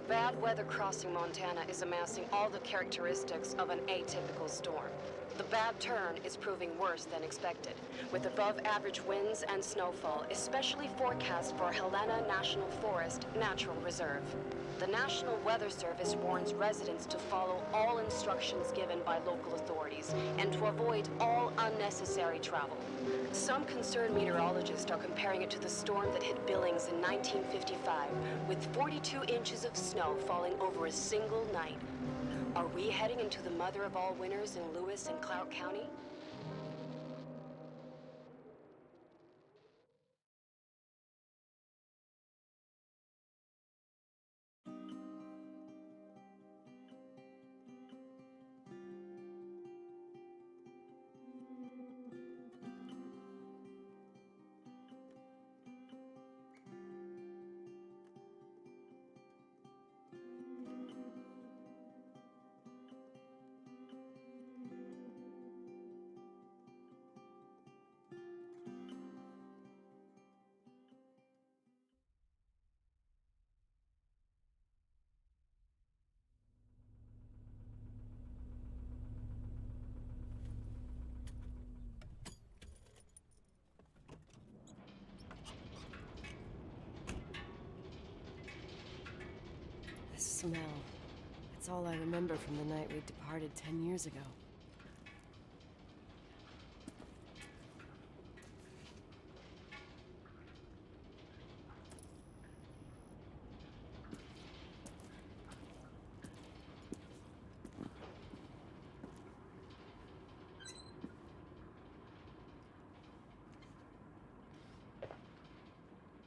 bad weather crossing Montana is amassing all the characteristics of an atypical storm. The bad turn is proving worse than expected, with above-average winds and snowfall, especially forecast for Helena National Forest Natural Reserve. The National Weather Service warns residents to follow all instructions given by local authorities and to avoid all unnecessary travel. Some concerned meteorologists are comparing it to the storm that hit Billings in 1955, with 42 inches of snow falling over a single night. Are we heading into the mother of all winters in Lewis and Clark County? The smell. It's all I remember from the night we departed 10 years ago.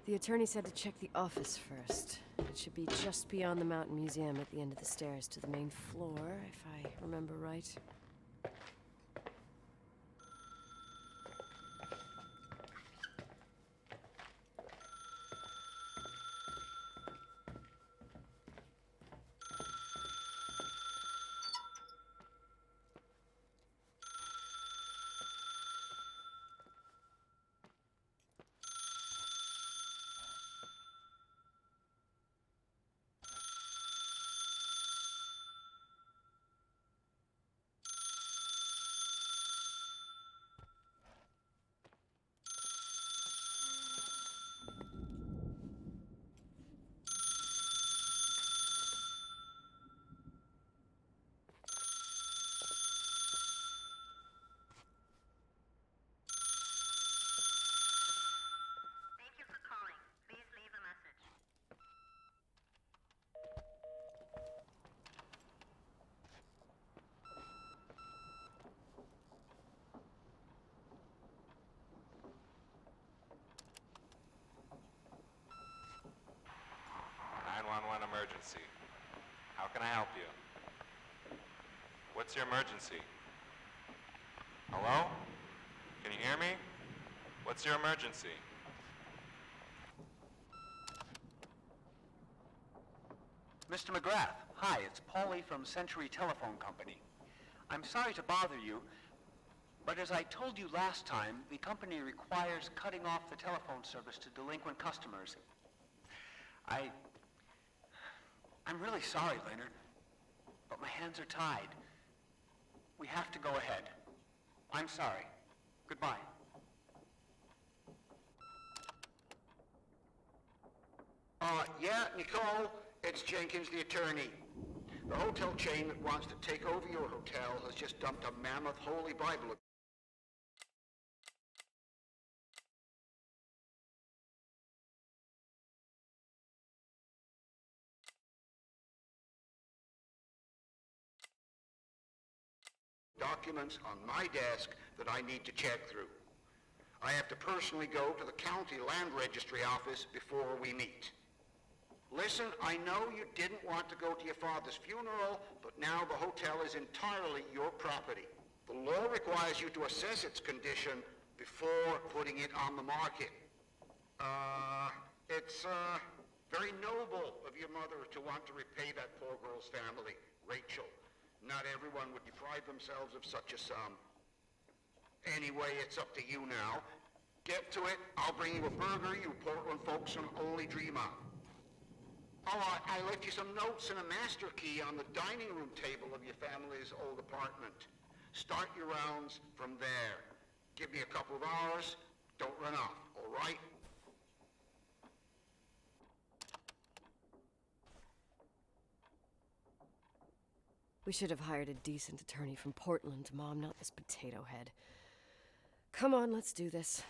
The attorney said to check the office first. It should be just beyond the Mountain Museum at the end of the stairs to the main floor, if I remember right. Thank you for calling. Please leave a message. 911 emergency. How can I help you? What's your emergency? Hello? Can you hear me? What's your emergency? Mr. McGrath, hi, it's Paulie from Century Telephone Company. I'm sorry to bother you, but as I told you last time, the company requires cutting off the telephone service to delinquent customers. I'm really sorry, Leonard, but my hands are tied. We have to go ahead. I'm sorry. Goodbye. Yeah, Nicole, it's Jenkins, the attorney. The hotel chain that wants to take over your hotel has just dumped a mammoth Holy Bible. Documents on my desk that I need to check through. I have to personally go to the county land registry office before we meet. Listen, I know you didn't want to go to your father's funeral, but now the hotel is entirely your property. The law requires you to assess its condition before putting it on the market. It's very noble of your mother to want to repay that poor girl's family, Rachel. Not everyone would deprive themselves of such a sum. Anyway, it's up to you now. Get to it. I'll bring you a burger you Portland folks can only dream of. Oh, I left you some notes and a master key on the dining room table of your family's old apartment. Start your rounds from there. Give me a couple of hours. Don't run off, all right? We should have hired a decent attorney from Portland, Mom, not this potato head. Come on, let's do this.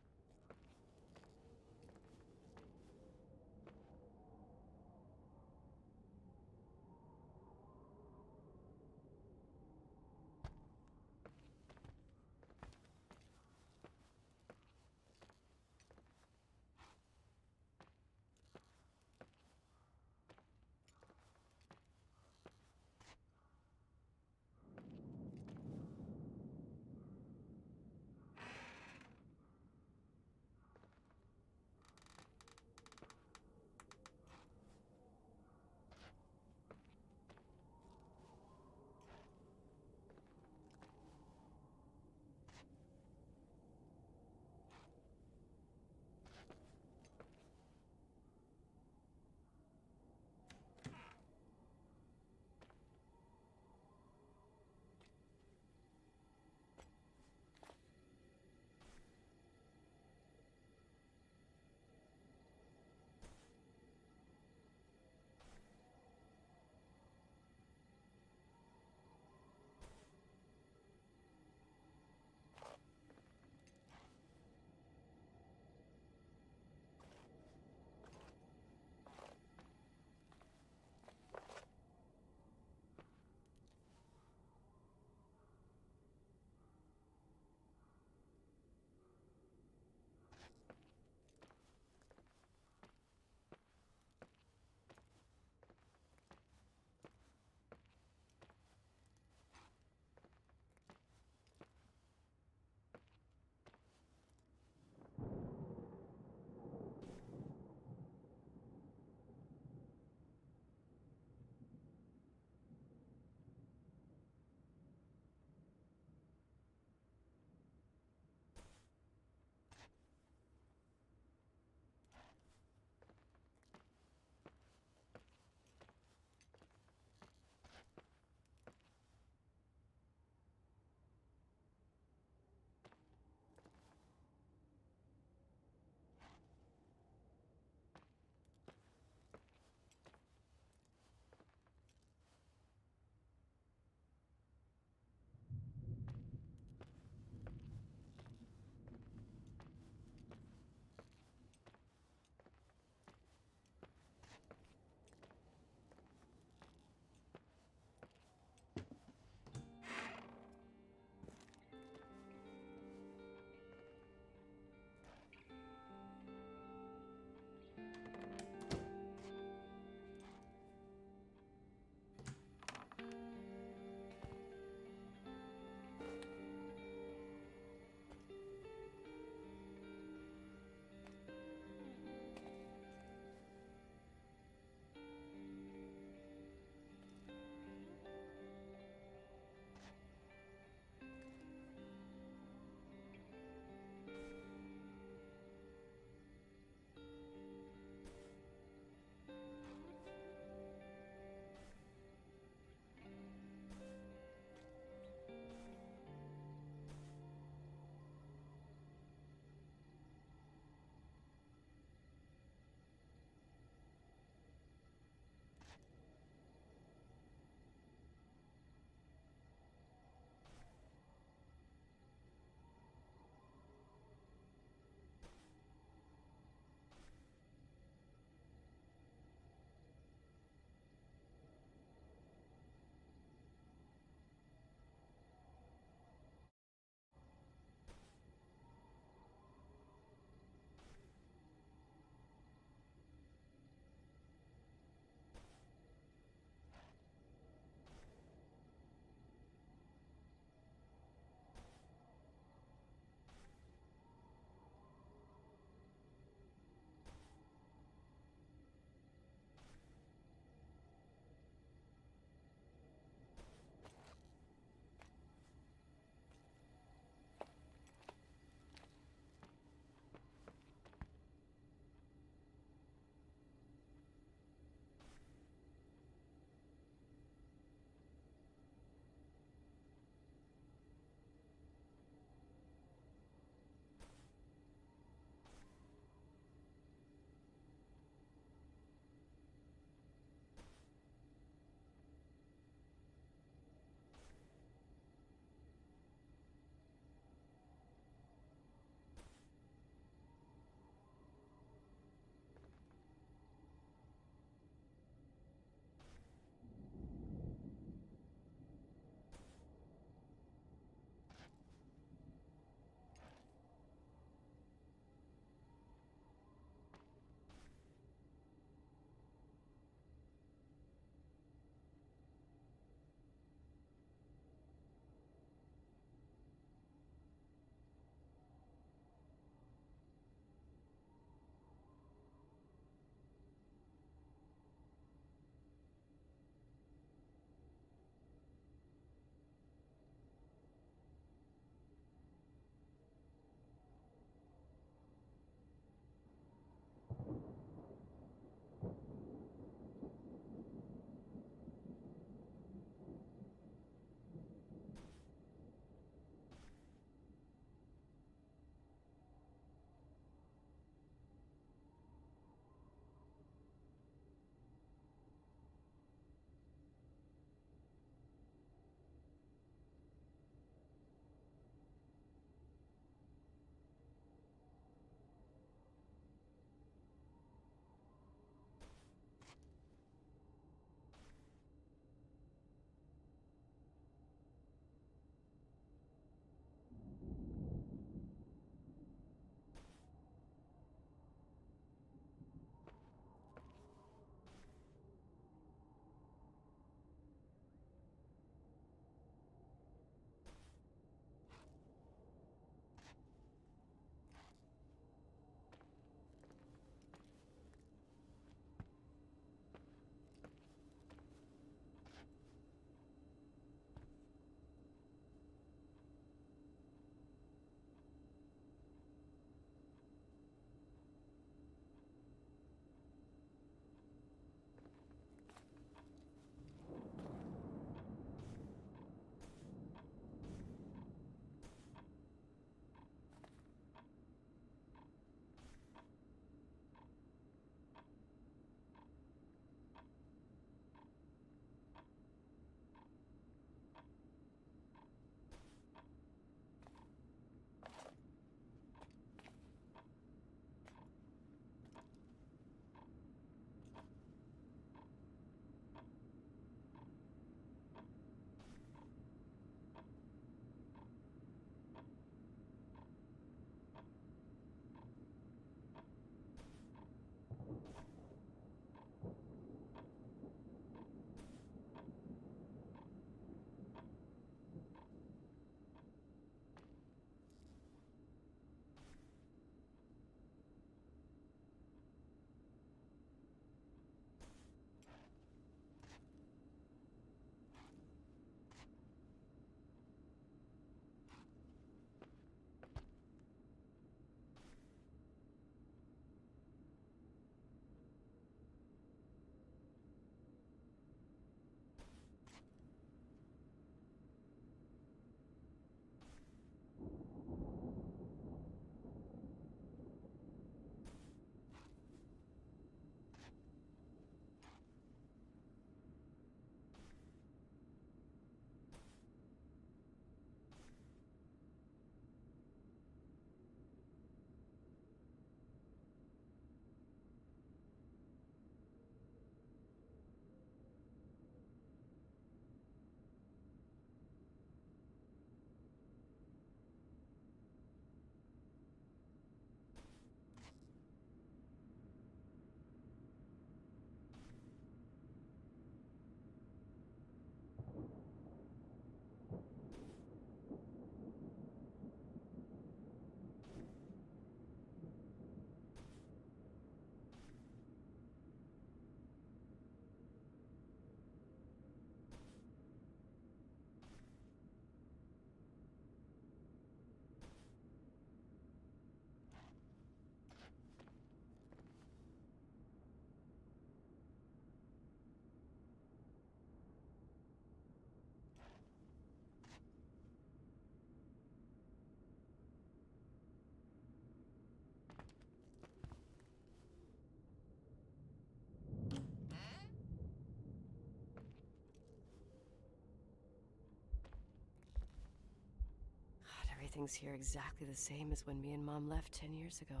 everything's here exactly the same as when me and Mom left 10 years ago.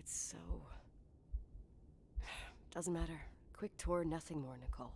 It's so... Doesn't matter. Quick tour, nothing more, Nicole.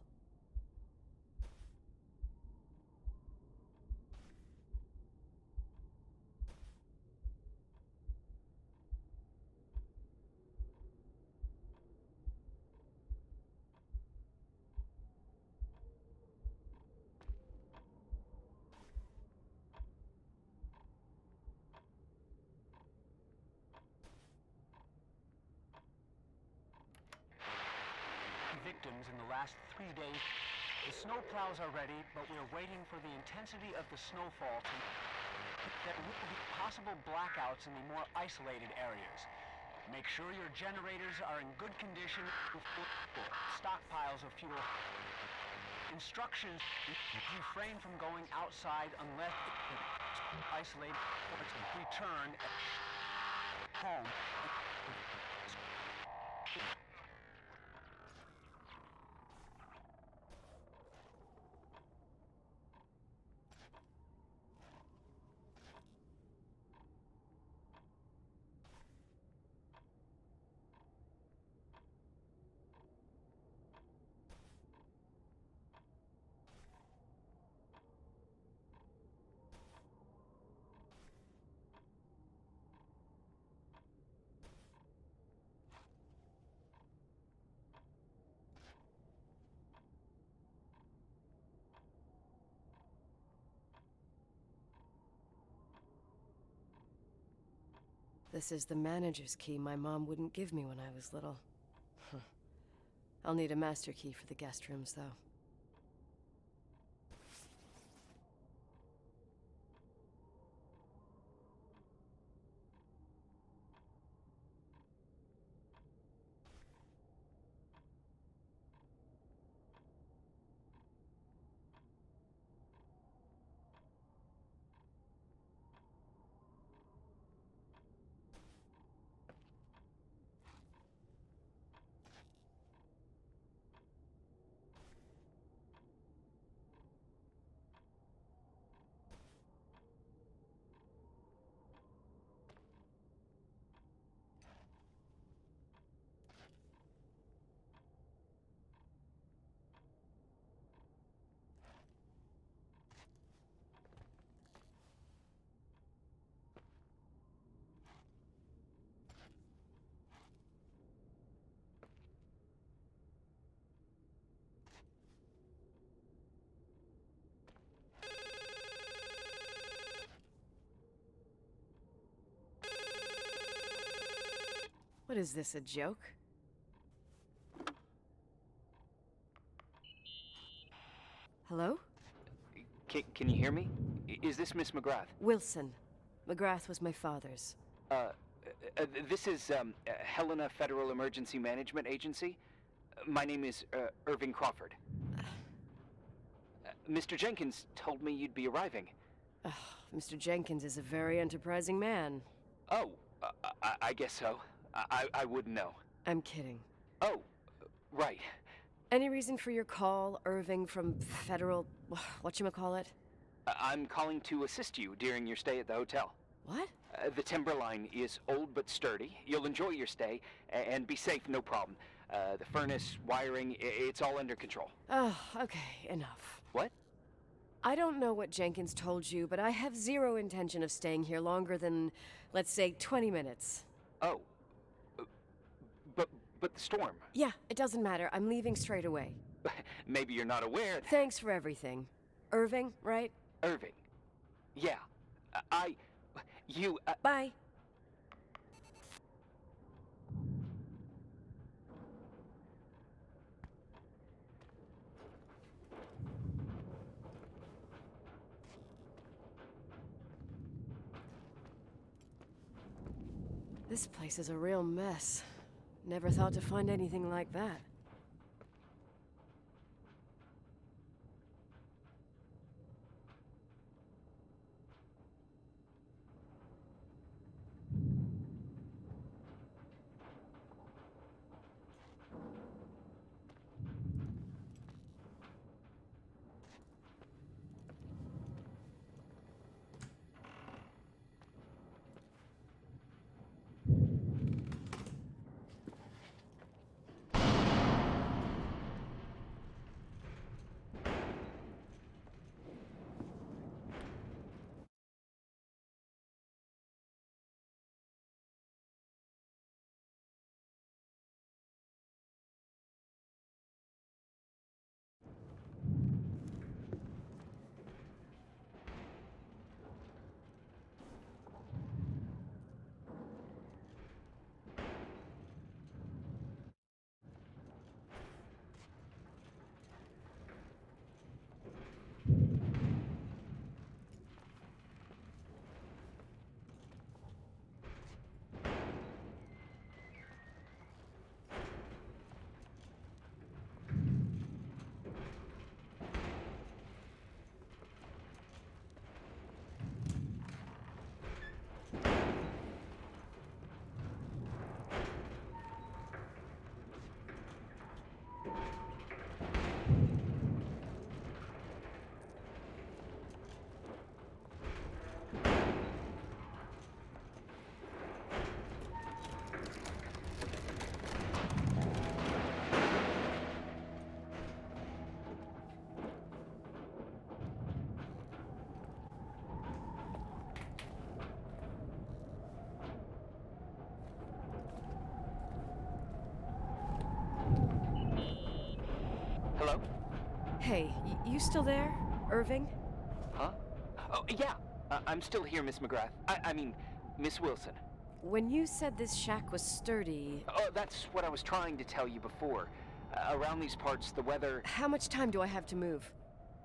Victims in the last 3 days. The snowplows are ready, but we're waiting for the intensity of the snowfall to... There will be possible blackouts in the more isolated areas. Make sure your generators are in good condition with stockpiles of fuel. Instructions: refrain from going outside unless isolated or to return home. This is the manager's key my mom wouldn't give me when I was little. I'll need a master key for the guest rooms, though. What is this, a joke? Hello? Can you hear me? Is this Miss McGrath? Wilson. McGrath was my father's. This is Helena Federal Emergency Management Agency. My name is Irving Crawford. Mr. Jenkins told me you'd be arriving. Mr. Jenkins is a very enterprising man. Oh, I guess so. I wouldn't know. I'm kidding. Oh, right. Any reason for your call, Irving from Federal... whatchamacallit? I'm calling to assist you during your stay at the hotel. What? The Timberline is old but sturdy. You'll enjoy your stay, and be safe, no problem. The furnace, wiring, it's all under control. Oh, okay, enough. What? I don't know what Jenkins told you, but I have zero intention of staying here longer than, let's say, 20 minutes. Oh. But the storm. Yeah, it doesn't matter. I'm leaving straight away. Maybe you're not aware that... Thanks for everything. Irving, right? Irving. Yeah. You... Bye. This place is a real mess. Never thought to find anything like that. Hello? Hey, you still there, Irving? Huh? Oh, yeah. I'm still here, Miss McGrath. I mean, Miss Wilson. When you said this shack was sturdy, Oh, that's what I was trying to tell you before. Around these parts, the weather... how much time do I have to move?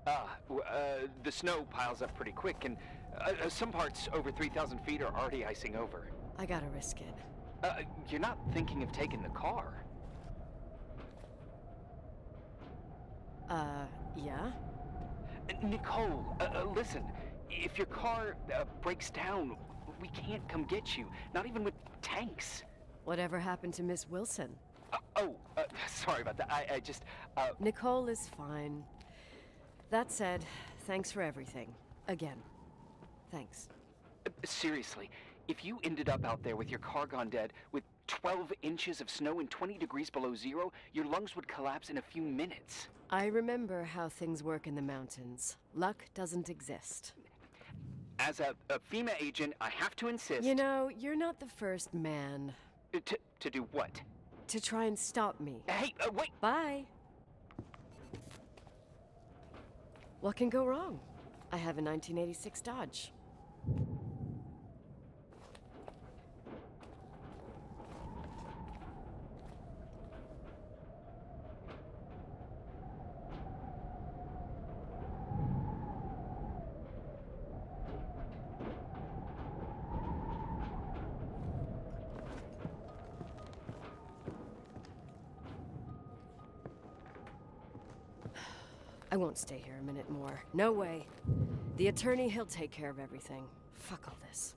The snow piles up pretty quick, and some parts over 3,000 feet are already icing over. I gotta risk it. You're not thinking of taking the car? Yeah? Nicole, listen. If your car breaks down, we can't come get you. Not even with tanks. Whatever happened to Miss Wilson? Sorry about that. I just, Nicole is fine. That said, thanks for everything. Again. Thanks. Seriously, if you ended up out there with your car gone dead, with 12 inches of snow and 20 degrees below zero, your lungs would collapse in a few minutes. I remember how things work in the mountains. Luck doesn't exist. As a FEMA agent, I have to insist... You know, you're not the first man To do what? to try and stop me. Hey, wait! Bye. What can go wrong? I have a 1986 Dodge. I won't stay here a minute more. No way. The attorney, he'll take care of everything. Fuck all this.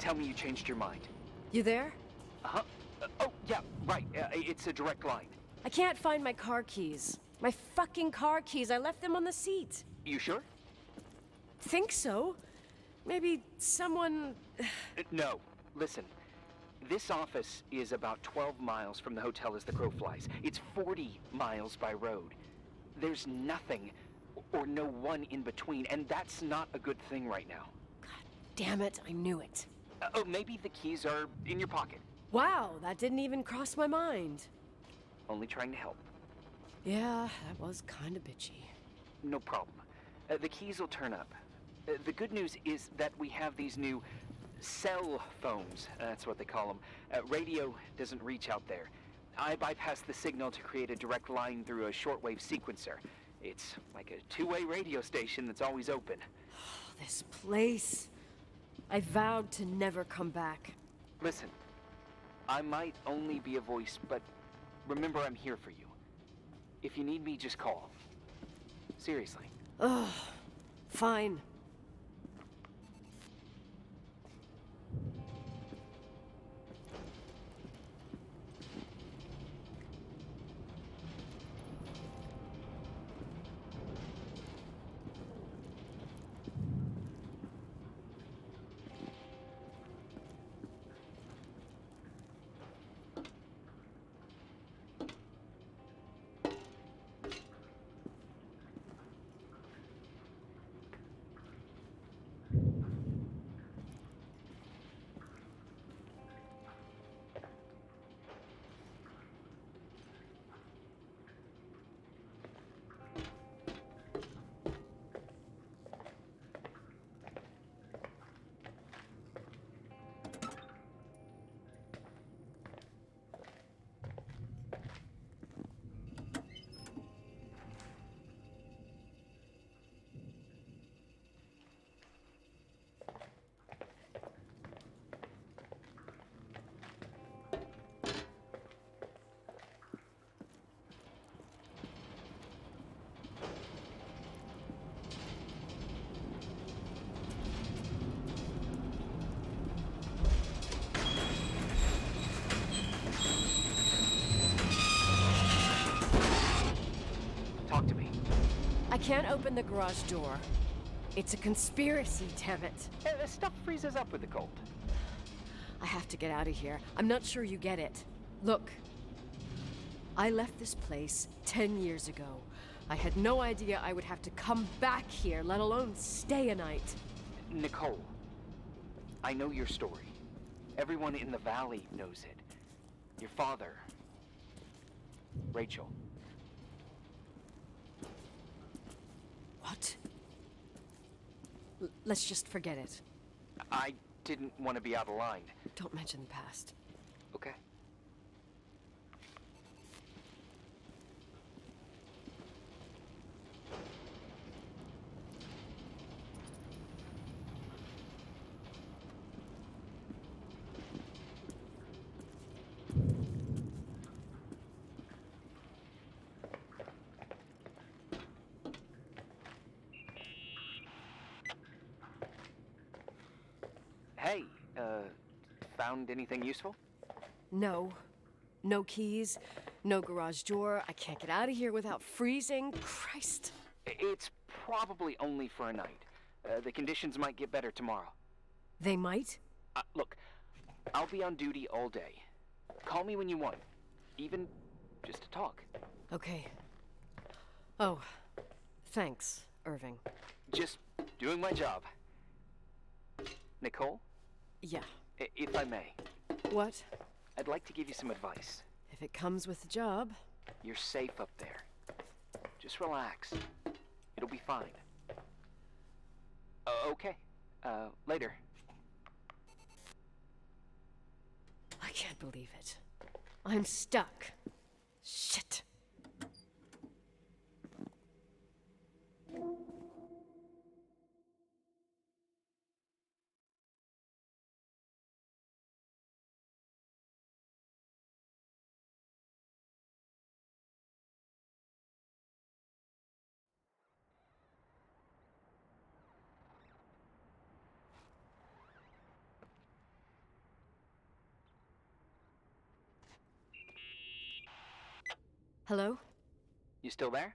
tell me you changed your mind. You there? Uh-huh. Oh, yeah, right. It's a direct line. I can't find my car keys. My fucking car keys. I left them on the seat. You sure? Think so? Maybe someone... No. Listen. This office is about 12 miles from the hotel as the crow flies. It's 40 miles by road. There's nothing or no one in between, and that's not a good thing right now. God damn it, I knew it. Oh, maybe the keys are in your pocket. Wow, that didn't even cross my mind. Only trying to help. Yeah, that was kinda bitchy. No problem. The keys will turn up. The good news is that we have these new cell phones. That's what they call them. Radio doesn't reach out there. I bypass the signal to create a direct line through a shortwave sequencer. It's like a two-way radio station that's always open. Oh, this place. I vowed to never come back. Listen, I might only be a voice, but remember I'm here for you. If you need me, just call. Seriously. Ugh, fine. Talk to me. I can't open the garage door. It's a conspiracy, damn it. Stuff freezes up with the cold. I have to get out of here. I'm not sure you get it. Look, I left this place 10 years ago. I had no idea I would have to come back here, let alone stay a night. Nicole, I know your story. Everyone in the valley knows it. Your father, Rachel. What? Let's just forget it. I didn't want to be out of line. Don't mention the past. Okay. Hey, found anything useful? No. No keys, no garage door. I can't get out of here without freezing. Christ. It's probably only for a night. The conditions might get better tomorrow. They might? Look, I'll be on duty all day. Call me when you want, even just to talk. Okay. Oh, thanks, Irving. Just doing my job. Nicole, Yeah. if I may, What? I'd like to give you some advice. If it comes with the job. You're safe up there. Just relax. It'll be fine. Okay. Later. I can't believe it. I'm stuck. Shit. Hello? You still there?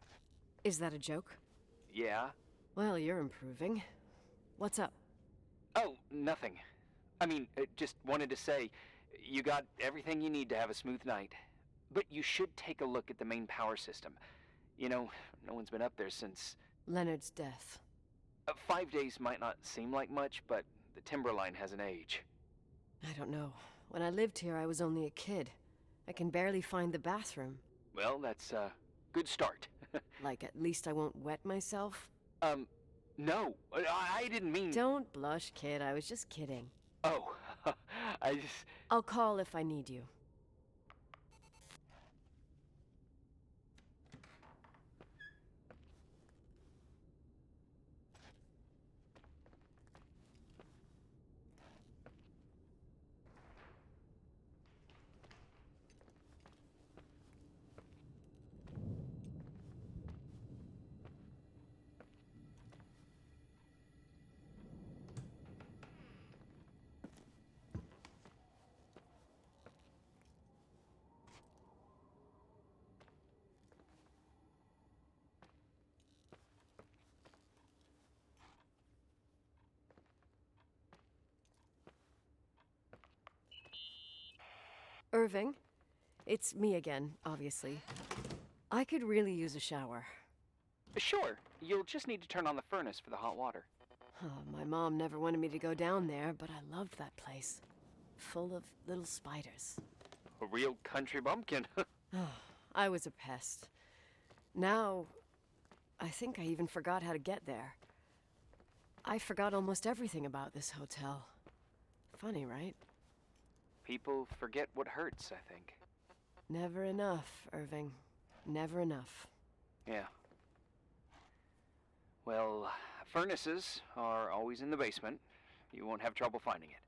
Is that a joke? Yeah. Well, you're improving. What's up? Oh, nothing. I mean, just wanted to say, you got everything you need to have a smooth night. But you should take a look at the main power system. You know, no one's been up there since... Leonard's death. 5 days might not seem like much, but the timberline has an age. I don't know. When I lived here, I was only a kid. I can barely find the bathroom. Well, that's a good start. Like, at least I won't wet myself? No, I didn't mean... Don't blush, kid. I was just kidding. Oh, I just... I'll call if I need you. Irving? It's me again, obviously. I could really use a shower. Sure, you'll just need to turn on the furnace for the hot water. My mom never wanted me to go down there, but I loved that place. Full of little spiders. A real country bumpkin. I was a pest. Now, I think I even forgot how to get there. I forgot almost everything about this hotel. Funny, right? People forget what hurts, I think. Never enough, Irving. Never enough. Yeah. Well, furnaces are always in the basement. You won't have trouble finding it.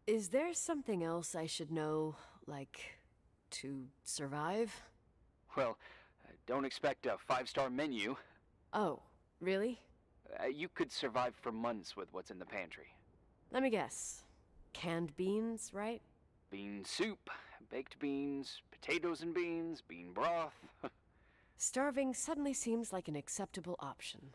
Is there something else I should know, like, to survive? Well, don't expect a 5-star menu. Oh, really? You could survive for months with what's in the pantry. Let me guess. Canned beans, right? Bean soup, baked beans, potatoes and beans, bean broth. Starving suddenly seems like an acceptable option.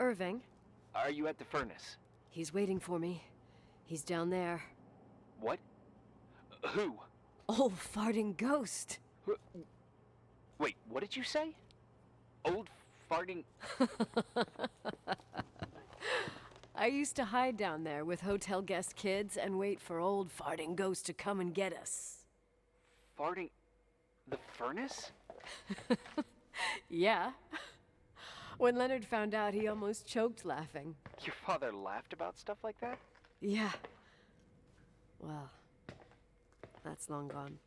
Irving. Are you at the furnace? He's waiting for me. He's down there. What? Who? Old farting ghost. Wait, what did you say? Old farting... I used to hide down there with hotel guest kids and wait for old farting ghost to come and get us. Farting... the furnace? Yeah. When Leonard found out, he almost choked laughing. Your father laughed about stuff like that? Yeah. Well, that's long gone.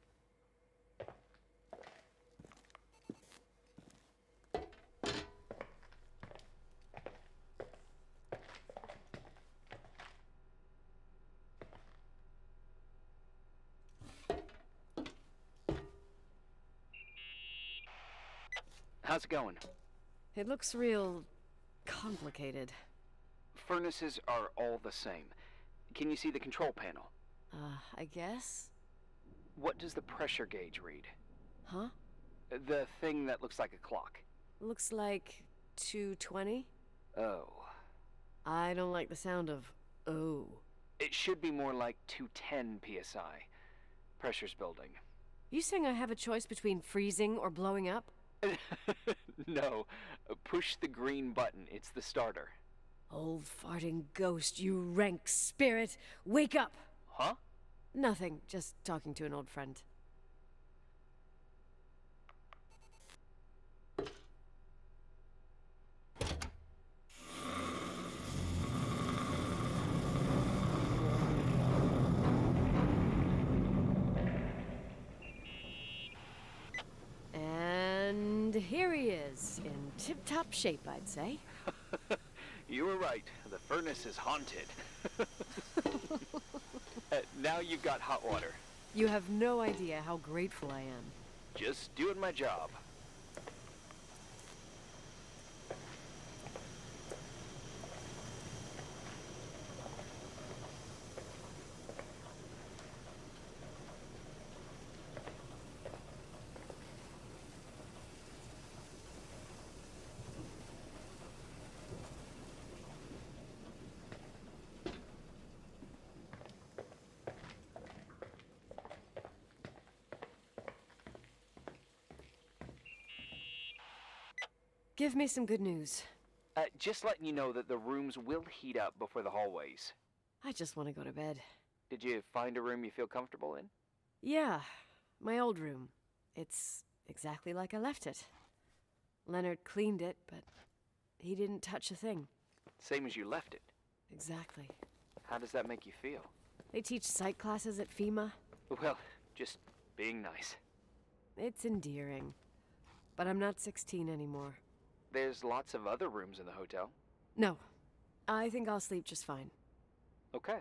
How's it going? It looks real complicated. Furnaces are all the same. Can you see the control panel? I guess? What does the pressure gauge read? Huh? The thing that looks like a clock. Looks like 220? Oh. I don't like the sound of oh. It should be more like 210 psi. Pressure's building. You saying I have a choice between freezing or blowing up? No. Push the green button. It's the starter. Old farting ghost, you rank spirit! Wake up! Huh? Nothing, just talking to an old friend. And here he is, in tip-top shape, I'd say. You were right. The furnace is haunted. Now you've got hot water. You have no idea how grateful I am. Just doing my job. Give me some good news. Just letting you know that the rooms will heat up before the hallways. I just want to go to bed. Did you find a room you feel comfortable in? Yeah, my old room. It's exactly like I left it. Leonard cleaned it, but he didn't touch a thing. Same as you left it. Exactly. How does that make you feel? They teach psych classes at FEMA. Well, just being nice. It's endearing. But I'm not 16 anymore. There's lots of other rooms in the hotel. No, I think I'll sleep just fine. Okay.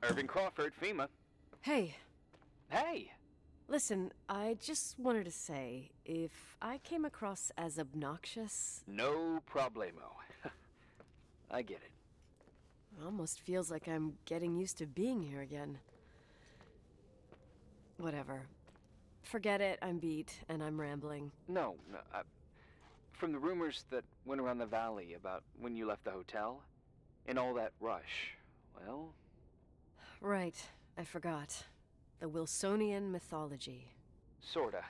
Irving Crawford, FEMA. Hey, Hey! listen, I just wanted to say, if I came across as obnoxious, No problemo. I get it. it almost feels like I'm getting used to being here again. Whatever. Forget it, I'm beat, and I'm rambling. No, from the rumors that went around the valley about when you left the hotel, and all that rush, well... Right, I forgot. The Wilsonian mythology. Sorta.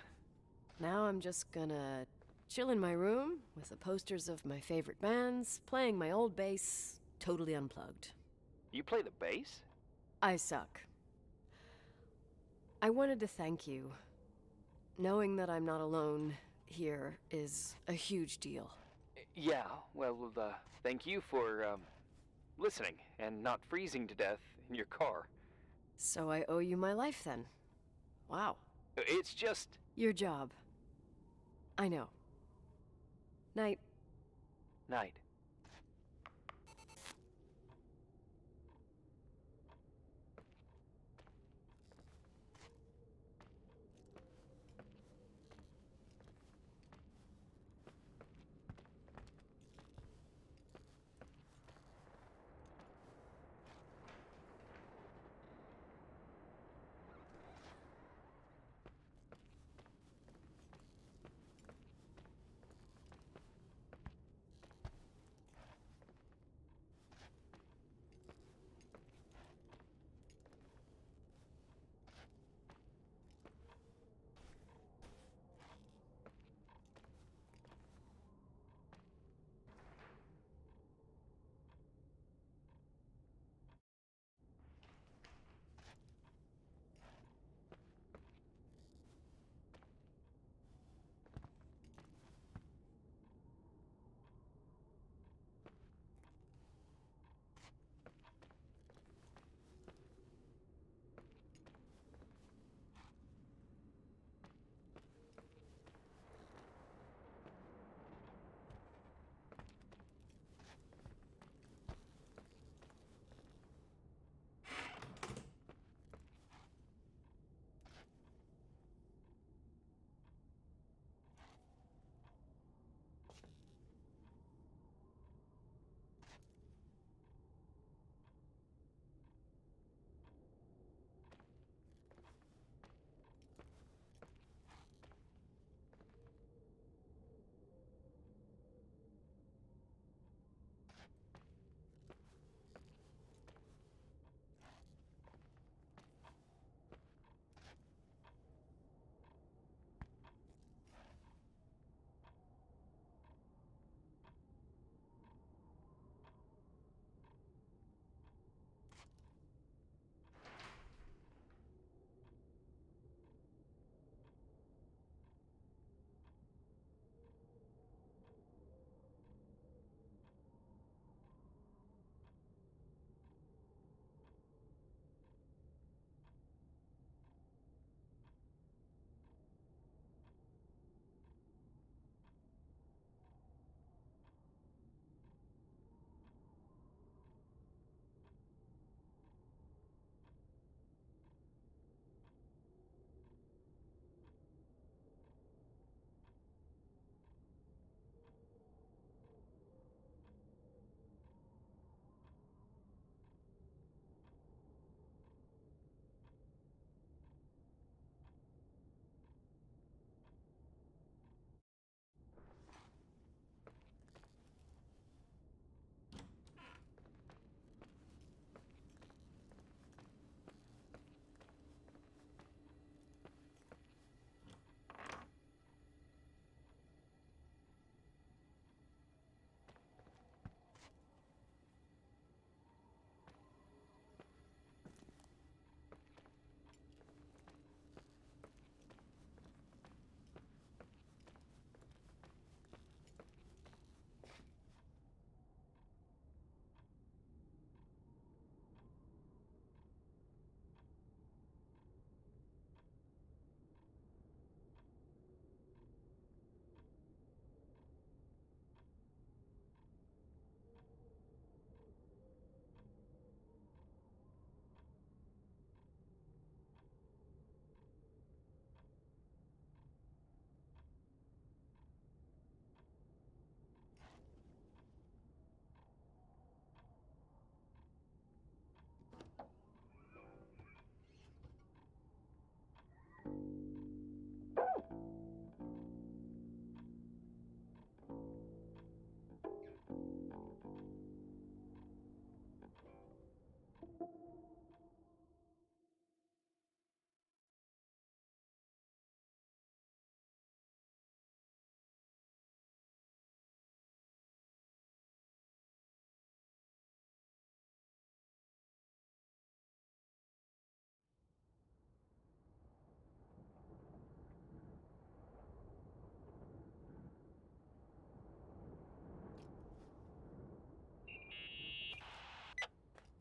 Now I'm just gonna chill in my room with the posters of my favorite bands, playing my old bass, totally unplugged. You play the bass? I suck. I wanted to thank you. Knowing that I'm not alone here is a huge deal. Yeah, well, thank you for, listening and not freezing to death in your car. So I owe you my life then. Wow. It's just... Your job. I know. Night. Night.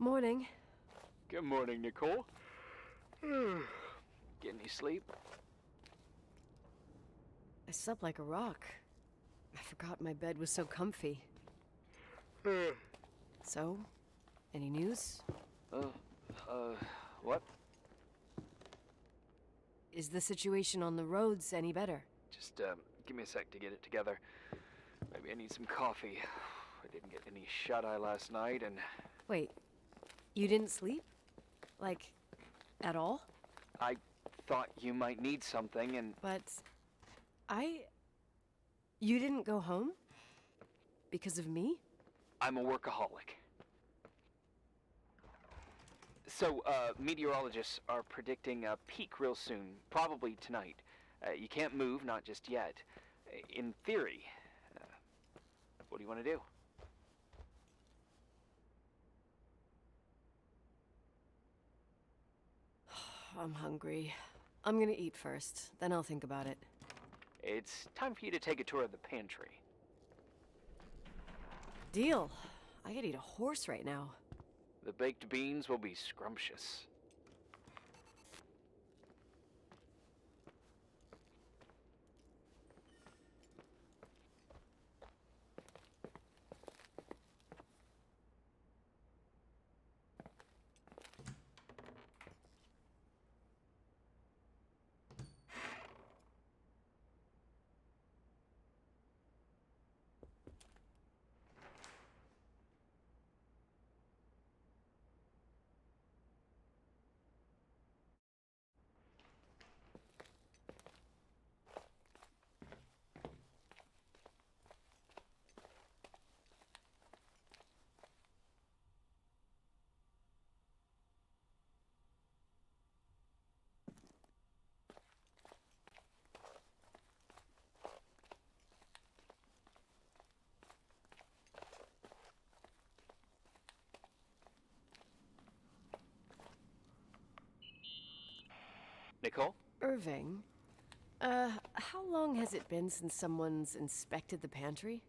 Morning. Good morning, Nicole. Get any sleep? I slept like a rock. I forgot my bed was so comfy. So, any news? What? Is the situation on the roads any better? Just, give me a sec to get it together. Maybe I need some coffee. I didn't get any shut-eye last night, and... Wait, you didn't sleep? Like, at all? I thought you might need something, and... But you didn't go home? Because of me? I'm a workaholic. So, meteorologists are predicting a peak real soon, probably tonight. You can't move, not just yet. In theory. What do you want to do? I'm hungry. I'm gonna eat first, then I'll think about it. It's time for you to take a tour of the pantry. Deal. I could eat a horse right now. The baked beans will be scrumptious. Nicole? Irving, how long has it been since someone's inspected the pantry?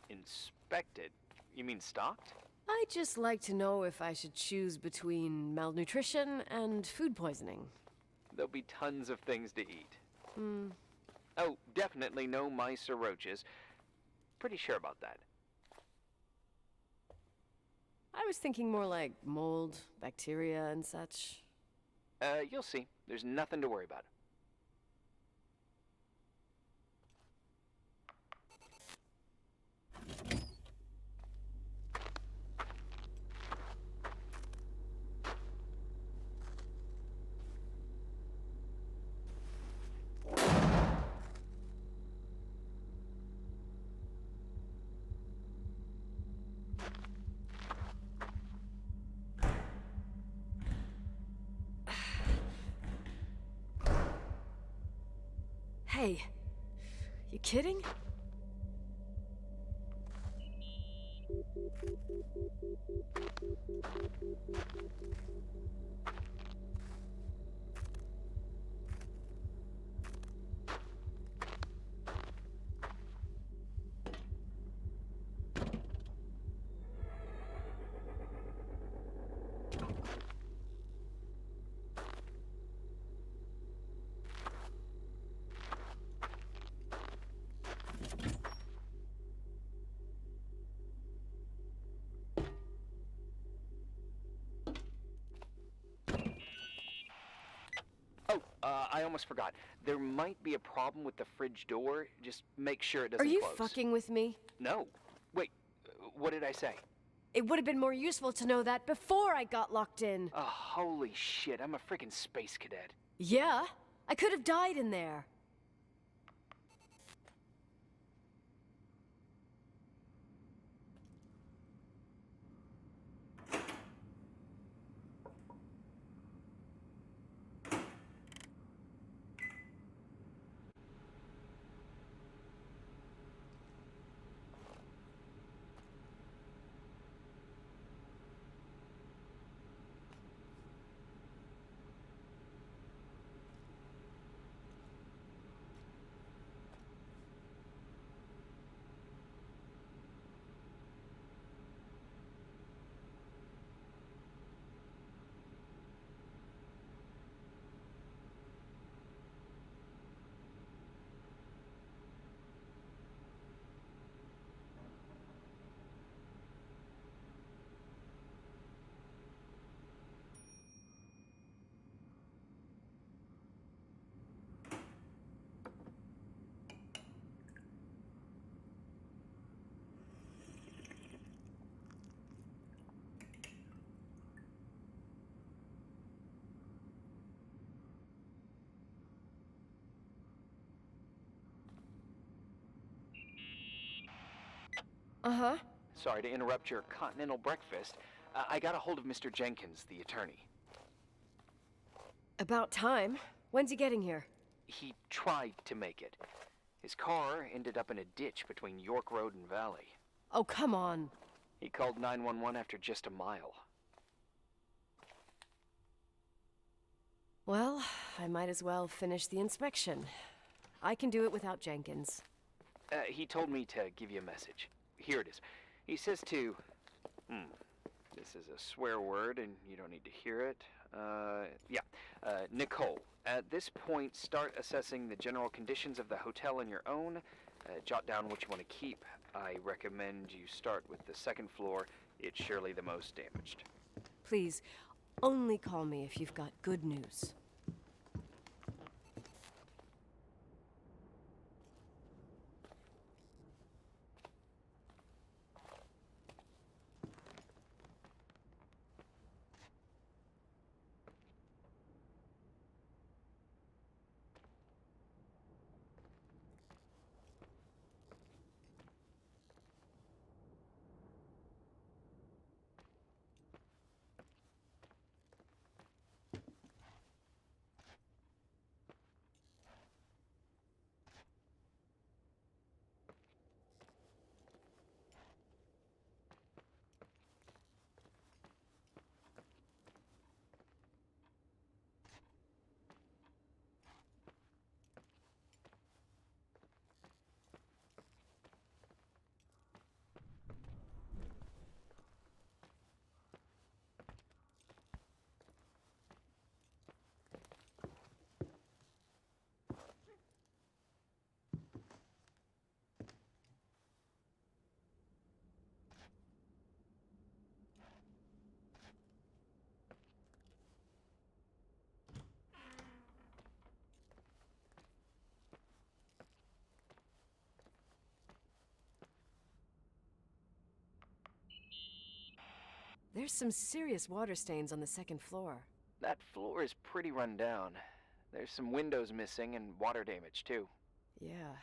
Inspected? You mean stocked? I'd just like to know if I should choose between malnutrition and food poisoning. There'll be tons of things to eat. Oh, definitely no mice or roaches. Pretty sure about that. I was thinking more like mold, bacteria, and such. You'll see. There's nothing to worry about. Hey, you kidding? Oh, I almost forgot. There might be a problem with the fridge door. Just make sure it Are doesn't you close. fucking with me? No. Wait, what did I say? It would have been more useful to know that before I got locked in. Oh, holy shit, I'm a freaking space cadet. Yeah, I could have died in there. Uh-huh. Sorry to interrupt your continental breakfast. I got a hold of Mr. Jenkins, the attorney. About time. When's he getting here? He tried to make it. His car ended up in a ditch between York Road and Valley. Oh, come on. He called 911 after just a mile. Well, I might as well finish the inspection. I can do it without Jenkins. He told me to give you a message. Here it is. He says to... This is a swear word, and you don't need to hear it. Nicole. At this point, start assessing the general conditions of the hotel on your own. Jot down what you want to keep. I recommend you start with the second floor. It's surely the most damaged. Please, only call me if you've got good news. There's some serious water stains on the second floor. That floor is pretty run down. There's some windows missing and water damage, too. Yeah.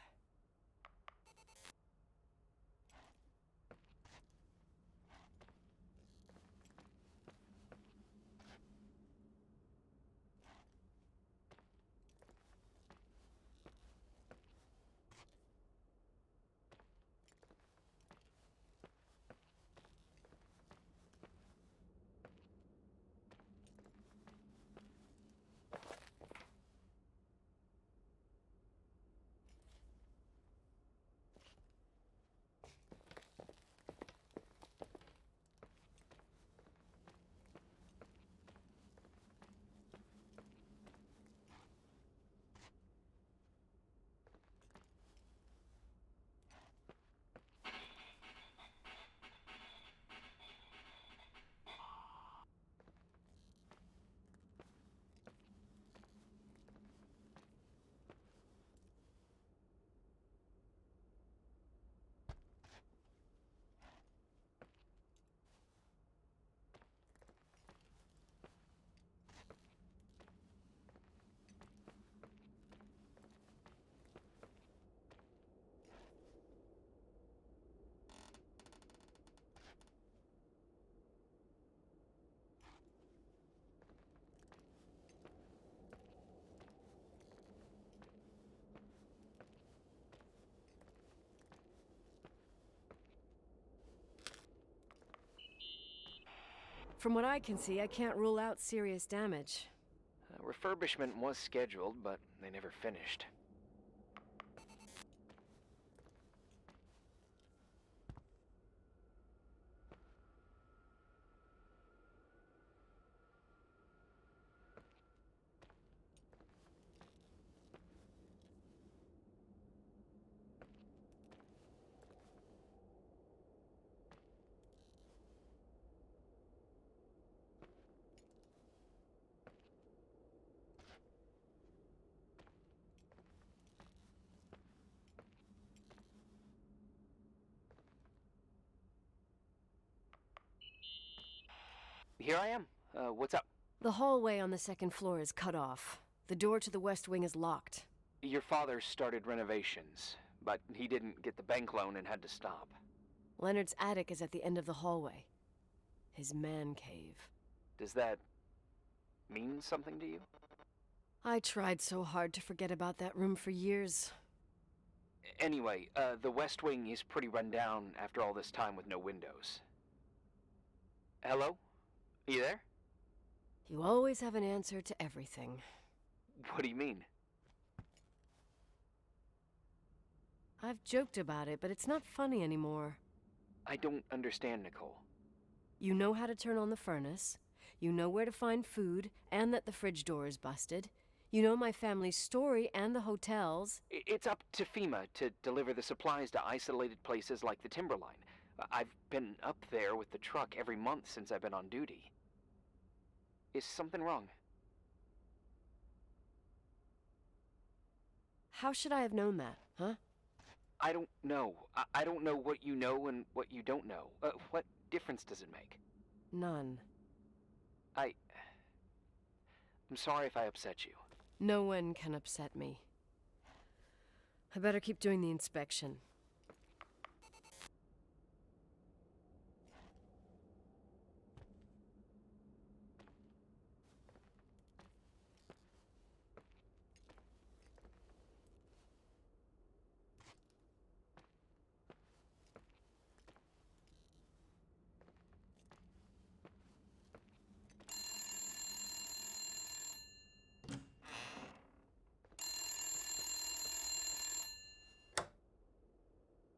From what I can see, I can't rule out serious damage. Refurbishment was scheduled, but they never finished. Here I am. What's up? The hallway on the second floor is cut off. The door to the west wing is locked. Your father started renovations, but he didn't get the bank loan and had to stop. Leonard's attic is at the end of the hallway. His man cave. Does that mean something to you? I tried so hard to forget about that room for years. Anyway, the West Wing is pretty run down after all this time with no windows. Hello? You there? You always have an answer to everything. What do you mean? I've joked about it, but it's not funny anymore. I don't understand, Nicole. You know how to turn on the furnace. You know where to find food, and that the fridge door is busted. You know my family's story and the hotels. It's up to FEMA to deliver the supplies to isolated places like the Timberline. I've been up there with the truck every month since I've been on duty. Is something wrong? How should I have known that, huh? I don't know. I don't know what you know and what you don't know. What difference does it make? None. I'm sorry if I upset you. No one can upset me. I better keep doing the inspection.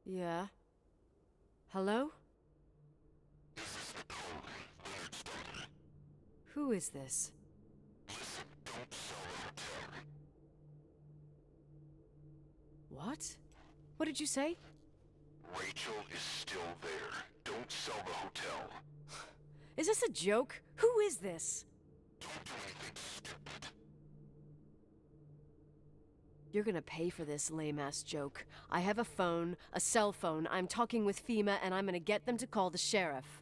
Yeah? Hello? Who is this? What? What did you say? Rachel is still there. Don't sell the hotel. Is this a joke? Who is this? Don't do anything stupid. You're gonna pay for this lame-ass joke. I have a phone, a cell phone. I'm talking with FEMA, and I'm gonna get them to call the sheriff.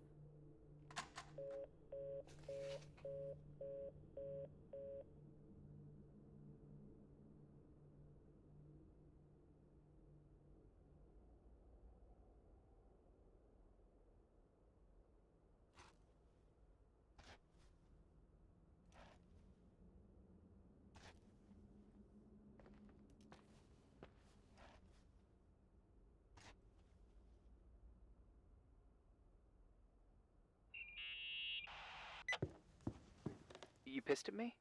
You pissed at me?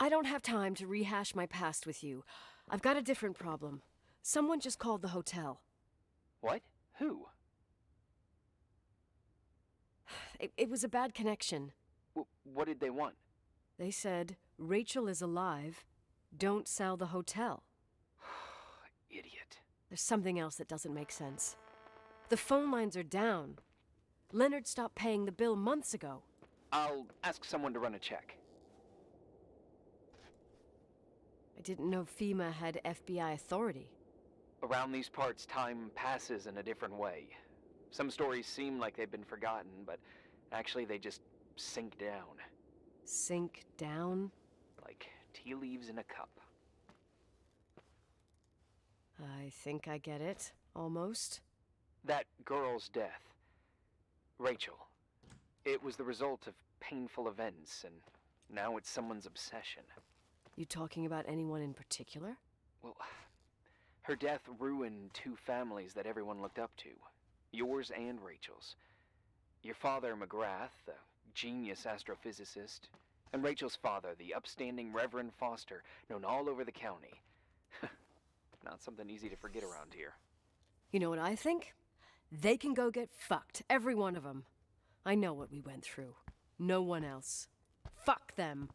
I don't have time to rehash my past with you. I've got a different problem. Someone just called the hotel. What? Who? It was a bad connection. What did they want? They said, Rachel is alive. Don't sell the hotel. Idiot. There's something else that doesn't make sense. The phone lines are down. Leonard stopped paying the bill months ago. I'll ask someone to run a check. I didn't know FEMA had FBI authority. Around these parts, time passes in a different way. Some stories seem like they've been forgotten, but actually they just sink down. Sink down? Like tea leaves in a cup. I think I get it. Almost. That girl's death. Rachel. It was the result of painful events, and now it's someone's obsession. You talking about anyone in particular? Well, her death ruined two families that everyone looked up to. Yours and Rachel's. Your father, McGrath, the genius astrophysicist, and Rachel's father, the upstanding Reverend Foster, known all over the county. Not something easy to forget around here. You know what I think? They can go get fucked, every one of them. I know what we went through. No one else. Fuck them.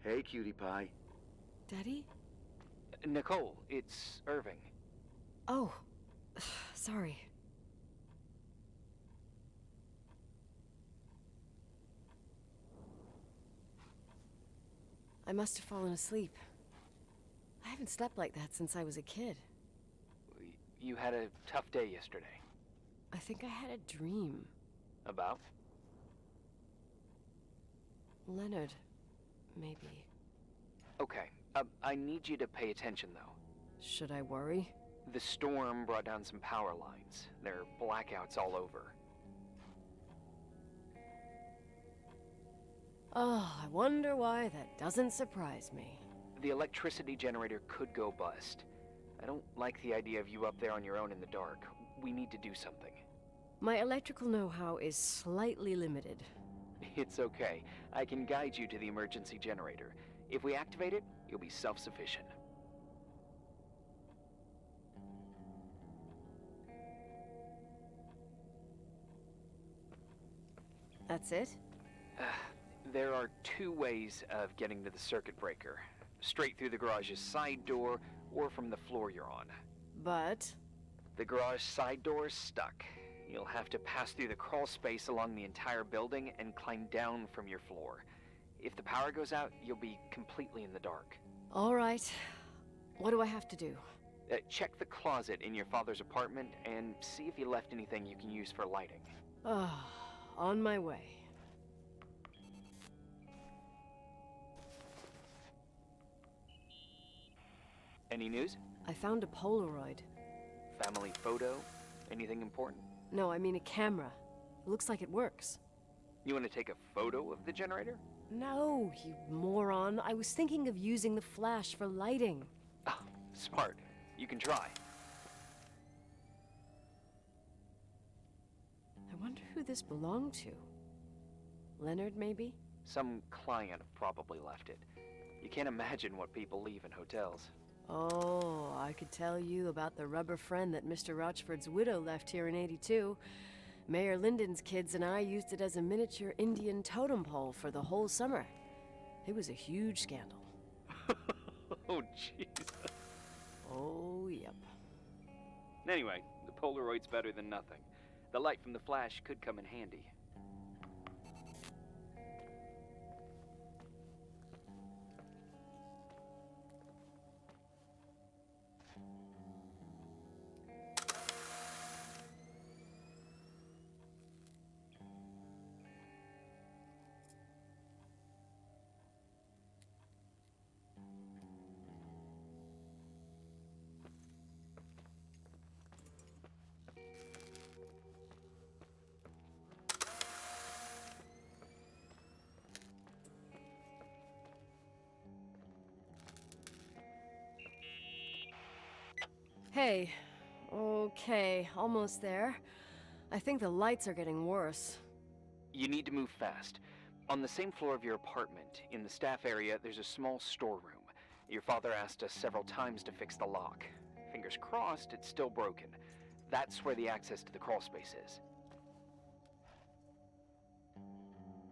Hey, cutie pie. Daddy? Nicole, it's Irving. Oh, sorry. I must have fallen asleep. I haven't slept like that since I was a kid. You had a tough day yesterday. I think I had a dream. About? Leonard, maybe. Okay, I need you to pay attention, though. Should I worry? The storm brought down some power lines. There are blackouts all over. Oh, I wonder why that doesn't surprise me. The electricity generator could go bust. I don't like the idea of you up there on your own in the dark. We need to do something. My electrical know-how is slightly limited. It's okay. I can guide you to the emergency generator. If we activate it, you'll be self-sufficient. That's it? There are two ways of getting to the circuit breaker. Straight through the garage's side door, or from the floor you're on. But... The garage side door is stuck. You'll have to pass through the crawl space along the entire building and climb down from your floor. If the power goes out, you'll be completely in the dark. all right. What do I have to do? Check the closet in your father's apartment and see if he left anything you can use for lighting. Oh, on my way. Any news? I found a Polaroid. Family photo? Anything important? No, I mean a camera. It looks like it works. You want to take a photo of the generator? No, you moron. I was thinking of using the flash for lighting. Oh, smart. You can try. I wonder who this belonged to. Leonard, maybe? Some client probably left it. You can't imagine what people leave in hotels. Oh, I could tell you about the rubber friend that Mr. Rochford's widow left here in '82. Mayor Linden's kids and I used it as a miniature Indian totem pole for the whole summer. It was a huge scandal. Oh, jeez. Oh, yep. Anyway, the Polaroid's better than nothing. The light from the flash could come in handy. Hey. Okay, almost there. I think the lights are getting worse. You need to move fast. On the same floor of your apartment, in the staff area, there's a small storeroom. Your father asked us several times to fix the lock. Fingers crossed, it's still broken. That's where the access to the crawl space is.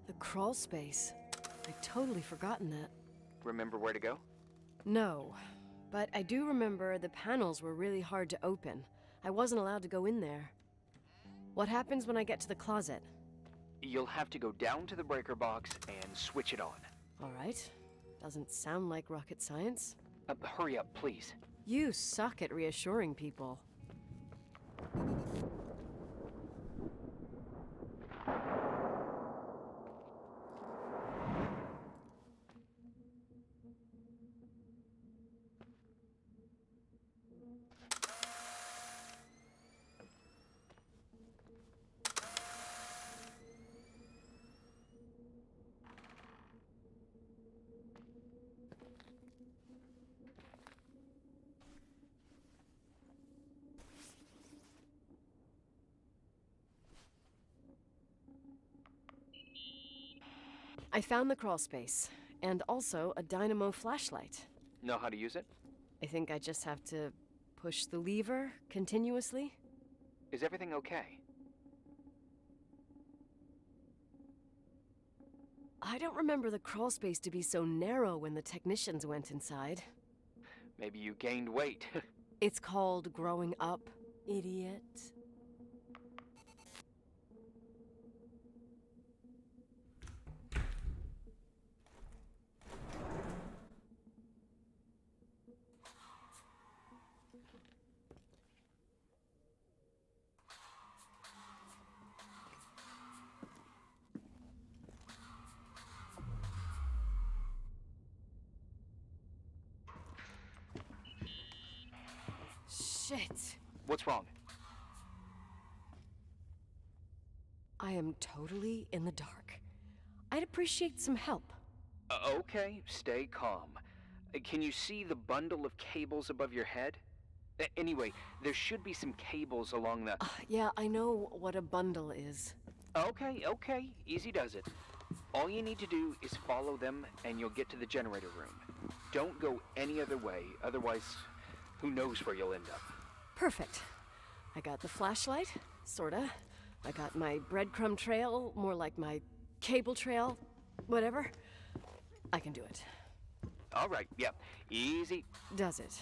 The crawl space. I'd totally forgotten that. Remember where to go? No, but I do remember the panels were really hard to open. I wasn't allowed to go in there. What happens when I get to the closet? You'll have to go down to the breaker box and switch it on. All right. Doesn't sound like rocket science. Hurry up, please. You suck at reassuring people. I found the crawl space, and also a dynamo flashlight. Know how to use it? I think I just have to push the lever continuously. Is everything okay? I don't remember the crawl space to be so narrow when the technicians went inside. Maybe you gained weight. It's called growing up, idiot. Shit. What's wrong? I am totally in the dark. I'd appreciate some help. Okay, stay calm. Can you see the bundle of cables above your head? Anyway, there should be some cables along the... Yeah, I know what a bundle is. Okay, easy does it. All you need to do is follow them and you'll get to the generator room. Don't go any other way, otherwise, who knows where you'll end up. Perfect. I got the flashlight, sorta. I got my breadcrumb trail, more like my cable trail, whatever. I can do it. All right, yep, easy. Does it?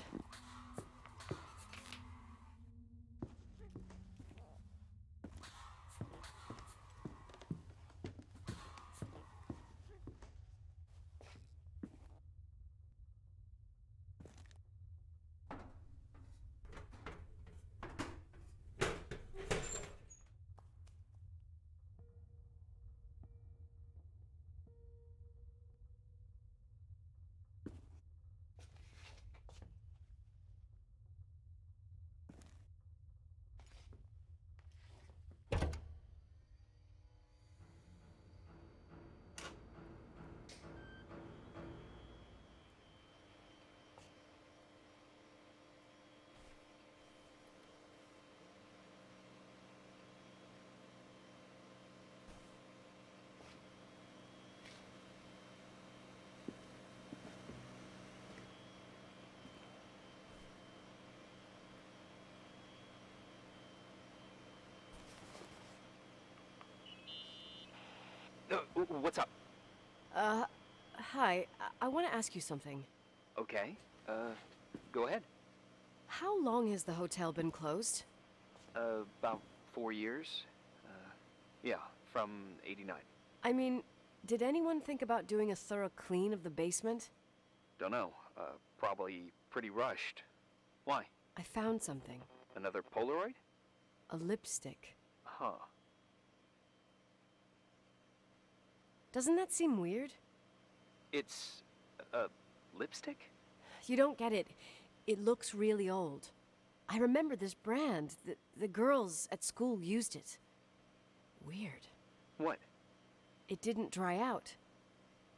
What's up? Hi. I want to ask you something. Okay, go ahead. How long has the hotel been closed? About 4 years. Yeah, from '89. I mean, did anyone think about doing a thorough clean of the basement? Don't know. Probably pretty rushed. Why? I found something. Another Polaroid? A lipstick. Huh. Doesn't that seem weird? It's a lipstick? You don't get it. It looks really old. I remember this brand. The girls at school used it. Weird. What? It didn't dry out.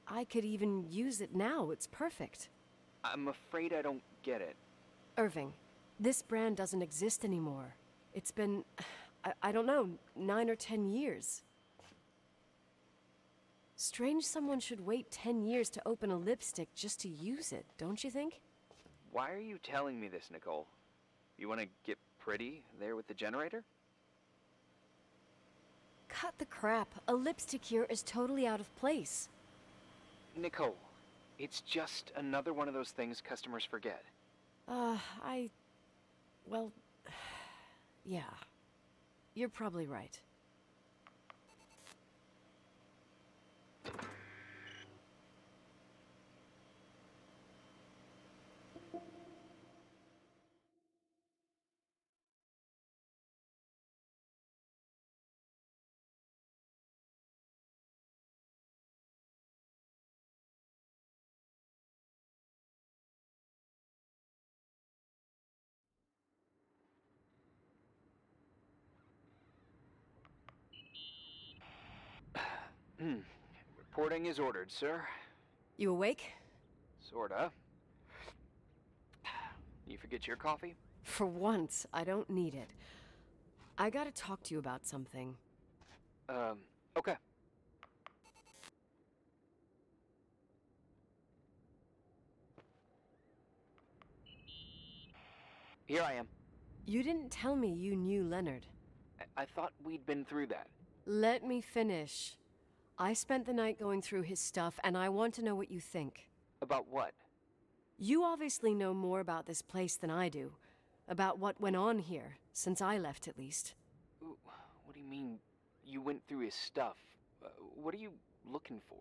I could even use it now. It's perfect. I'm afraid I don't get it. Irving, this brand doesn't exist anymore. It's been, I don't know, 9 or 10 years. Strange someone should wait 10 years to open a lipstick just to use it, don't you think? Why are you telling me this, Nicole? You want to get pretty there with the generator? Cut the crap. A lipstick here is totally out of place. Nicole, it's just another one of those things customers forget. Well, yeah. You're probably right. Reporting is ordered, sir. You awake? Sorta. You forget your coffee? For once, I don't need it. I gotta talk to you about something. Okay. Here I am. You didn't tell me you knew Leonard. I thought we'd been through that. Let me finish. I spent the night going through his stuff, and I want to know what you think. About what? You obviously know more about this place than I do. about what went on here, since I left at least. What do you mean, you went through his stuff? What are you looking for?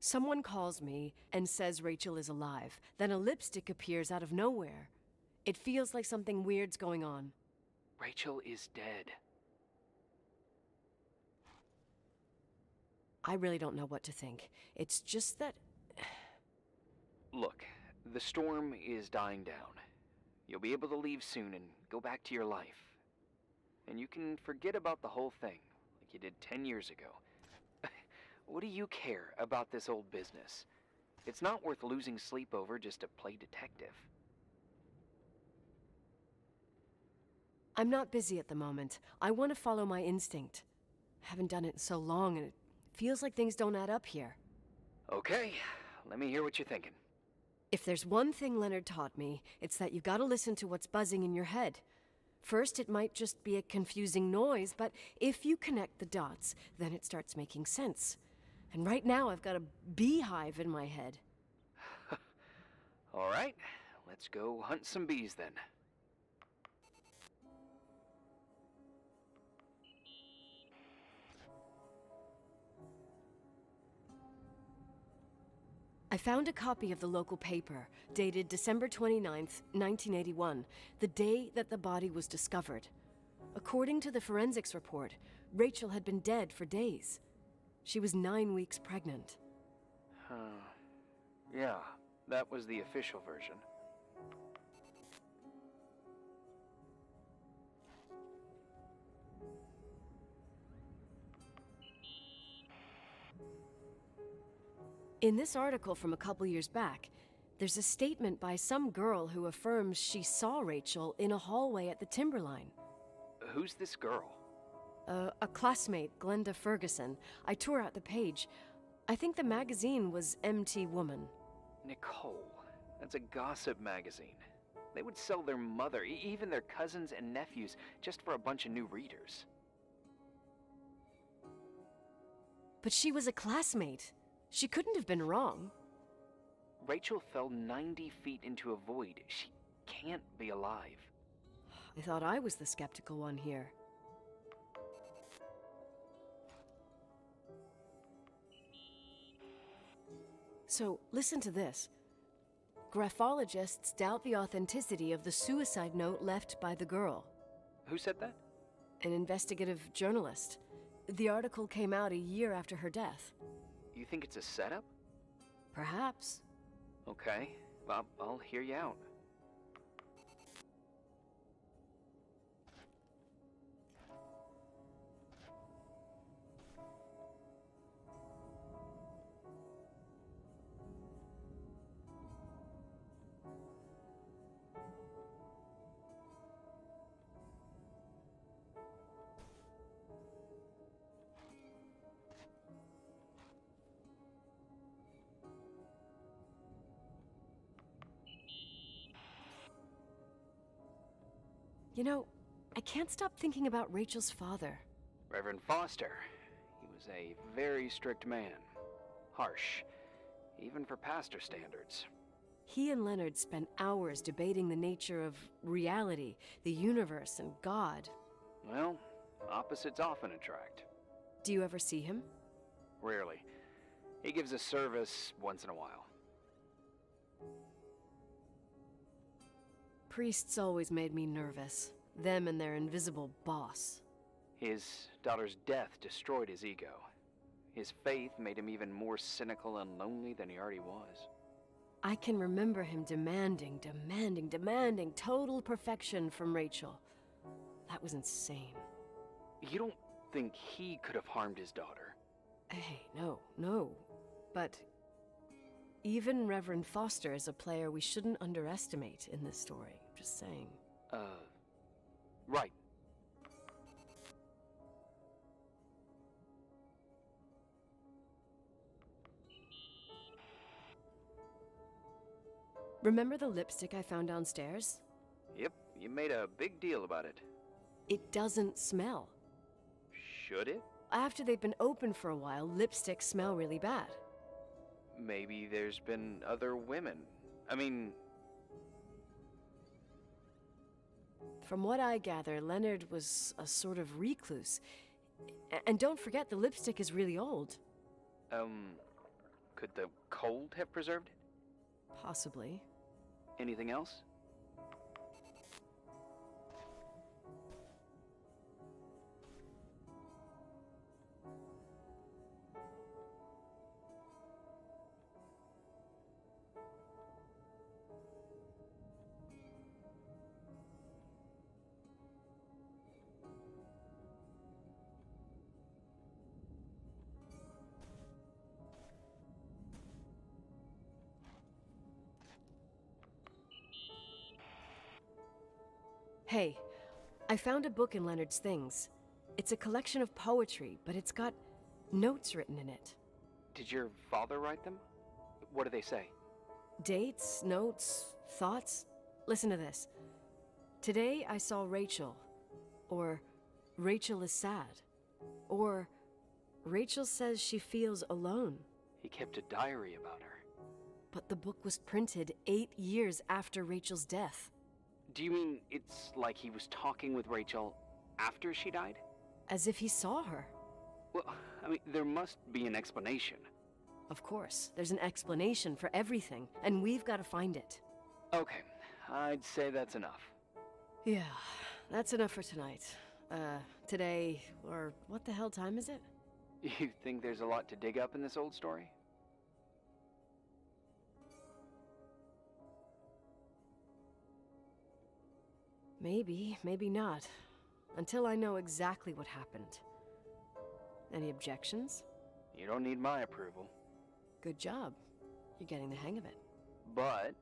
Someone calls me and says Rachel is alive. Then a lipstick appears out of nowhere. It feels like something weird's going on. Rachel is dead. I really don't know what to think. It's just that... Look, the storm is dying down. You'll be able to leave soon and go back to your life. And you can forget about the whole thing, like you did 10 years ago. What do you care about this old business? It's not worth losing sleep over just to play detective. I'm not busy at the moment. I want to follow my instinct. Haven't done it in so long, and it feels like things don't add up here. Okay, let me hear what you're thinking. If there's one thing Leonard taught me, it's that you've got to listen to what's buzzing in your head. First, it might just be a confusing noise, but if you connect the dots, then it starts making sense. And right now, I've got a beehive in my head. All right, let's go hunt some bees then. I found a copy of the local paper, dated December 29th, 1981, the day that the body was discovered. According to the forensics report, Rachel had been dead for days. She was 9 weeks pregnant. Yeah, that was the official version. In this article from a couple years back, there's a statement by some girl who affirms she saw Rachel in a hallway at the Timberline. Who's this girl? A classmate, Glenda Ferguson. I tore out the page. I think the magazine was MT Woman. Nicole. That's a gossip magazine. They would sell their mother, even their cousins and nephews, just for a bunch of new readers. But she was a classmate. She couldn't have been wrong. Rachel fell 90 feet into a void. She can't be alive. I thought I was the skeptical one here. So, listen to this. Graphologists doubt the authenticity of the suicide note left by the girl. Who said that? An investigative journalist. The article came out a year after her death. You think it's a setup? Perhaps. Okay, I'll hear you out. You know, I can't stop thinking about Rachel's father. Reverend Foster. He was a very strict man. Harsh, even for pastor standards. He and Leonard spent hours debating the nature of reality, the universe, and God. Well, opposites often attract. Do you ever see him? Rarely. He gives a service once in a while. Priests always made me nervous. Them and their invisible boss. His daughter's death destroyed his ego. His faith made him even more cynical and lonely than he already was. I can remember him demanding total perfection from Rachel. That was insane. You don't think he could have harmed his daughter? Hey, no. But even Reverend Foster is a player we shouldn't underestimate in this story. Just saying. Right. Remember the lipstick I found downstairs? Yep, you made a big deal about it. It doesn't smell. Should it? After they've been open for a while, lipsticks smell really bad. Maybe there's been other women. I mean... From what I gather, Leonard was a sort of recluse. And don't forget, the lipstick is really old. Could the cold have preserved it? Possibly. Anything else? Hey, I found a book in Leonard's things. It's a collection of poetry, but it's got notes written in it. Did your father write them? What do they say? Dates, notes, thoughts. Listen to this. Today I saw Rachel. Or Rachel is sad. Or Rachel says she feels alone. He kept a diary about her. But the book was printed 8 years after Rachel's death. Do you mean it's like he was talking with Rachel after she died? As if he saw her. Well, I mean, there must be an explanation. Of course, there's an explanation for everything, and we've got to find it. Okay, I'd say that's enough. Yeah, that's enough for tonight. Today, or what the hell time is it? You think there's a lot to dig up in this old story? Maybe, maybe not. Until I know exactly what happened. Any objections? You don't need my approval. Good job. You're getting the hang of it. But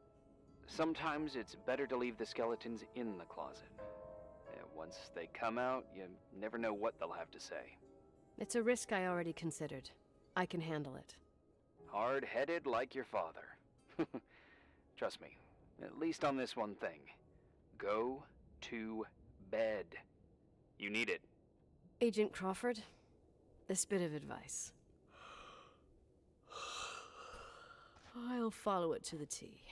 sometimes it's better to leave the skeletons in the closet. Once they come out, you never know what they'll have to say. It's a risk I already considered. I can handle it. Hard-headed like your father. Trust me, at least on this one thing. Go to bed. You need it. Agent Crawford, this bit of advice. I'll follow it to the T.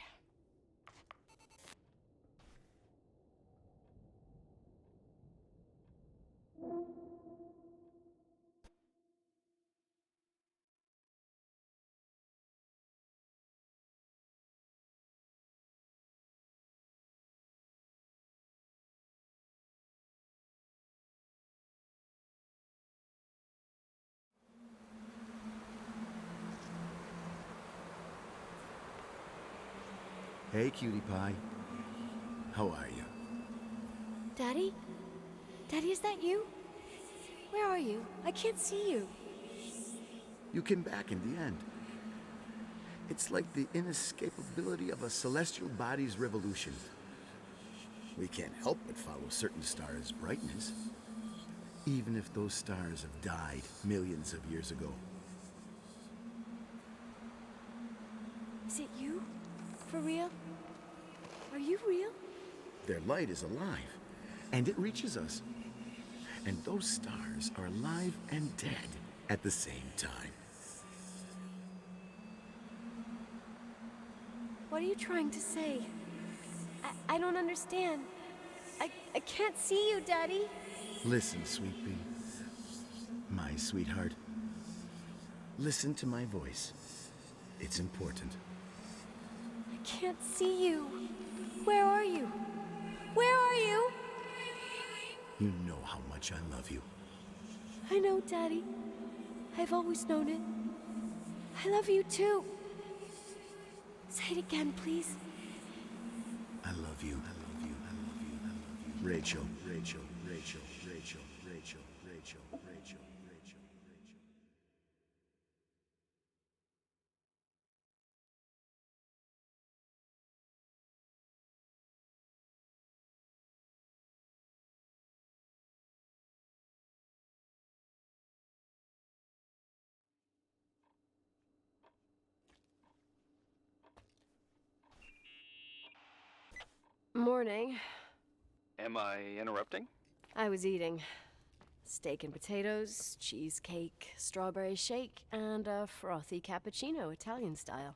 Hey, cutie pie. How are you? Daddy? Daddy, is that you? Where are you? I can't see you. You came back in the end. It's like the inescapability of a celestial body's revolution. We can't help but follow certain stars' brightness, even if those stars have died millions of years ago. Is it you? For real? Are you real? Their light is alive, and it reaches us. And those stars are alive and dead at the same time. What are you trying to say? I don't understand. I can't see you, Daddy. Listen, sweet pea. My sweetheart. Listen to my voice. It's important. I can't see you. Where are you? Where are you? You know how much I love you. I know, Daddy. I've always known it. I love you too. Say it again, please. I love you. I love you. I love you. I love you. Rachel, Rachel, Rachel, Rachel, Rachel, Rachel, Rachel, Rachel, Rachel. Morning. Am I interrupting? I was eating steak and potatoes, cheesecake, strawberry shake, and a frothy cappuccino, Italian style.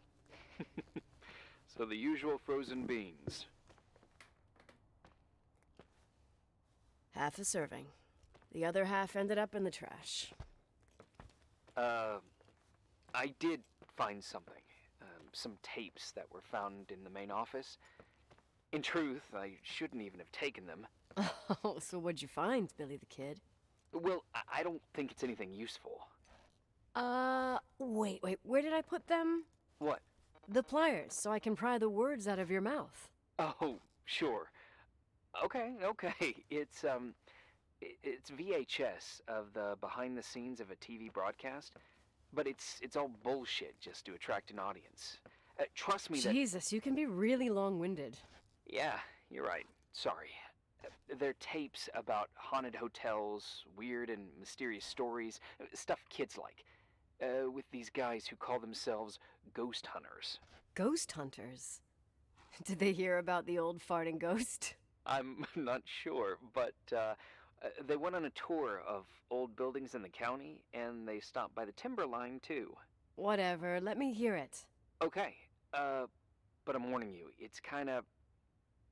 So the usual frozen beans. Half a serving. The other half ended up in the trash. I did find something. Some tapes that were found in the main office. In truth, I shouldn't even have taken them. Oh, so what'd you find, Billy the Kid? Well, I don't think it's anything useful. Wait, where did I put them? What? The pliers, so I can pry the words out of your mouth. Oh, sure. Okay. It's VHS of the behind the scenes of a TV broadcast, but it's all bullshit just to attract an audience. Trust me that... Jesus, you can be really long-winded. Yeah, you're right. Sorry. They're tapes about haunted hotels, weird and mysterious stories, stuff kids like. With these guys who call themselves ghost hunters. Ghost hunters? Did they hear about the old farting ghost? I'm not sure, but they went on a tour of old buildings in the county, and they stopped by the Timberline, too. Whatever, let me hear it. Okay, but I'm warning you, it's kinda...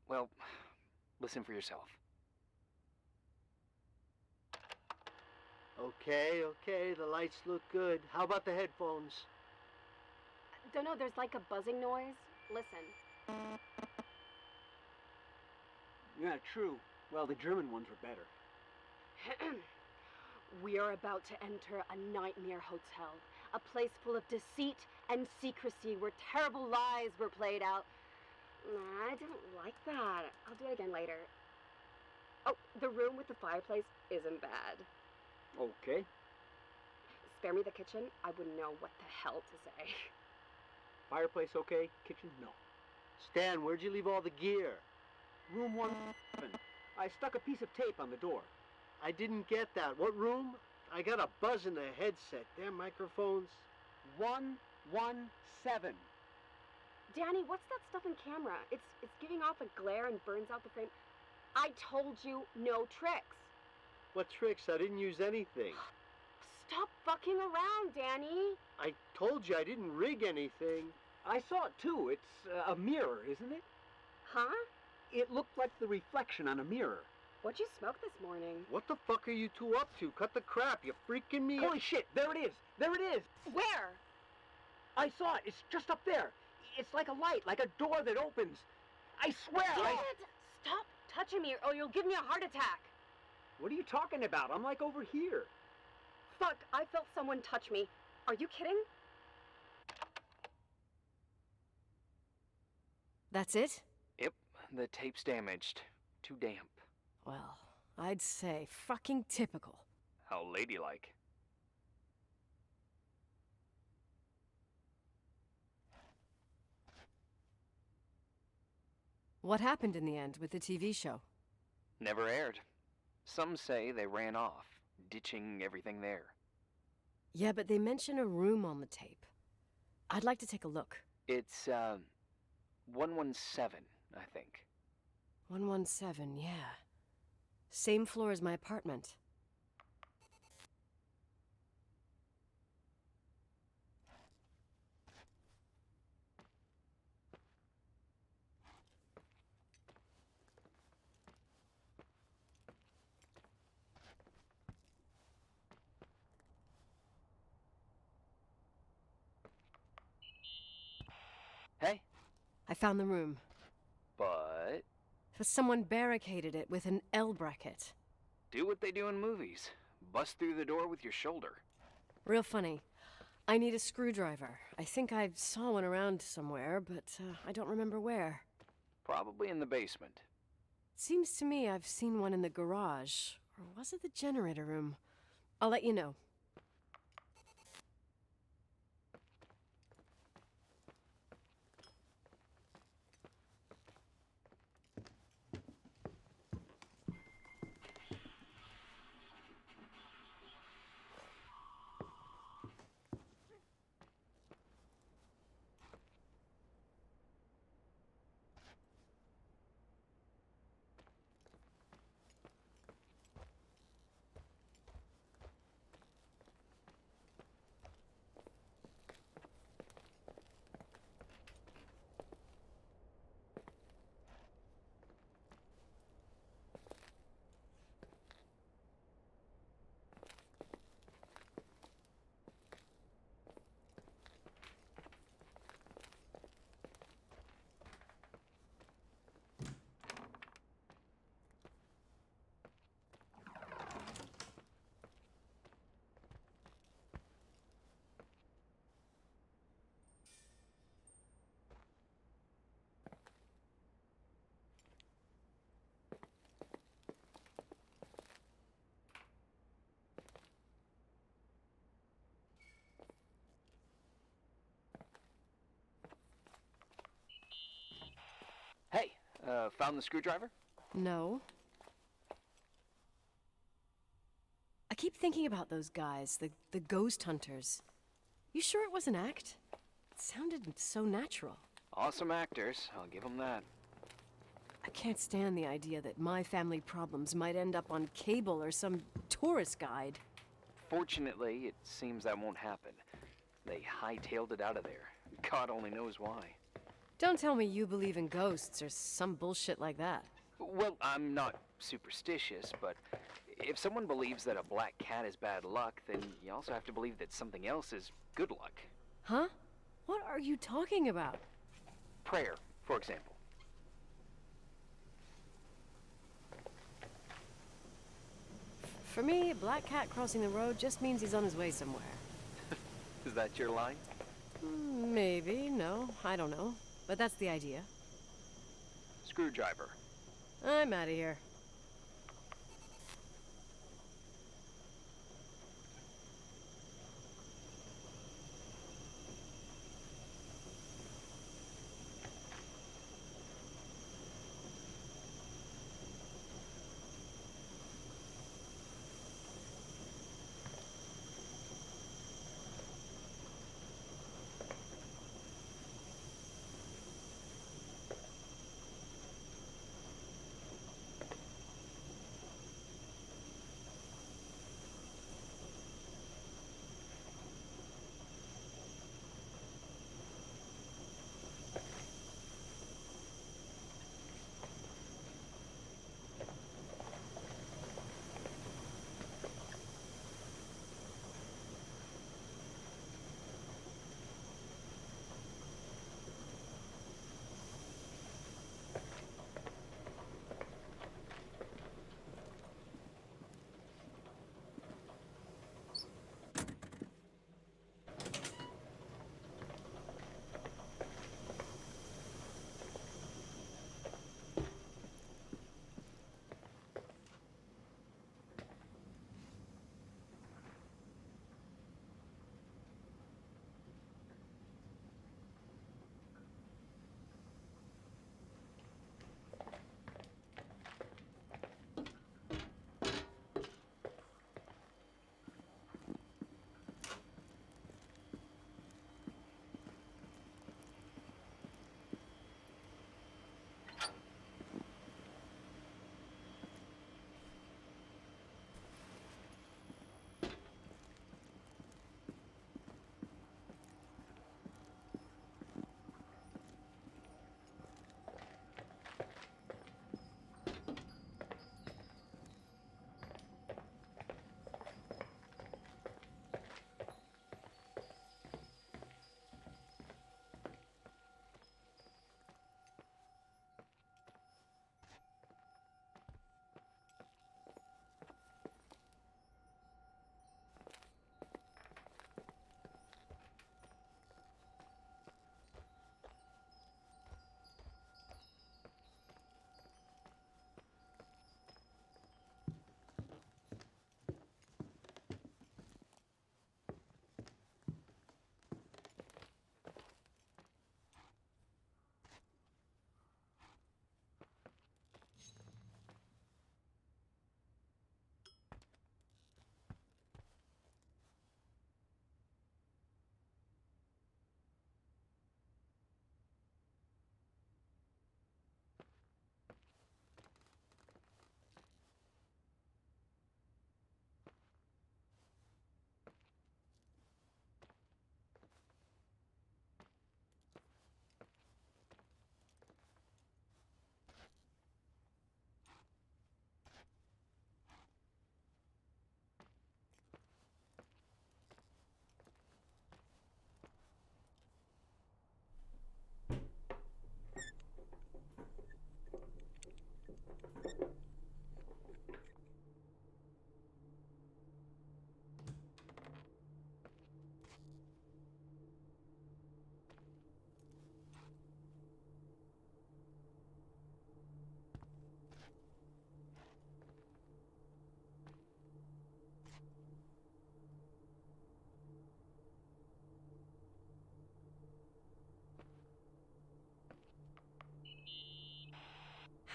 well, listen for yourself. Okay, the lights look good. How about the headphones? Don't know, there's like a buzzing noise. Listen. Yeah, true. Well, the German ones were better. We are about to enter a nightmare hotel. A place full of deceit and secrecy where terrible lies were played out. Nah, I didn't like that. I'll do it again later. Oh, the room with the fireplace isn't bad. Okay. Spare me the kitchen. I wouldn't know what the hell to say. Fireplace okay, kitchen no. Stan, where'd you leave all the gear? Room 111. I stuck a piece of tape on the door. I didn't get that. What room? I got a buzz in the headset. Damn microphones. 117. Danny, what's that stuff in camera? It's giving off a glare and burns out the frame. I told you no tricks. What tricks? I didn't use anything. Stop fucking around, Danny. I told you I didn't rig anything. I saw it too. It's a mirror, isn't it? Huh? It looked like the reflection on a mirror. What'd you smoke this morning? What the fuck are you two up to? Cut the crap. You're freaking me. Holy shit, there it is. There it is. Where? I saw it. It's just up there. It's like a light, like a door that opens. I swear. Dad, stop touching me or you'll give me a heart attack. What are you talking about? I'm like over here. Fuck, I felt someone touch me. Are you kidding? That's it? Yep, the tape's damaged. Too damp. Well, I'd say fucking typical. How ladylike. What happened in the end with the TV show? Never aired. Some say they ran off, ditching everything there. Yeah, but they mention a room on the tape. I'd like to take a look. It's, 117, I think. 117, yeah. Same floor as my apartment. Hey? I found the room. But... But someone barricaded it with an L bracket. do what they do in movies. Bust through the door with your shoulder. Real funny. I need a screwdriver. I think I saw one around somewhere, but I don't remember where. Probably in the basement. Seems to me I've seen one in the garage. Or was it the generator room? I'll let you know. Found the screwdriver? No. I keep thinking about those guys, the ghost hunters. You sure it was an act? It sounded so natural. Awesome actors, I'll give them that. I can't stand the idea that my family problems might end up on cable or some tourist guide. Fortunately, it seems that won't happen. They hightailed it out of there. God only knows why. Don't tell me you believe in ghosts or some bullshit like that. Well, I'm not superstitious, but if someone believes that a black cat is bad luck, then you also have to believe that something else is good luck. Huh? What are you talking about? Prayer, for example. For me, a black cat crossing the road just means he's on his way somewhere. Is that your line? Maybe, no, I don't know. But that's the idea. Screwdriver. I'm out of here.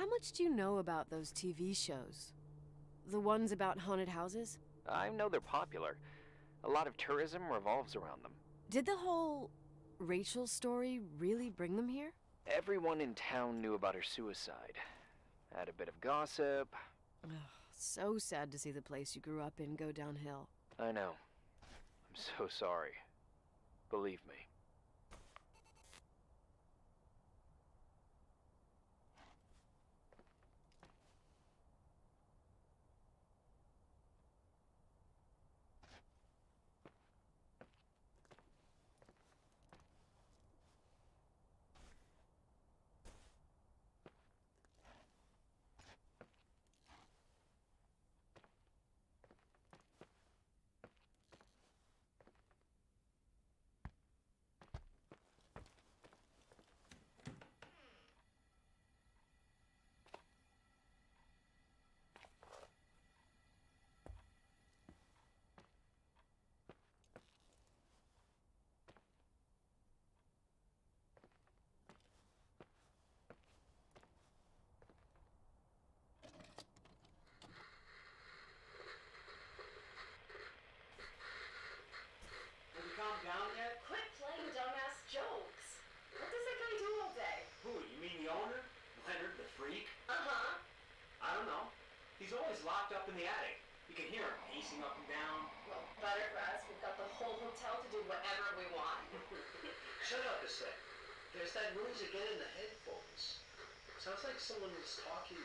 How much do you know about those TV shows? The ones about haunted houses? I know they're popular. A lot of tourism revolves around them. Did the whole Rachel story really bring them here? Everyone in town knew about her suicide. Had a bit of gossip. Ugh, so sad to see the place you grew up in go downhill. I know. I'm so sorry. Believe me. Have you calmed down yet? Quit playing dumbass jokes. What does that guy do all day? Who, you mean the owner? Leonard the freak? Uh-huh. I don't know. He's always locked up in the attic. You can hear him pacing up and down. Well, better for us. We've got the whole hotel to do whatever we want. Shut up a sec. There's that noise again in the headphones. Sounds like someone is talking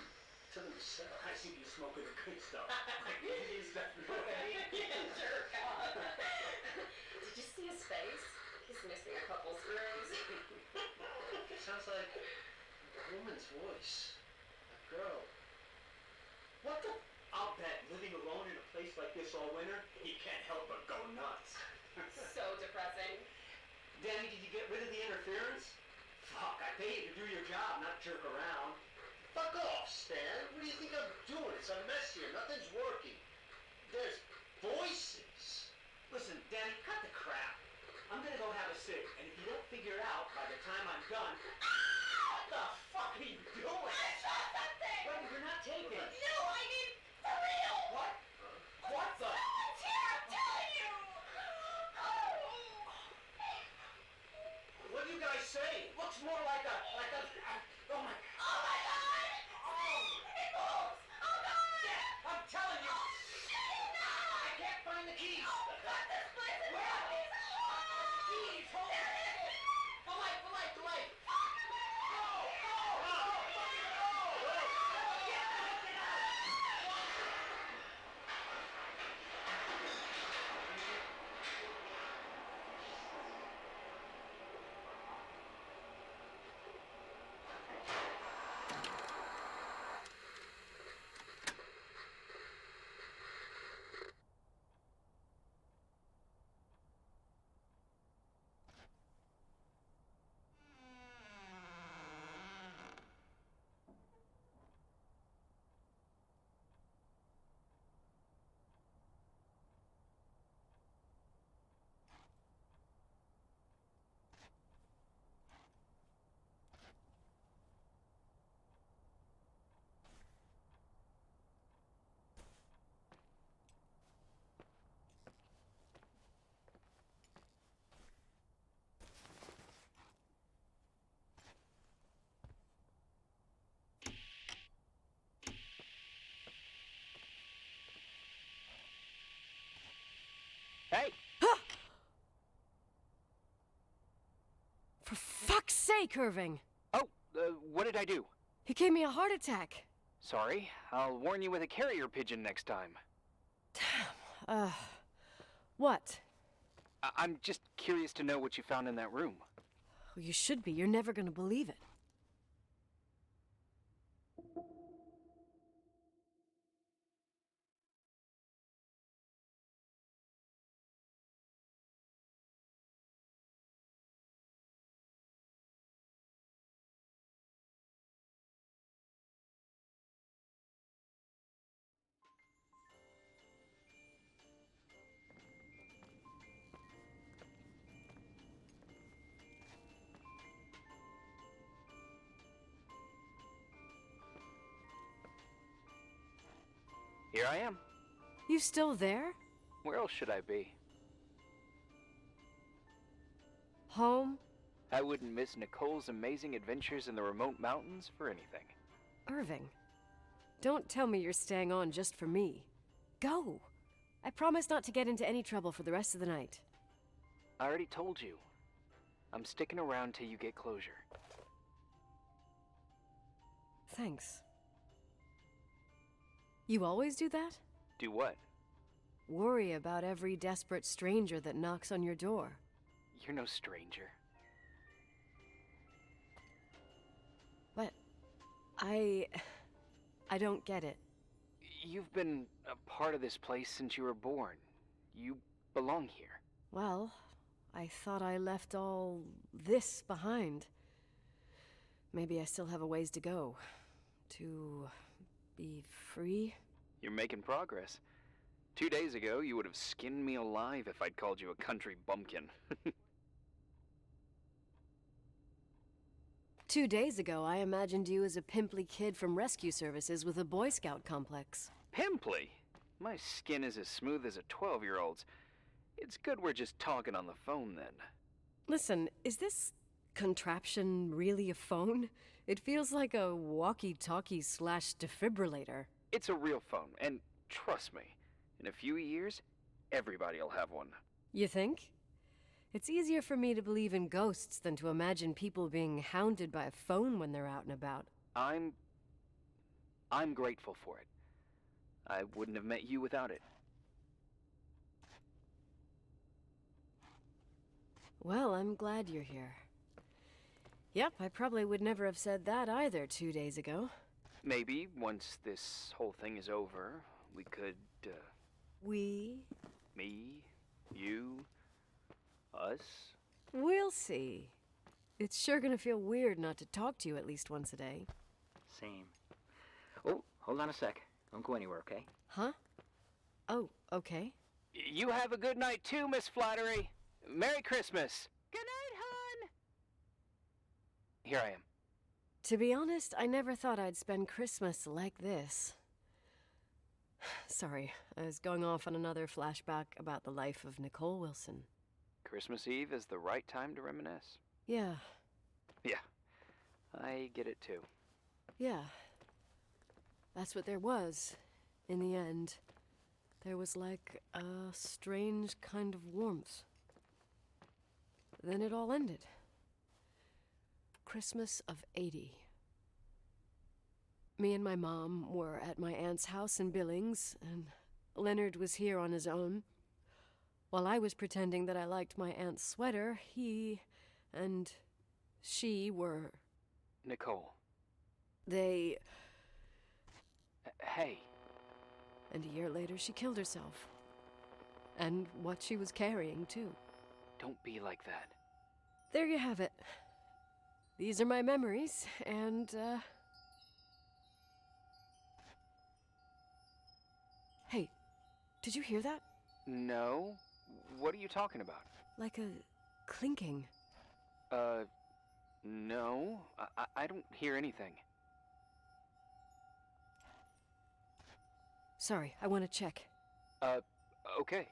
to themselves. I see you smoking the good stuff. Like Indian stuff, you know what I mean? Jerk off. Did you see his face? He's missing a couple screws. Sounds like a woman's voice. A girl. What the? I'll bet living alone in a place like this all winter, he can't help but go nuts. So depressing. Danny, did you get rid of the interference? Fuck, I pay you to do your job, not jerk around. Fuck off, Stan. What do you think I'm doing? It's a mess here. Nothing's working. There's voices. Listen, Danny, cut the crap. I'm gonna go have a cig, and if you don't figure it out by the time I'm done... What the fuck are you doing? I saw something! Wait, you're not taping. No, I mean, for real! What? What the? Someone's here, I'm telling you! What do you guys say? It looks more like a... oh my... Oh my god! It moves! Oh god! Yeah, I'm telling you! I can't find the keys! Oh god, this place is Where? zombies! Keys, hold There on! it is! The light, the light, the light! Hey! For fuck's sake, Irving! Oh, what did I do? He gave me a heart attack. Sorry. I'll warn you with a carrier pigeon next time. What? I'm just curious to know what you found in that room. Well, you should be. You're never gonna believe it. Here I am. You still there? Where else should I be? Home? I wouldn't miss Nicole's amazing adventures in the remote mountains for anything. Irving, don't tell me you're staying on just for me. Go! I promise not to get into any trouble for the rest of the night. I already told you. I'm sticking around till you get closure. Thanks. You always do that? Do what? Worry about every desperate stranger that knocks on your door. You're no stranger. But I don't get it. You've been a part of this place since you were born. You belong here. Well, I thought I left all this behind. Maybe I still have a ways to go. To be free? You're making progress. 2 days ago, you would have skinned me alive if I'd called you a country bumpkin. 2 days ago, I imagined you as a pimply kid from rescue services with a Boy Scout complex. Pimply? My skin is as smooth as a 12-year-old's. It's good we're just talking on the phone then. Listen, is this contraption really a phone? It feels like a walkie-talkie / defibrillator. It's a real phone, and trust me, in a few years, everybody'll have one. You think? It's easier for me to believe in ghosts than to imagine people being hounded by a phone when they're out and about. I'm grateful for it. I wouldn't have met you without it. Well, I'm glad you're here. Yep, I probably would never have said that either 2 days ago. Maybe, once this whole thing is over, we could, We? Me, you, us? We'll see. It's sure gonna feel weird not to talk to you at least once a day. Same. Oh, hold on a sec. Don't go anywhere, okay? Huh? Oh, okay. You have a good night too, Miss Flattery. Merry Christmas. Good night, hon! Here I am. To be honest, I never thought I'd spend Christmas like this. Sorry, I was going off on another flashback about the life of Nicole Wilson. Christmas Eve is the right time to reminisce. Yeah. Yeah, I get it too. Yeah. That's what there was, in the end. There was like a strange kind of warmth. Then it all ended. Christmas of '80. Me and my mom were at my aunt's house in Billings, and Leonard was here on his own. While I was pretending that I liked my aunt's sweater, he and she were... Nicole. They... Hey. And a year later, she killed herself. And what she was carrying, too. Don't be like that. There you have it. These are my memories, and, Hey, did you hear that? No. What are you talking about? Like a clinking. No. I don't hear anything. Sorry, I want to check. Okay.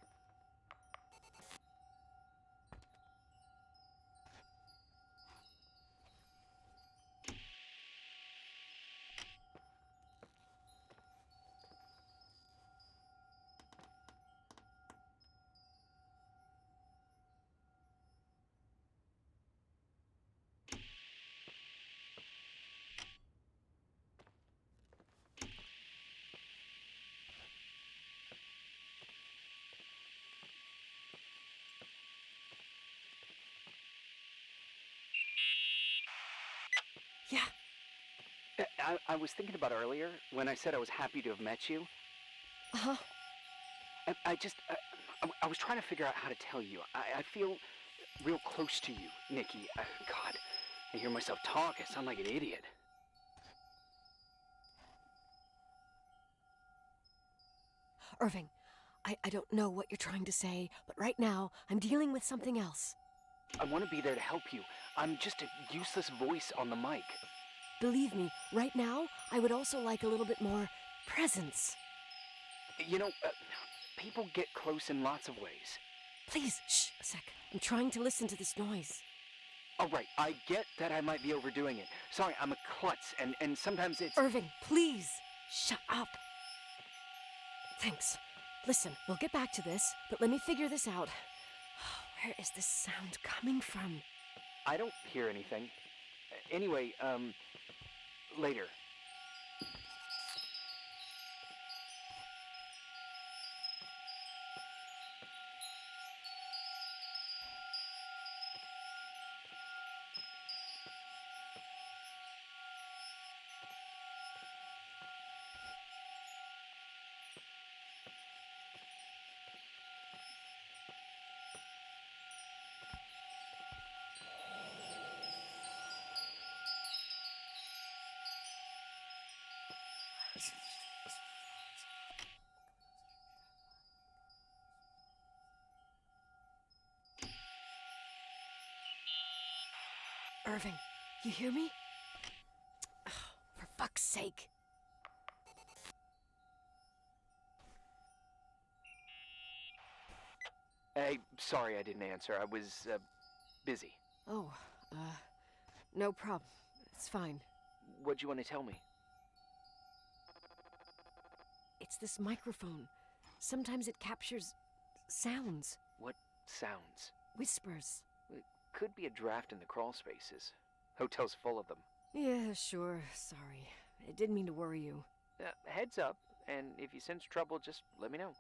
Yeah. I was thinking about earlier, when I said I was happy to have met you. Uh-huh. I was trying to figure out how to tell you. I feel real close to you, Nikki. God, I hear myself talk. I sound like an idiot. Irving, I don't know what you're trying to say, but right now, I'm dealing with something else. I want to be there to help you. I'm just a useless voice on the mic. Believe me, right now, I would also like a little bit more presence. You know, people get close in lots of ways. Please, shh, a sec. I'm trying to listen to this noise. All right, I get that I might be overdoing it. Sorry, I'm a klutz, and sometimes it's... Irving, please, shut up. Thanks. Listen, we'll get back to this, but let me figure this out. Where is this sound coming from? I don't hear anything. Anyway, later. Irving, you hear me? Oh, for fuck's sake. Hey, sorry I didn't answer. I was, busy. Oh, no problem. It's fine. What'd you want to tell me? It's this microphone. Sometimes it captures sounds. What sounds? Whispers. It could be a draft in the crawl spaces. Hotel's full of them. Yeah, sure. Sorry. I didn't mean to worry you. Heads up, and if you sense trouble, just let me know.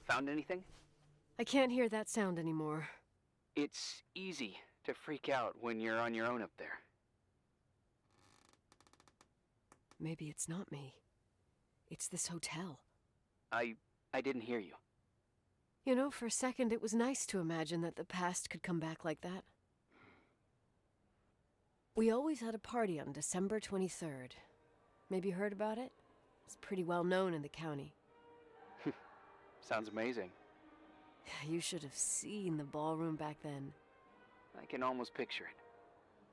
Found anything? I can't hear that sound anymore. It's easy to freak out when you're on your own up there. maybe it's not me. It's this hotel. I didn't hear you. You know, for a second it was nice to imagine that the past could come back like that. We always had a party on December 23rd. Maybe you heard about it? It's pretty well known in the county. Sounds amazing. You should have seen the ballroom back then. I can almost picture it.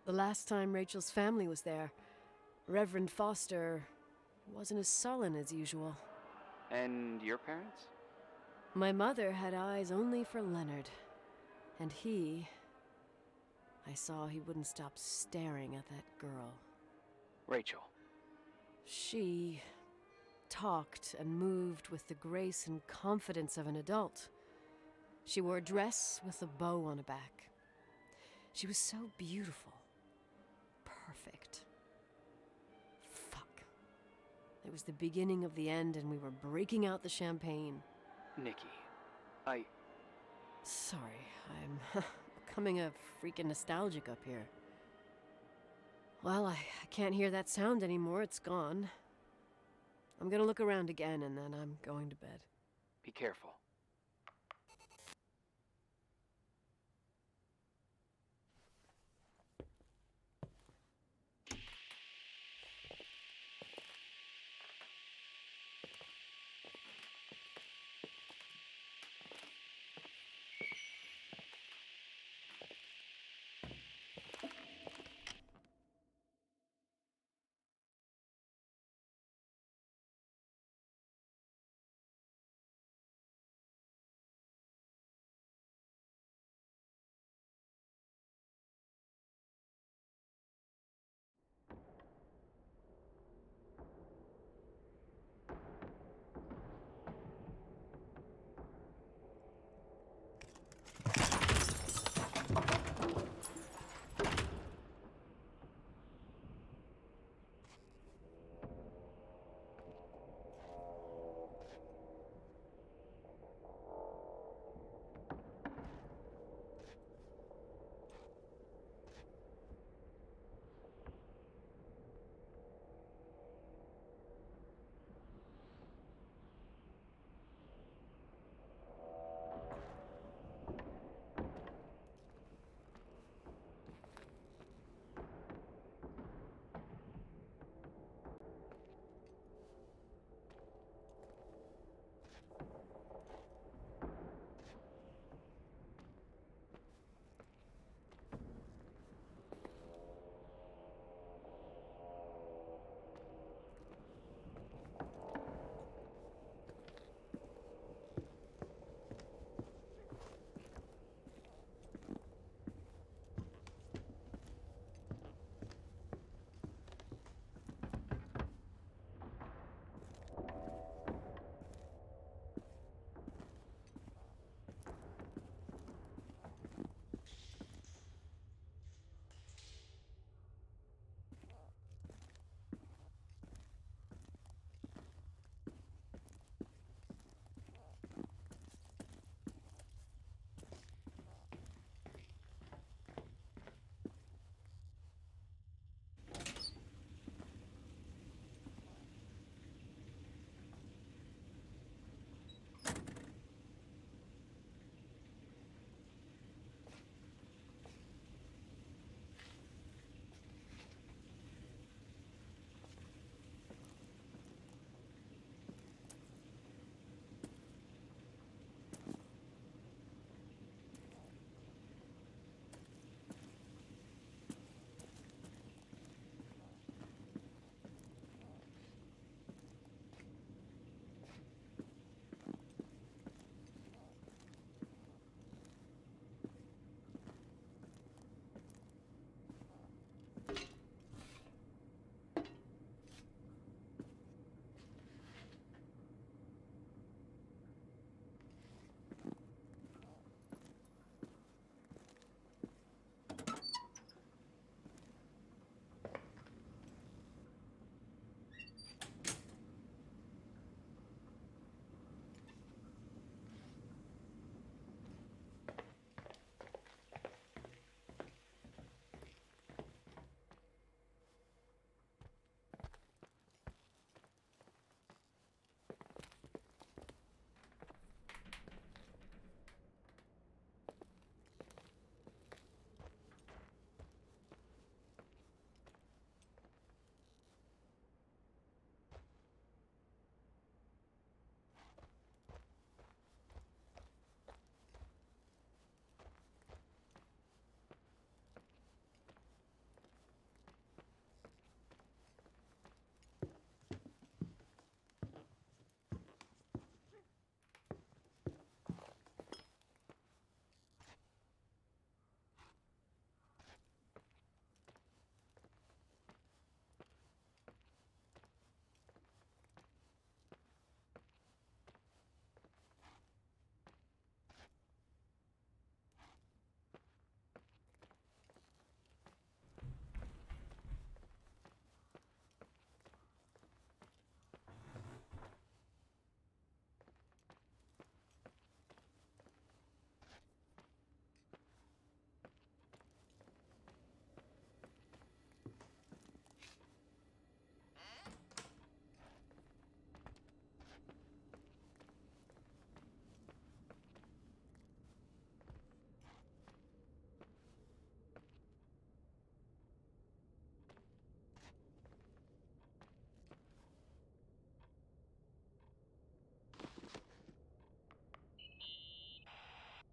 The last time Rachel's family was there, Reverend Foster wasn't as sullen as usual. And your parents? My mother had eyes only for Leonard. And I saw he wouldn't stop staring at that girl. Rachel. She talked and moved with the grace and confidence of an adult. She wore a dress with a bow on her back. She was so beautiful. Perfect. Fuck. It was the beginning of the end, and we were breaking out the champagne. Nikki, Sorry, I'm becoming a freaking nostalgic up here. Well, I can't hear that sound anymore. It's gone. I'm gonna look around again, and then I'm going to bed. Be careful.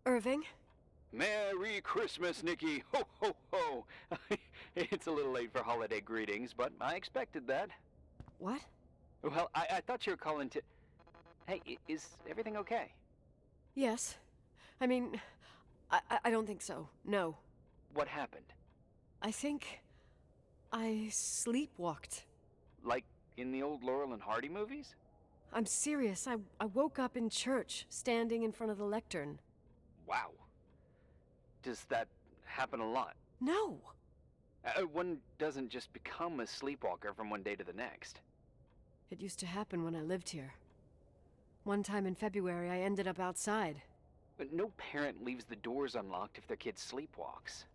Irving? Merry Christmas, Nikki! Ho, ho, ho! It's a little late for holiday greetings, but I expected that. What? Well, I thought you were calling to... Hey, is everything okay? Yes. I mean, I don't think so. No. What happened? I think I sleepwalked. Like in the old Laurel and Hardy movies? I'm serious. I woke up in church, standing in front of the lectern. Wow. Does that happen a lot? No. One doesn't just become a sleepwalker from one day to the next. It used to happen when I lived here. One time in February, I ended up outside. But no parent leaves the doors unlocked if their kid sleepwalks.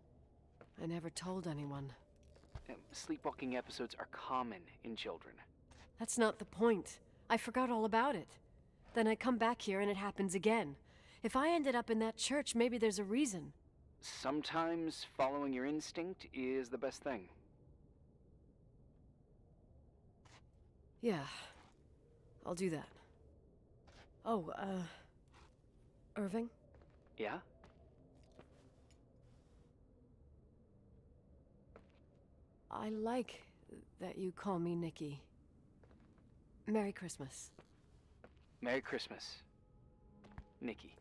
I never told anyone. Sleepwalking episodes are common in children. That's not the point. I forgot all about it. Then I come back here and it happens again. If I ended up in that church, maybe there's a reason. Sometimes following your instinct is the best thing. Yeah. I'll do that. Oh, Irving? Yeah? I like that you call me Nikki. Merry Christmas. Merry Christmas, Nikki.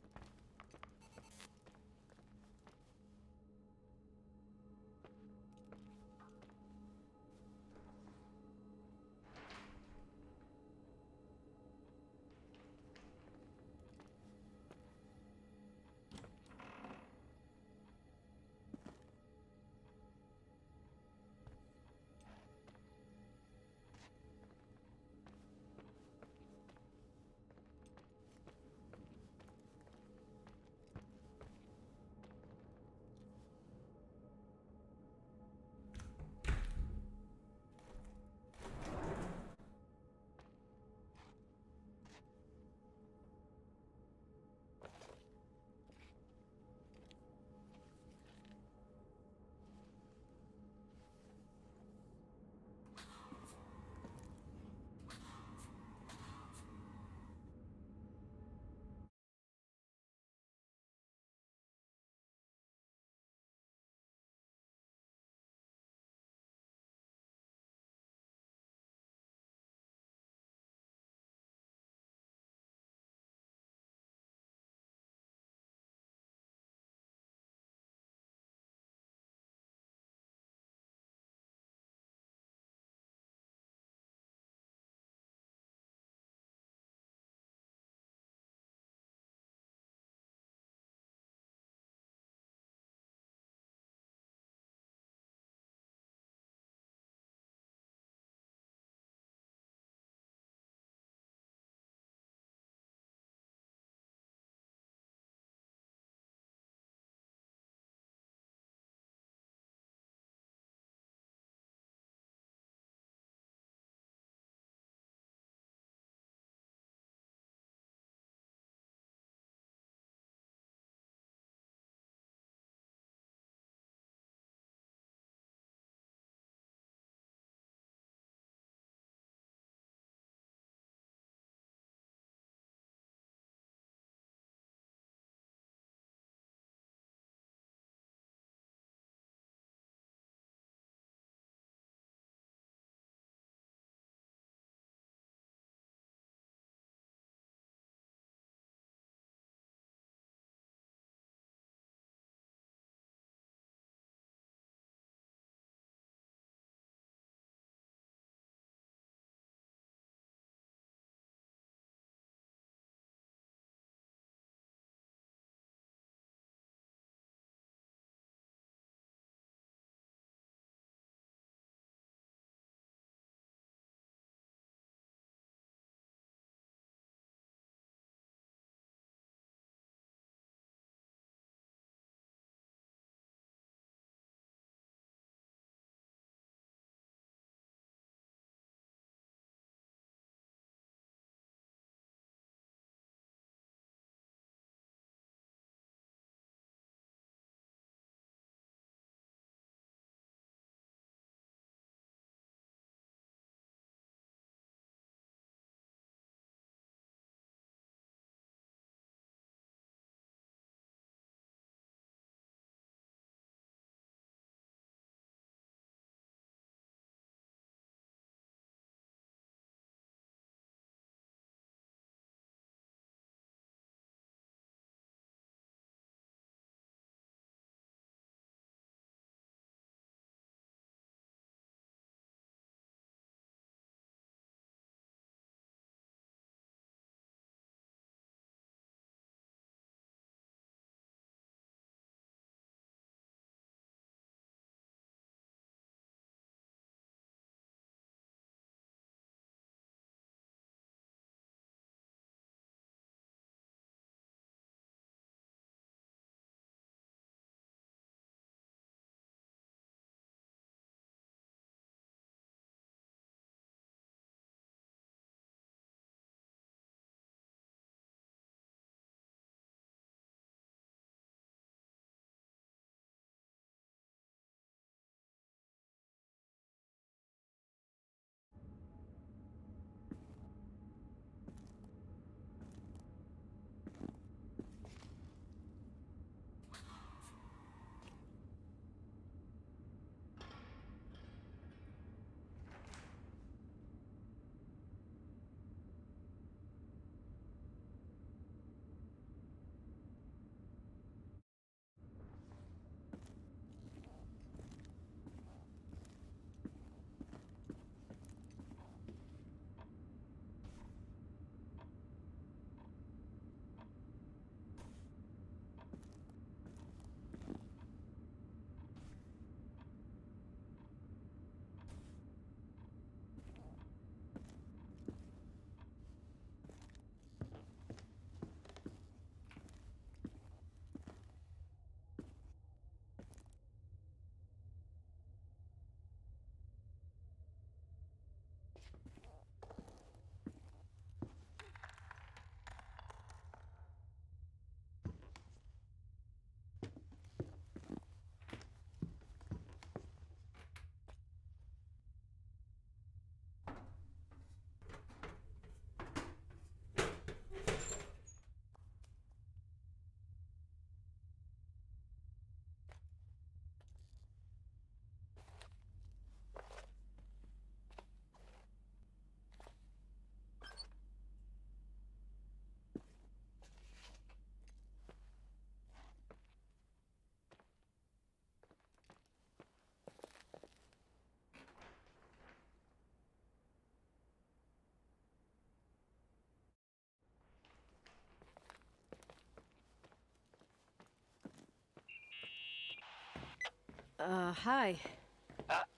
Hi.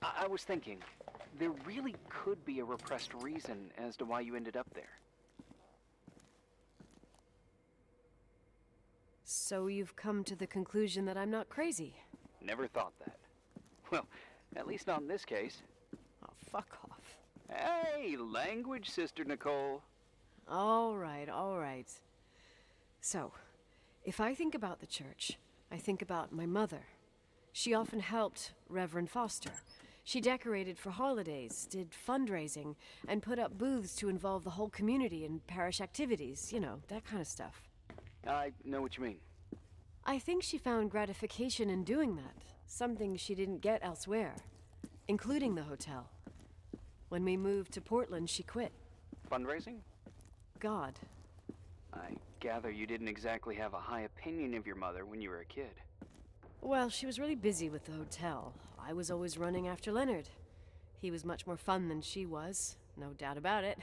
I was thinking, there really could be a repressed reason as to why you ended up there. So you've come to the conclusion that I'm not crazy? Never thought that. Well, at least not in this case. Oh, fuck off. Hey, language, Sister Nicole. All right, all right. So, if I think about the church, I think about my mother. She often helped Reverend Foster. She decorated for holidays, did fundraising, and put up booths to involve the whole community in parish activities, you know, that kind of stuff. I know what you mean. I think she found gratification in doing that, something she didn't get elsewhere, including the hotel. When we moved to Portland, she quit. Fundraising? God. I gather you didn't exactly have a high opinion of your mother when you were a kid. Well, she was really busy with the hotel. I was always running after Leonard. He was much more fun than she was, no doubt about it.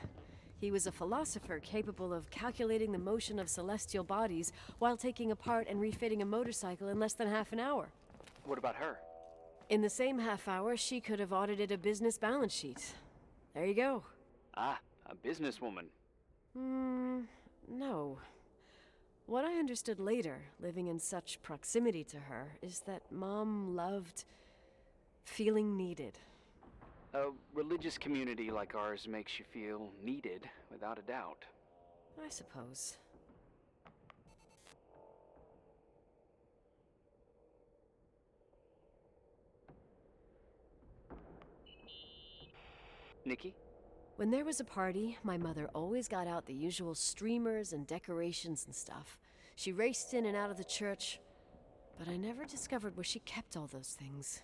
He was a philosopher capable of calculating the motion of celestial bodies while taking apart and refitting a motorcycle in less than half an hour. What about her? In the same half hour, she could have audited a business balance sheet. There you go. Ah, a businesswoman. No. What I understood later, living in such proximity to her, is that Mom loved feeling needed. A religious community like ours makes you feel needed, without a doubt. I suppose. Nikki? When there was a party, my mother always got out the usual streamers and decorations and stuff. She raced in and out of the church, but I never discovered where she kept all those things.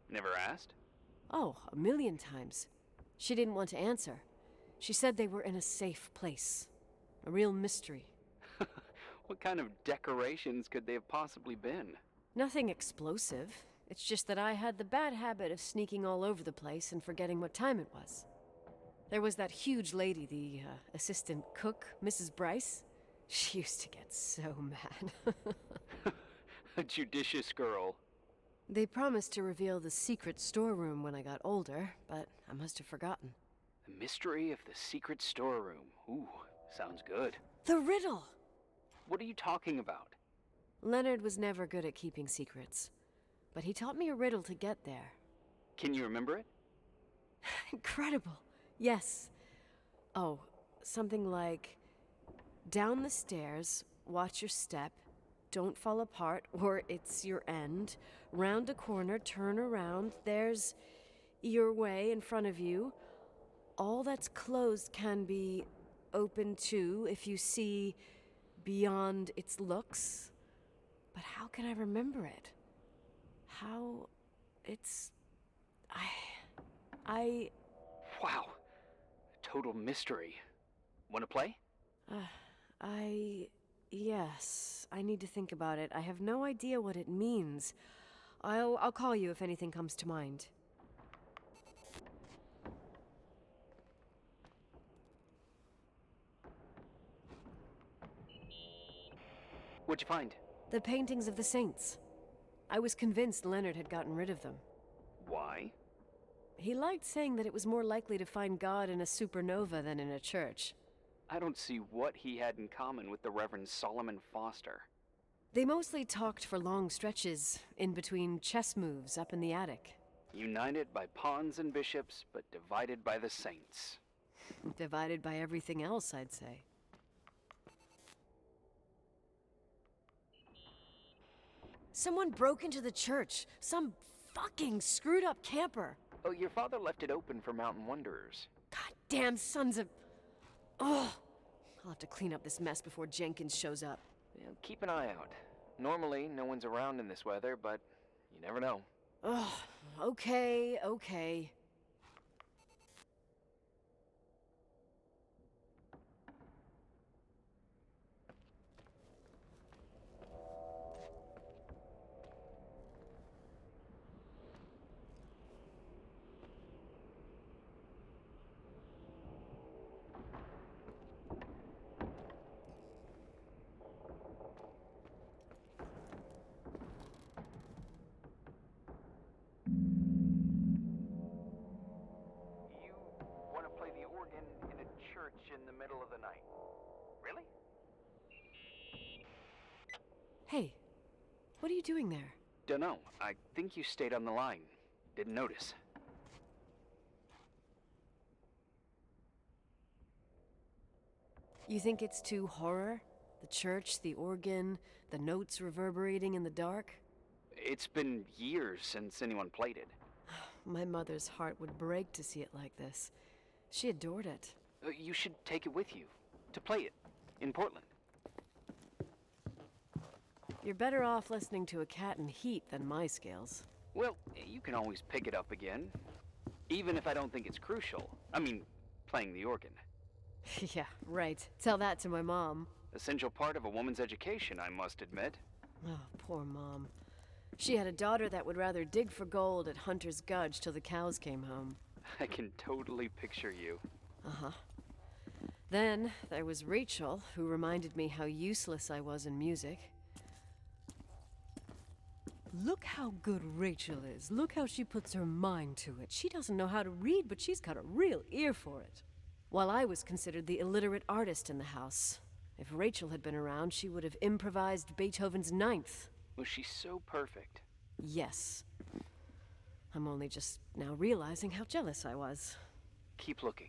Never asked? Oh, a million times. She didn't want to answer. She said they were in a safe place. A real mystery. What kind of decorations could they have possibly been? Nothing explosive. It's just that I had the bad habit of sneaking all over the place and forgetting what time it was. There was that huge lady, the assistant cook, Mrs. Bryce. She used to get so mad. A judicious girl. They promised to reveal the secret storeroom when I got older, but I must have forgotten. The mystery of the secret storeroom. Ooh, sounds good. The riddle! What are you talking about? Leonard was never good at keeping secrets, but he taught me a riddle to get there. Can you remember it? Incredible. Yes. Oh, something like, down the stairs, watch your step, don't fall apart or it's your end, round a corner, turn around, there's your way in front of you. All that's closed can be open too if you see beyond its looks. But how can I remember it? How it's... I... Wow. Total mystery. Want to play? Yes. I need to think about it. I have no idea what it means. I'll call you if anything comes to mind. What'd you find? The paintings of the saints. I was convinced Leonard had gotten rid of them. Why? He liked saying that it was more likely to find God in a supernova than in a church. I don't see what he had in common with the Reverend Solomon Foster. They mostly talked for long stretches, in between chess moves up in the attic. United by pawns and bishops, but divided by the saints. Divided by everything else, I'd say. Someone broke into the church. Some fucking screwed up camper. Oh, your father left it open for mountain wanderers. Goddamn sons of... Ugh. I'll have to clean up this mess before Jenkins shows up. Yeah, keep an eye out. Normally, no one's around in this weather, but you never know. Ugh. Okay. What are you doing there? Dunno. I think you stayed on the line. Didn't notice. You think it's too horror? The church, the organ, the notes reverberating in the dark? It's been years since anyone played it. My mother's heart would break to see it like this. She adored it. You should take it with you. To play it. In Portland. You're better off listening to a cat in heat than my scales. Well, you can always pick it up again. Even if I don't think it's crucial. I mean, playing the organ. Yeah, right. Tell that to my mom. Essential part of a woman's education, I must admit. Oh, poor Mom. She had a daughter that would rather dig for gold at Hunter's Gulch till the cows came home. I can totally picture you. Uh-huh. Then there was Rachel, who reminded me how useless I was in music. Look how good Rachel is. Look how she puts her mind to it. She doesn't know how to read, but she's got a real ear for it. While I was considered the illiterate artist in the house. If Rachel had been around, she would have improvised Beethoven's Ninth. Was she so perfect? Yes. I'm only just now realizing how jealous I was. Keep looking.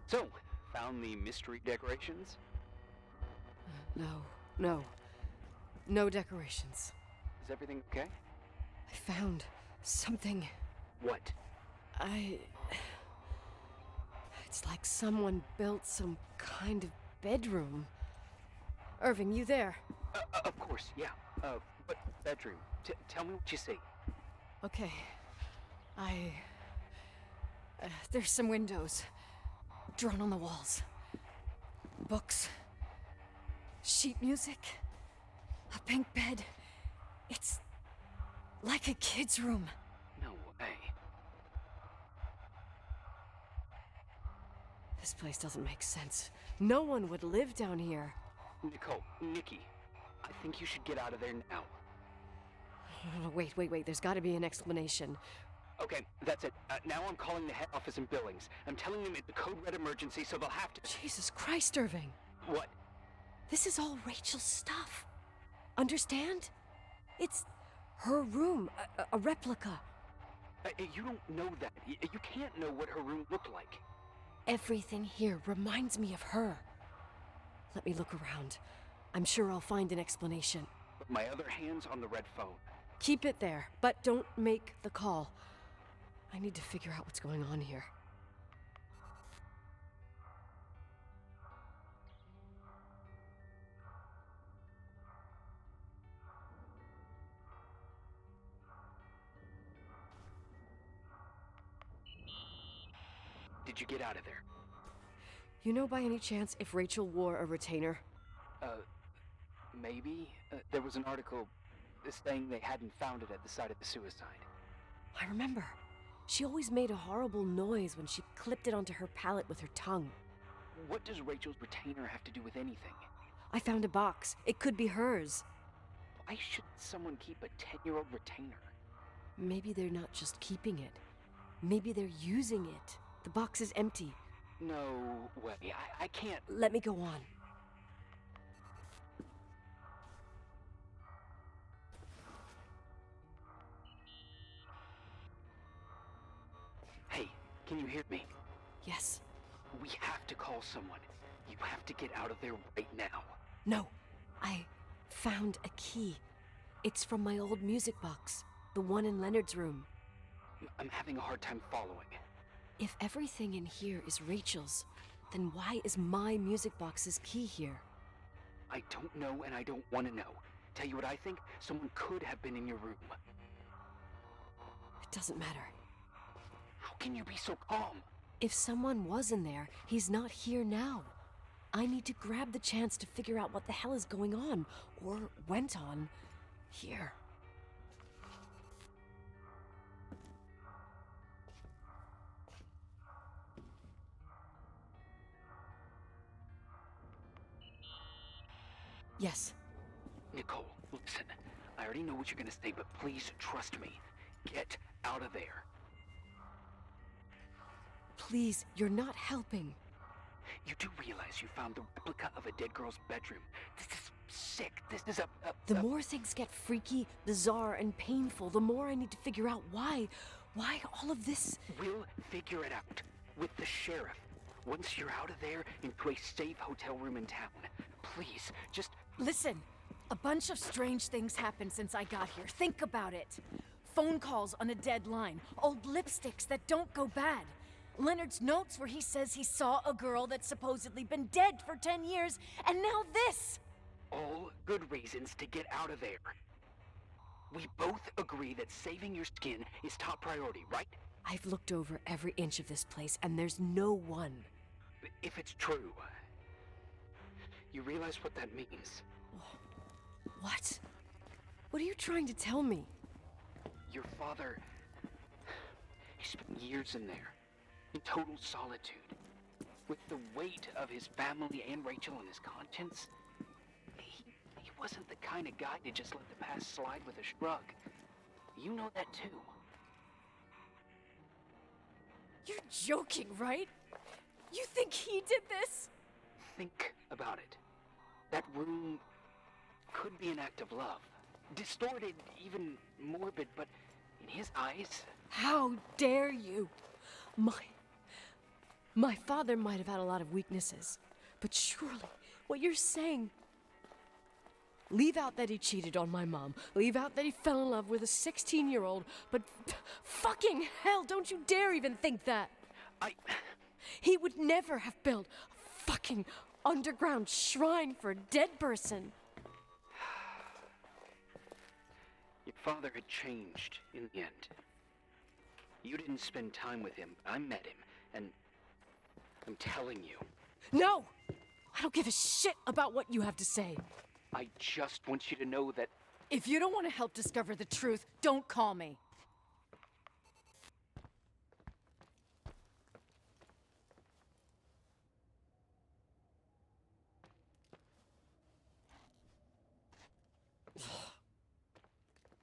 So, found the mystery decorations? No. No decorations. Is everything okay? I found something. What? It's like someone built some kind of bedroom. Irving, you there? Of course, yeah. What bedroom? Tell me what you see. Okay. There's some windows drawn on the walls. Books. Sheet music. A pink bed. It's like a kid's room. No way. This place doesn't make sense. No one would live down here. Nikki, I think you should get out of there now. Wait. There's got to be an explanation. Okay, that's it. Now I'm calling the head office in Billings. I'm telling them it's a code red emergency, so they'll have to... Jesus Christ, Irving. What? This is all Rachel's stuff. Understand? It's her room, a replica. You don't know that. You can't know what her room looked like. Everything here reminds me of her. Let me look around. I'm sure I'll find an explanation. But my other hand's on the red phone. Keep it there, but don't make the call. I need to figure out what's going on here. Did you get out of there? You know by any chance if Rachel wore a retainer? Maybe. There was an article saying they hadn't found it at the site of the suicide. I remember. She always made a horrible noise when she clipped it onto her palate with her tongue. What does Rachel's retainer have to do with anything? I found a box. It could be hers. Why should someone keep a 10-year-old retainer? Maybe they're not just keeping it. Maybe they're using it. The box is empty. No way. I can't... Let me go on. Hey, can you hear me? Yes. We have to call someone. You have to get out of there right now. No. I found a key. It's from my old music box. The one in Leonard's room. I'm having a hard time following. If everything in here is Rachel's, then why is my music box's key here? I don't know and I don't want to know. Tell you what I think? Someone could have been in your room. It doesn't matter. How can you be so calm? If someone was in there, he's not here now. I need to grab the chance to figure out what the hell is going on, or went on, here. Yes. Nicole, listen. I already know what you're gonna say, but please trust me. Get out of there. Please, you're not helping. You do realize you found the replica of a dead girl's bedroom. This is sick. This is The more things get freaky, bizarre, and painful, the more I need to figure out why all of this... We'll figure it out. With the sheriff. Once you're out of there, into a safe hotel room in town. Please, just... Listen, a bunch of strange things happened since I got here. Think about it. Phone calls on a dead line. Old lipsticks that don't go bad. Leonard's notes where he says he saw a girl that's supposedly been dead for 10 years, and now this! All good reasons to get out of there. We both agree that saving your skin is top priority, right? I've looked over every inch of this place, and there's no one. If it's true, you realize what that means? What? What are you trying to tell me? Your father... he spent years in there. In total solitude. With the weight of his family and Rachel on his conscience. He wasn't the kind of guy to just let the past slide with a shrug. You know that too. You're joking, right? You think he did this? Think about it. That room could be an act of love. Distorted, even morbid, but in his eyes... How dare you? My father might have had a lot of weaknesses, but surely what you're saying... Leave out that he cheated on my mom. Leave out that he fell in love with a 16-year-old, but fucking hell, don't you dare even think that! He would never have built a fucking underground shrine for a dead person. Your father had changed in the end. You didn't spend time with him. I met him, and I'm telling you. No! I don't give a shit about what you have to say. I just want you to know that... If you don't want to help discover the truth, don't call me.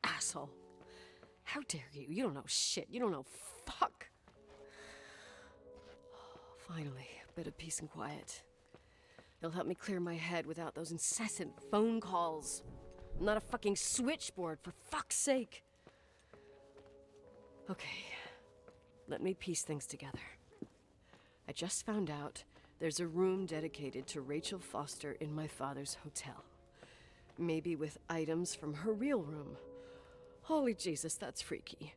Asshole. How dare you? You don't know shit. You don't know fuck. Finally, a bit of peace and quiet. It'll help me clear my head without those incessant phone calls. I'm not a fucking switchboard, for fuck's sake. Okay, let me piece things together. I just found out there's a room dedicated to Rachel Foster in my father's hotel. Maybe with items from her real room. Holy Jesus, that's freaky.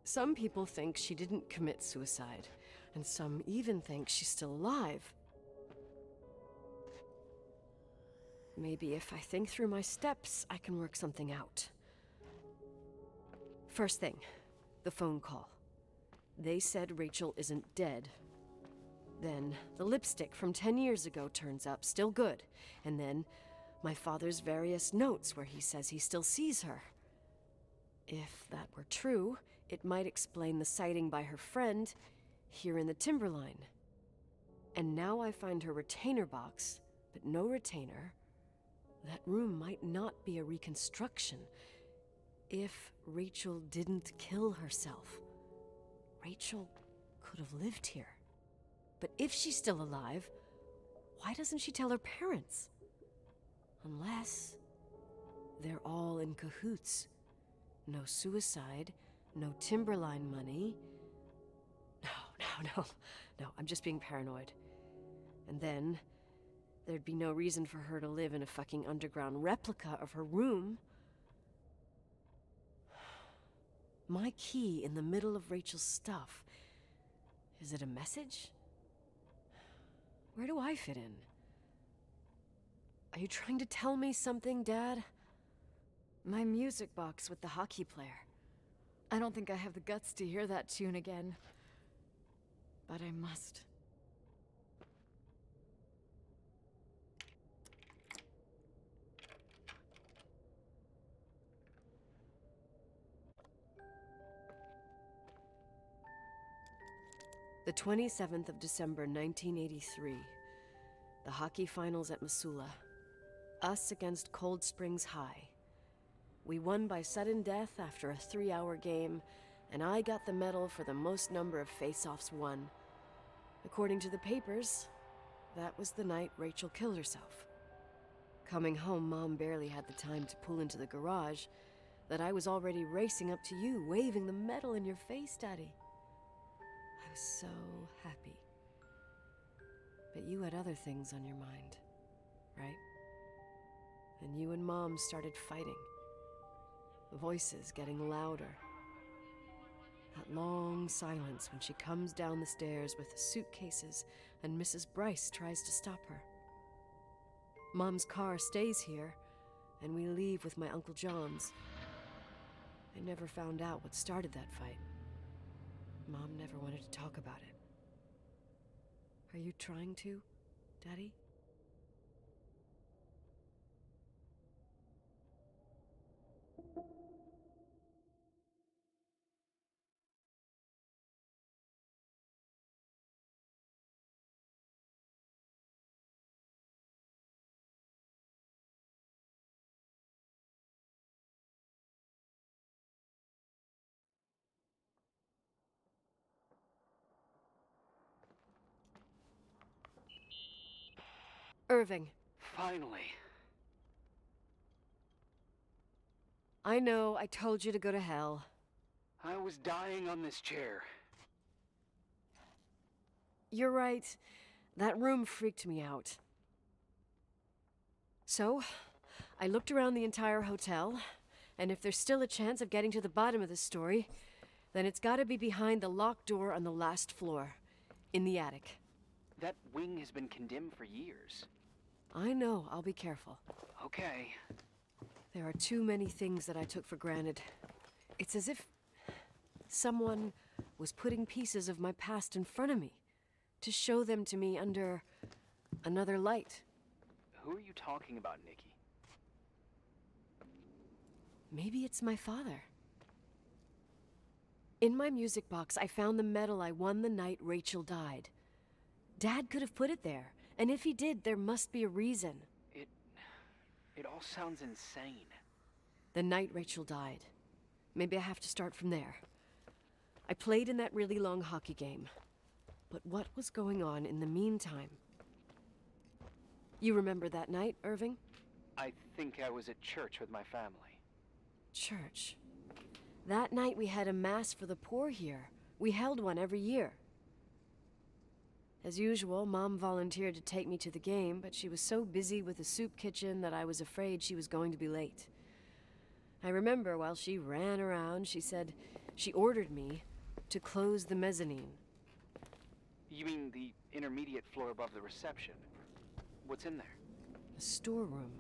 Some people think she didn't commit suicide, and some even think she's still alive. Maybe if I think through my steps, I can work something out. First thing, the phone call. They said Rachel isn't dead. Then the lipstick from 10 years ago turns up, still good. And then my father's various notes where he says he still sees her. If that were true, it might explain the sighting by her friend here in the Timberline. And now I find her retainer box, but no retainer. That room might not be a reconstruction. If Rachel didn't kill herself, Rachel could have lived here. But if she's still alive, why doesn't she tell her parents? Unless they're all in cahoots. No suicide, no Timberline money. No, I'm just being paranoid. And then there'd be no reason for her to live in a fucking underground replica of her room. My key in the middle of Rachel's stuff. Is it a message? Where do I fit in? Are you trying to tell me something, Dad? My music box with the hockey player. I don't think I have the guts to hear that tune again. But I must. The 27th of December, 1983. The hockey finals at Missoula. Us against Cold Springs High. We won by sudden death after a 3-hour game, and I got the medal for the most number of face-offs won. According to the papers, that was the night Rachel killed herself. Coming home, Mom barely had the time to pull into the garage that I was already racing up to you, waving the medal in your face, Daddy. I was so happy. But you had other things on your mind, right? And you and Mom started fighting. The voices getting louder. That long silence when she comes down the stairs with the suitcases and Mrs. Bryce tries to stop her. Mom's car stays here, and we leave with my Uncle John's. I never found out what started that fight. Mom never wanted to talk about it. Are you trying to, Daddy? Irving. Finally. I know, I told you to go to hell. I was dying on this chair. You're right. That room freaked me out. So, I looked around the entire hotel, and if there's still a chance of getting to the bottom of the story, then it's gotta be behind the locked door on the last floor, in the attic. That wing has been condemned for years. I know, I'll be careful. Okay. There are too many things that I took for granted. It's as if someone was putting pieces of my past in front of me to show them to me under another light. Who are you talking about, Nikki? Maybe it's my father. In my music box, I found the medal I won the night Rachel died. Dad could have put it there, and if he did, there must be a reason. It all sounds insane. The night Rachel died. Maybe I have to start from there. I played in that really long hockey game. But what was going on in the meantime? You remember that night, Irving? I think I was at church with my family. Church. That night we had a mass for the poor here. We held one every year. As usual, Mom volunteered to take me to the game, but she was so busy with the soup kitchen that I was afraid she was going to be late. I remember while she ran around, she said she ordered me to close the mezzanine. You mean the intermediate floor above the reception? What's in there? A storeroom.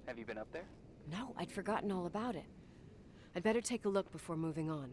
Have you been up there? No, I'd forgotten all about it. I'd better take a look before moving on.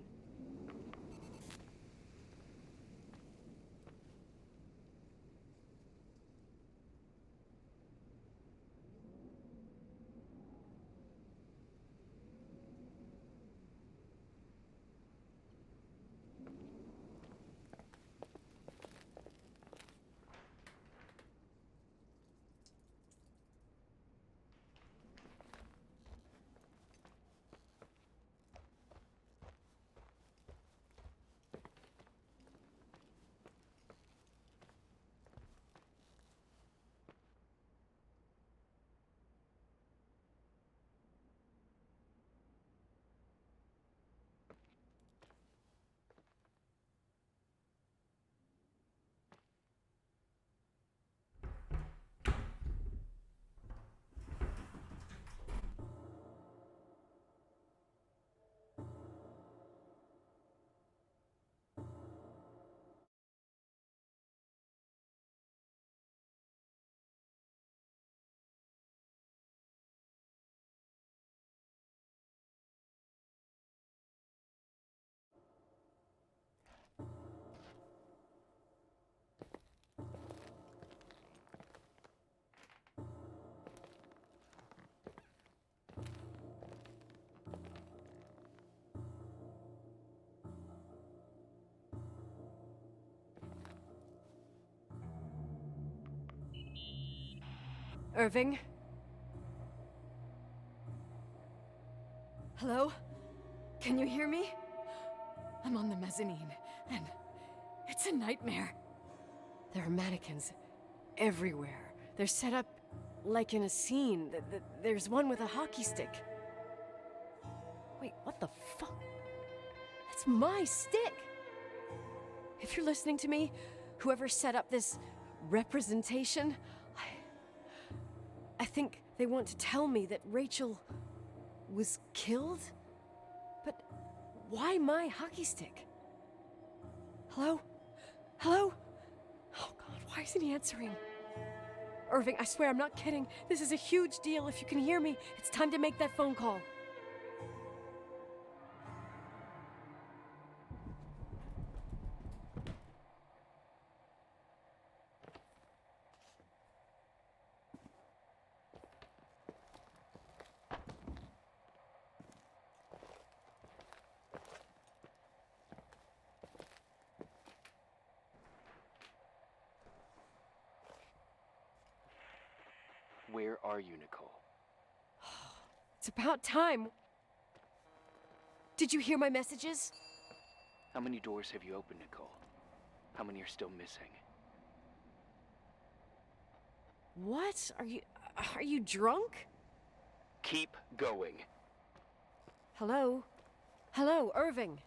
Irving? Hello? Can you hear me? I'm on the mezzanine, and it's a nightmare. There are mannequins everywhere. They're set up like in a scene. There's one with a hockey stick. Wait, what the fuck? That's my stick! If you're listening to me, whoever set up this representation, I think they want to tell me that Rachel was killed? But why my hockey stick? Hello? Hello? Oh God, why isn't he answering? Irving, I swear I'm not kidding. This is a huge deal. If you can hear me, it's time to make that phone call. Where are you, Nicole? It's about time. Did you hear my messages? How many doors have you opened, Nicole? How many are still missing? What? Are you drunk? Keep going. Hello? Hello, Irving.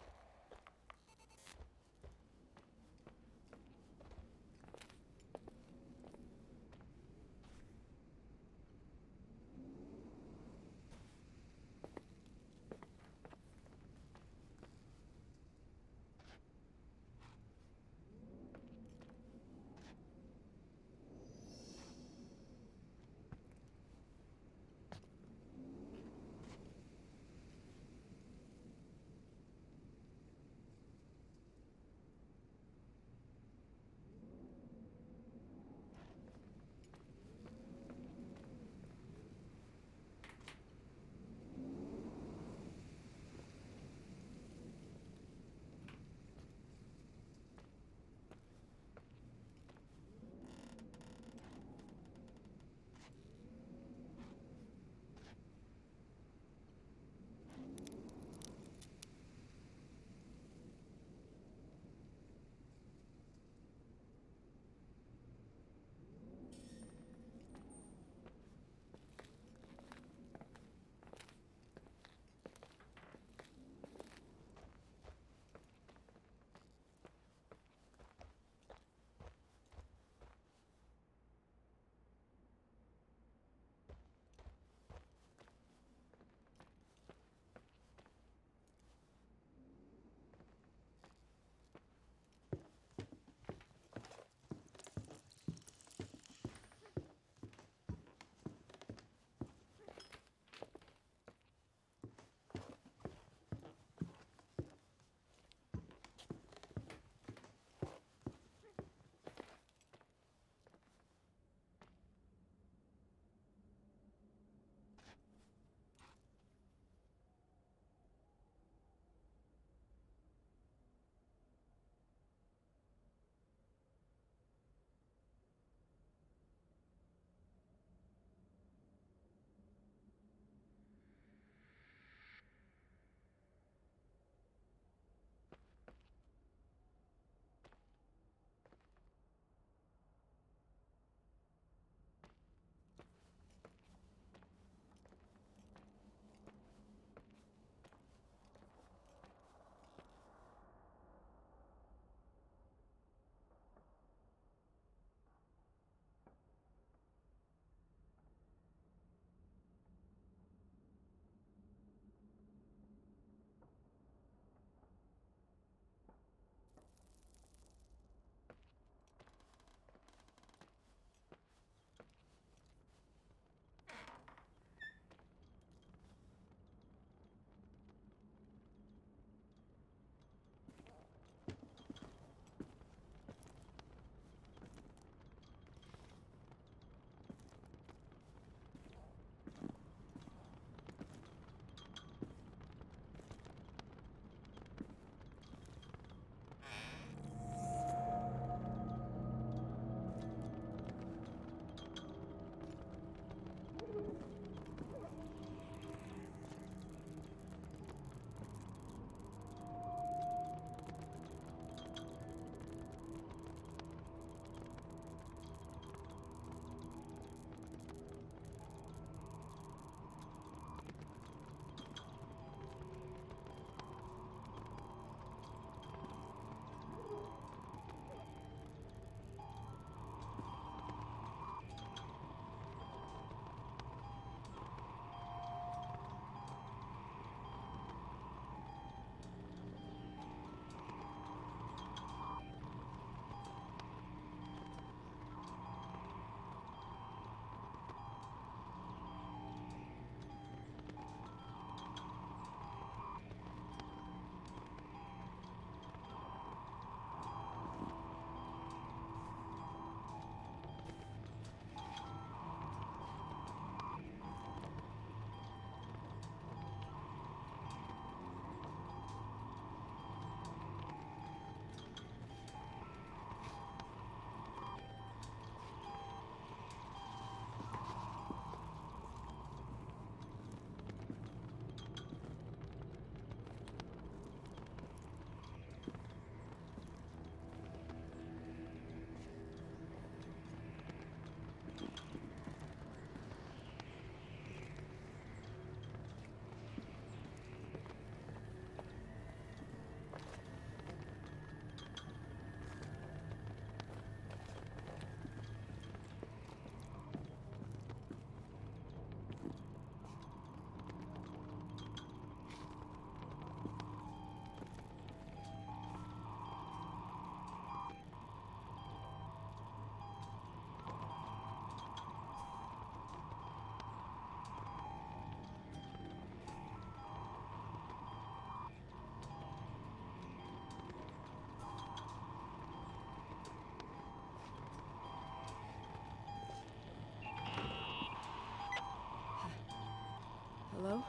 Hello?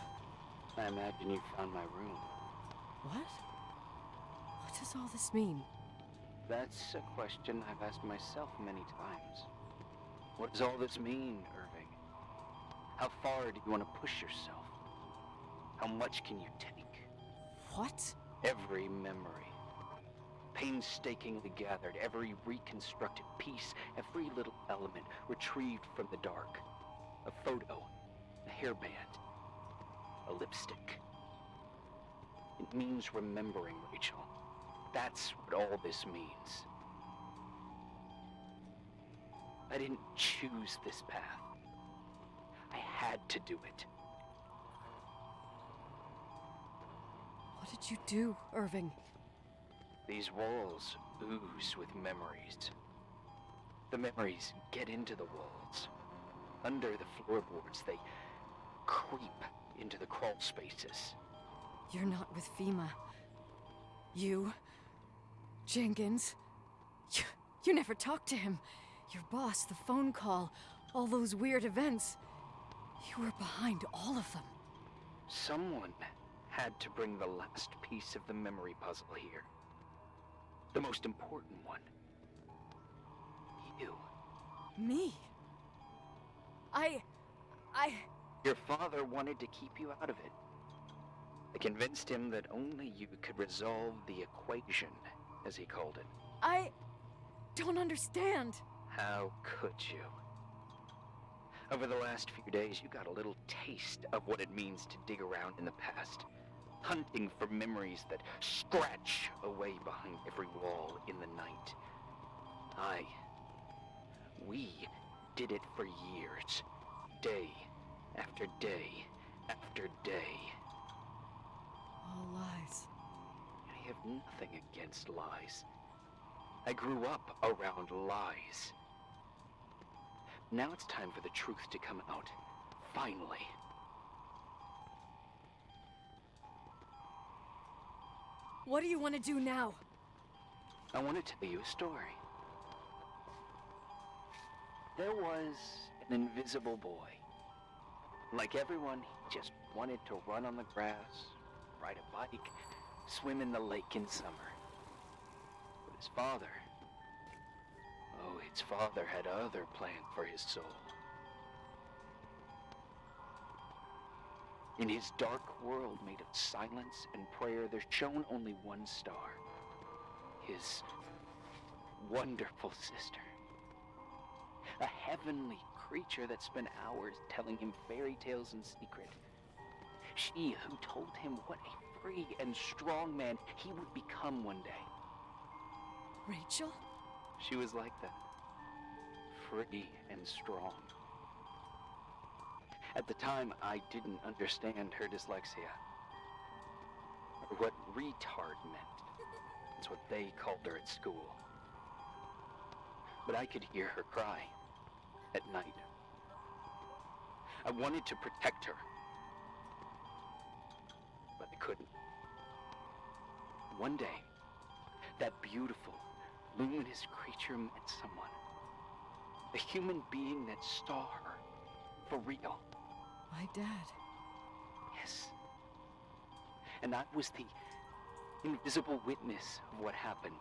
I imagine you found my room. What? What does all this mean? That's a question I've asked myself many times. What does all this mean, Irving? How far do you want to push yourself? How much can you take? What? Every memory. Painstakingly gathered, every reconstructed piece, every little element retrieved from the dark. A photo, a hairband, a lipstick. It means remembering, Rachel. That's what all this means. I didn't choose this path. I had to do it. What did you do, Irving? These walls ooze with memories. The memories get into the walls. Under the floorboards, they creep into the crawl spaces. You're not with FEMA. You... Jenkins... You never talked to him. Your boss, the phone call, all those weird events. You were behind all of them. Someone had to bring the last piece of the memory puzzle here. The most important one. You. Me? I... Your father wanted to keep you out of it. I convinced him that only you could resolve the equation, as he called it. I don't understand. How could you? Over the last few days, you got a little taste of what it means to dig around in the past. Hunting for memories that scratch away behind every wall in the night. We did it for years. Day after day after day. All lies. I have nothing against lies. I grew up around lies. Now it's time for the truth to come out. Finally. What do you want to do now? I want to tell you a story. There was an invisible boy. Like everyone, he just wanted to run on the grass, ride a bike, swim in the lake in summer. But his father had other plans for his soul. In his dark world made of silence and prayer, there shone only one star. His wonderful sister. A heavenly creature that spent hours telling him fairy tales in secret. She who told him what a free and strong man he would become one day. Rachel? She was like that. Free and strong. At the time, I didn't understand her dyslexia. Or what retard meant. That's what they called her at school. But I could hear her cry. At night. I wanted to protect her. But I couldn't. One day, that beautiful, luminous creature met someone. A human being that saw her. For real. My dad. Yes. And I was the invisible witness of what happened.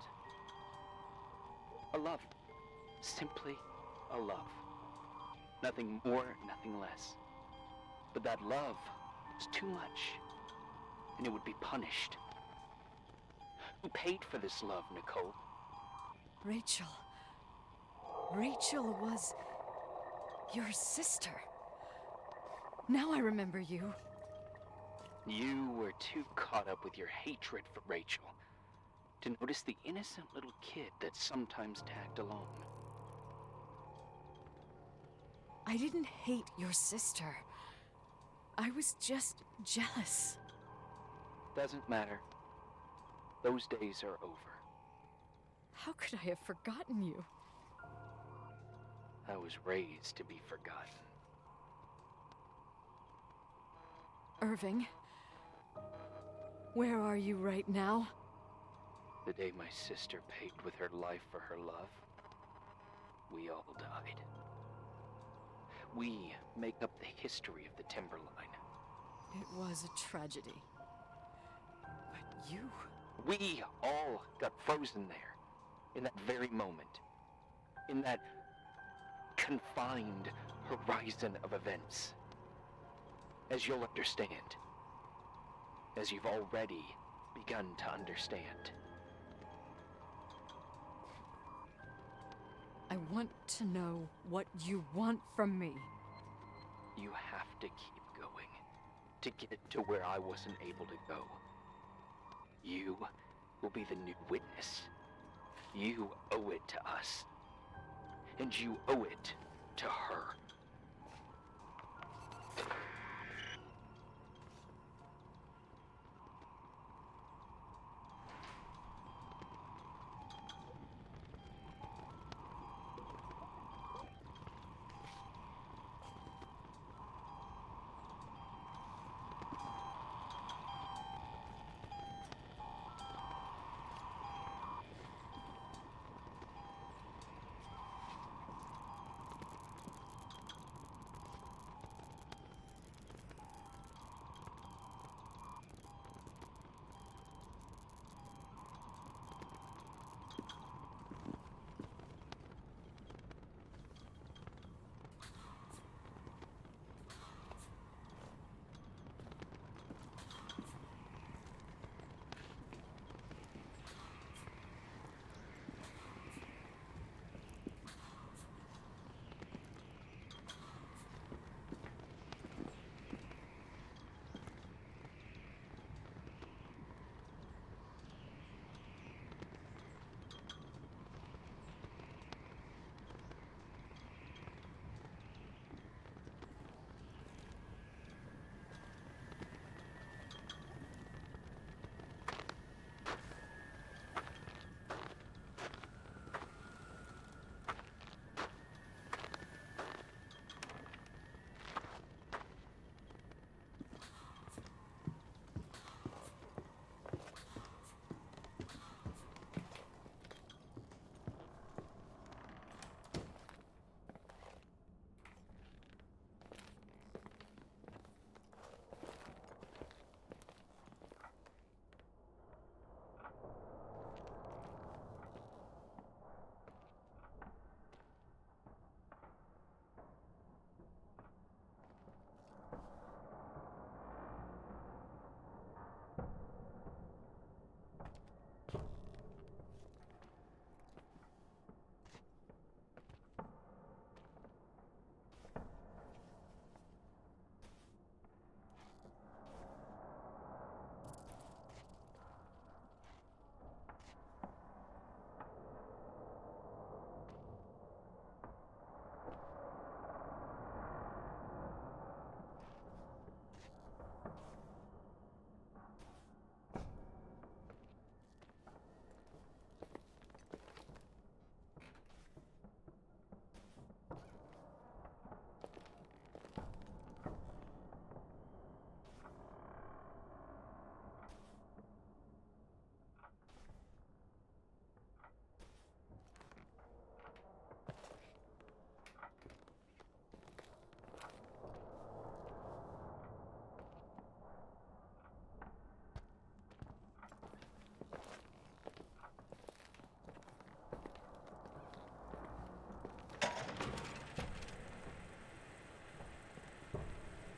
A love. Simply a love. Nothing more, nothing less. But that love was too much, and it would be punished. Who paid for this love, Nicole? Rachel. Rachel was your sister. Now I remember you. You were too caught up with your hatred for Rachel to notice the innocent little kid that sometimes tagged along. I didn't hate your sister. I was just jealous. Doesn't matter. Those days are over. How could I have forgotten you? I was raised to be forgotten. Irving, where are you right now? The day my sister paid with her life for her love, we all died. We make up the history of the Timberline. It was a tragedy. But you... We all got frozen there, in that very moment. In that confined horizon of events. As you'll understand. As you've already begun to understand. I want to know what you want from me. You have to keep going to get to where I wasn't able to go. You will be the new witness. You owe it to us. And you owe it to her.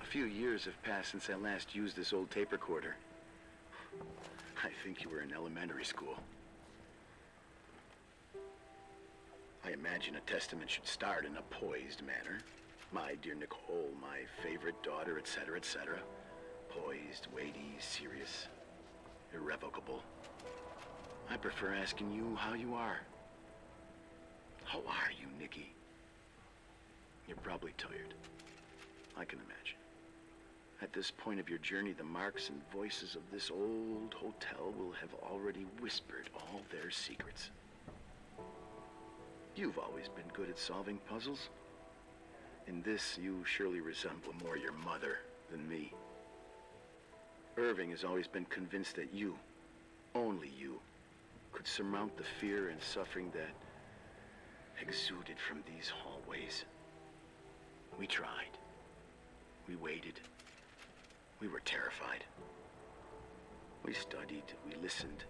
A few years have passed since I last used this old tape recorder. I think you were in elementary school. I imagine a testament should start in a poised manner. My dear Nicole, my favorite daughter, etc., etc. Poised, weighty, serious, irrevocable. I prefer asking you how you are. How are you, Nikki? You're probably tired. I can imagine. At this point of your journey, the marks and voices of this old hotel will have already whispered all their secrets. You've always been good at solving puzzles. In this, you surely resemble more your mother than me. Irving has always been convinced that you, only you, could surmount the fear and suffering that exuded from these hallways. We tried. We waited. We were terrified. We studied, we listened.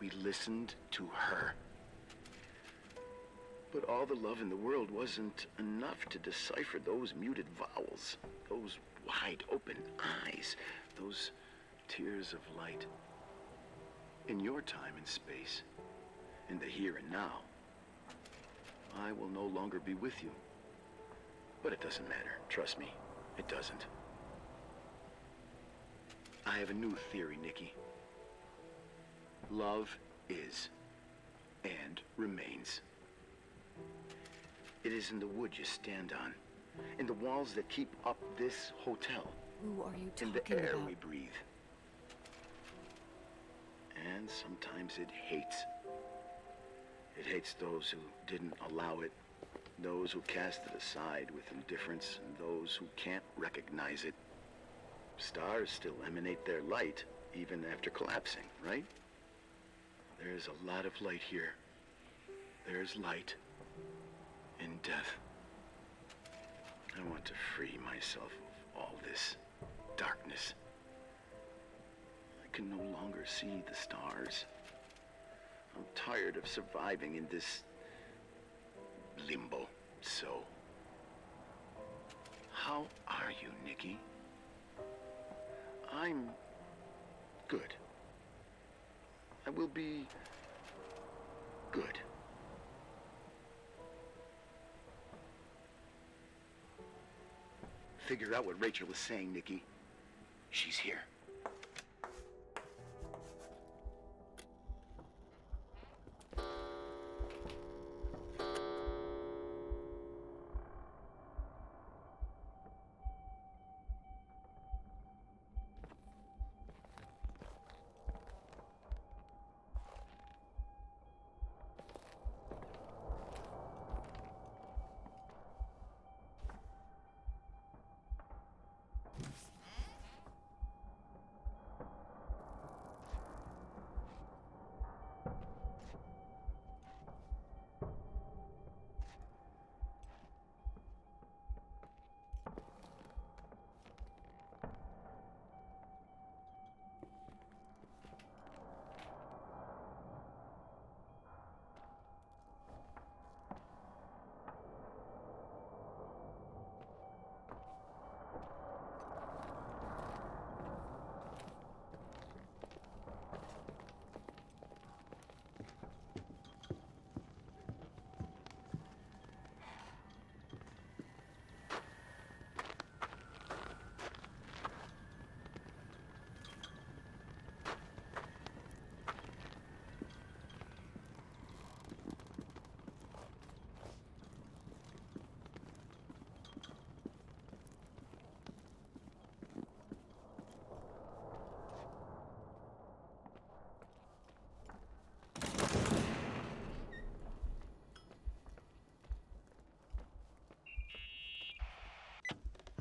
We listened to her. But all the love in the world wasn't enough to decipher those muted vowels, those wide open eyes, those tears of light. In your time and space, in the here and now, I will no longer be with you. But it doesn't matter. Trust me, it doesn't. I have a new theory, Nikki. Love is and remains. It is in the wood you stand on, in the walls that keep up this hotel, Who are you in talking the air about? we breathe. And sometimes it hates. It hates those who didn't allow it, those who cast it aside with indifference, and those who can't recognize it. Stars still emanate their light, even after collapsing, right? There's a lot of light here. There's light in death. I want to free myself of all this darkness. I can no longer see the stars. I'm tired of surviving in this limbo. So, how are you, Nikki? I'm good. I will be good. Figure out what Rachel is saying, Nikki. She's here.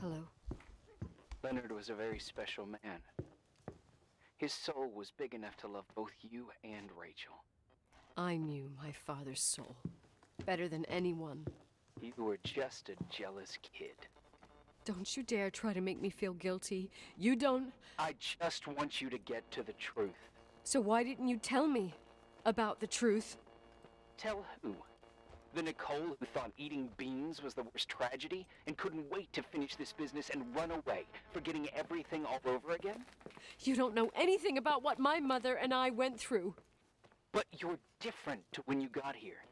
Hello. Leonard was a very special man. His soul was big enough to love both you and Rachel. I knew my father's soul better than anyone. You were just a jealous kid. Don't you dare try to make me feel guilty. You don't... I just want you to get to the truth. So why didn't you tell me about the truth? Tell who? The Nicole who thought eating beans was the worst tragedy and couldn't wait to finish this business and run away, forgetting everything all over again? You don't know anything about what my mother and I went through. But you're different to when you got here.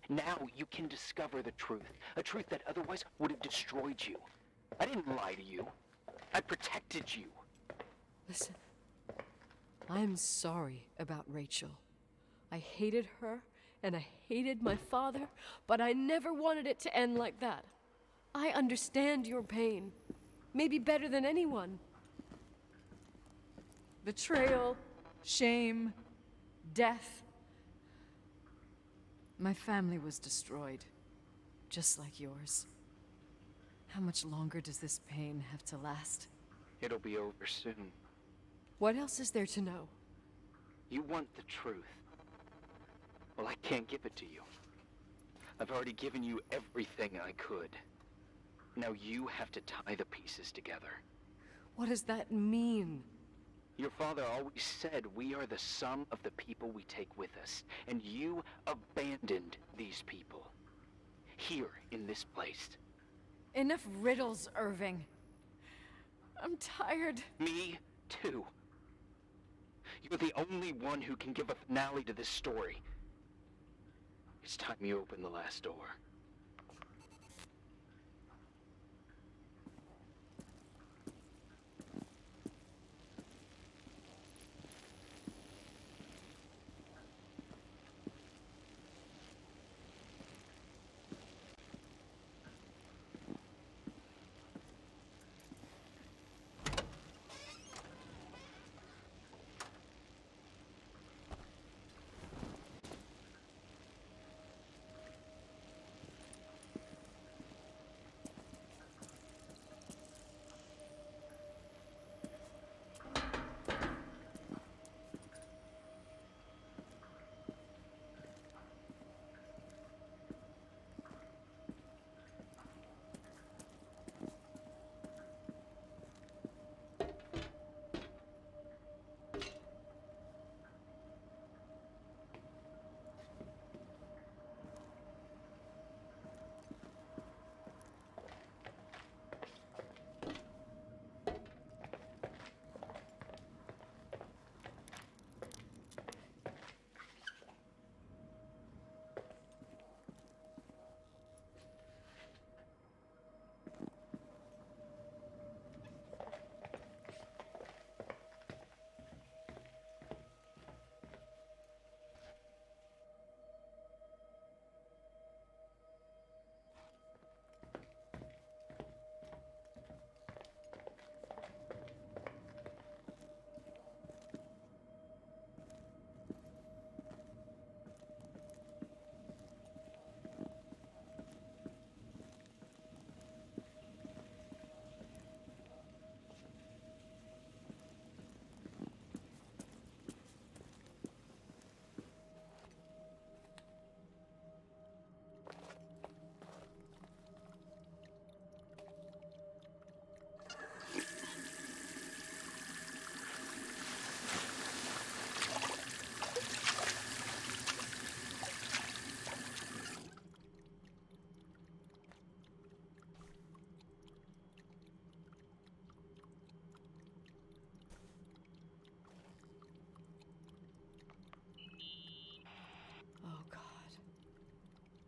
Now you can discover the truth, a truth that otherwise would have destroyed you. I didn't lie to you. I protected you. Listen, I'm sorry about Rachel. I hated her, and I hated my father, but I never wanted it to end like that. I understand your pain, maybe better than anyone. Betrayal, shame, death. My family was destroyed, just like yours. How much longer does this pain have to last? It'll be over soon. What else is there to know? You want the truth. Well, I can't give it to you. I've already given you everything I could. Now you have to tie the pieces together. What does that mean? Your father always said we are the sum of the people we take with us, and you abandoned these people. Here, in this place. Enough riddles, Irving. I'm tired. Me, too. You're the only one who can give a finale to this story. It's time you open the last door.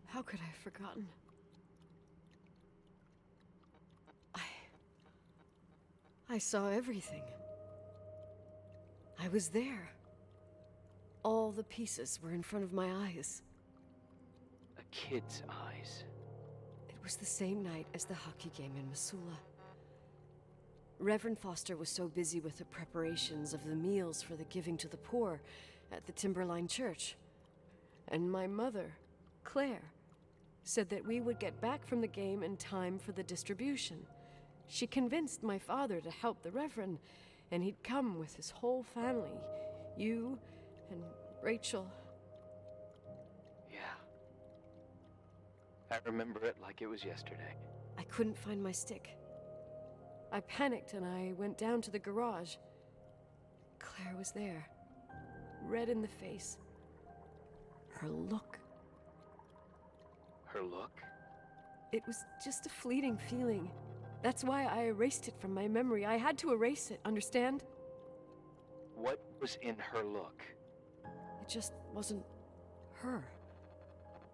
How could I have forgotten? I saw everything. I was there. All the pieces were in front of my eyes. A kid's eyes. It was the same night as the hockey game in Missoula. Reverend Foster was so busy with the preparations of the meals for the giving to the poor at the Timberline Church. And my mother, Claire, said that we would get back from the game in time for the distribution. She convinced my father to help the Reverend, and he'd come with his whole family. You and Rachel. Yeah. I remember it like it was yesterday. I couldn't find my stick. I panicked and I went down to the garage. Claire was there, red in the face. Her look. Her look? It was just a fleeting feeling. That's why I erased it from my memory. I had to erase it, understand? What was in her look? It just wasn't her.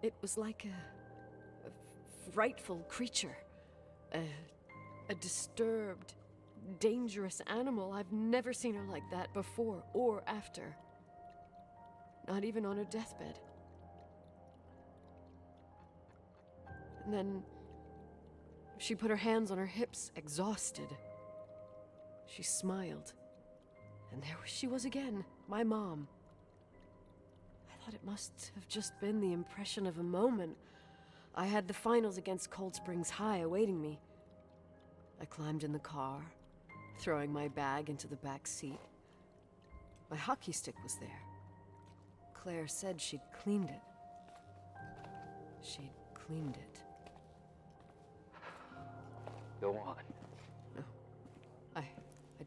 It was like a frightful creature. A disturbed, dangerous animal. I've never seen her like that before or after. Not even on her deathbed. And then she put her hands on her hips, exhausted. She smiled. And there she was again, my mom. I thought it must have just been the impression of a moment. I had the finals against Cold Springs High awaiting me. I climbed in the car, throwing my bag into the back seat. My hockey stick was there. Claire said she'd cleaned it. She'd cleaned it. Go on. No.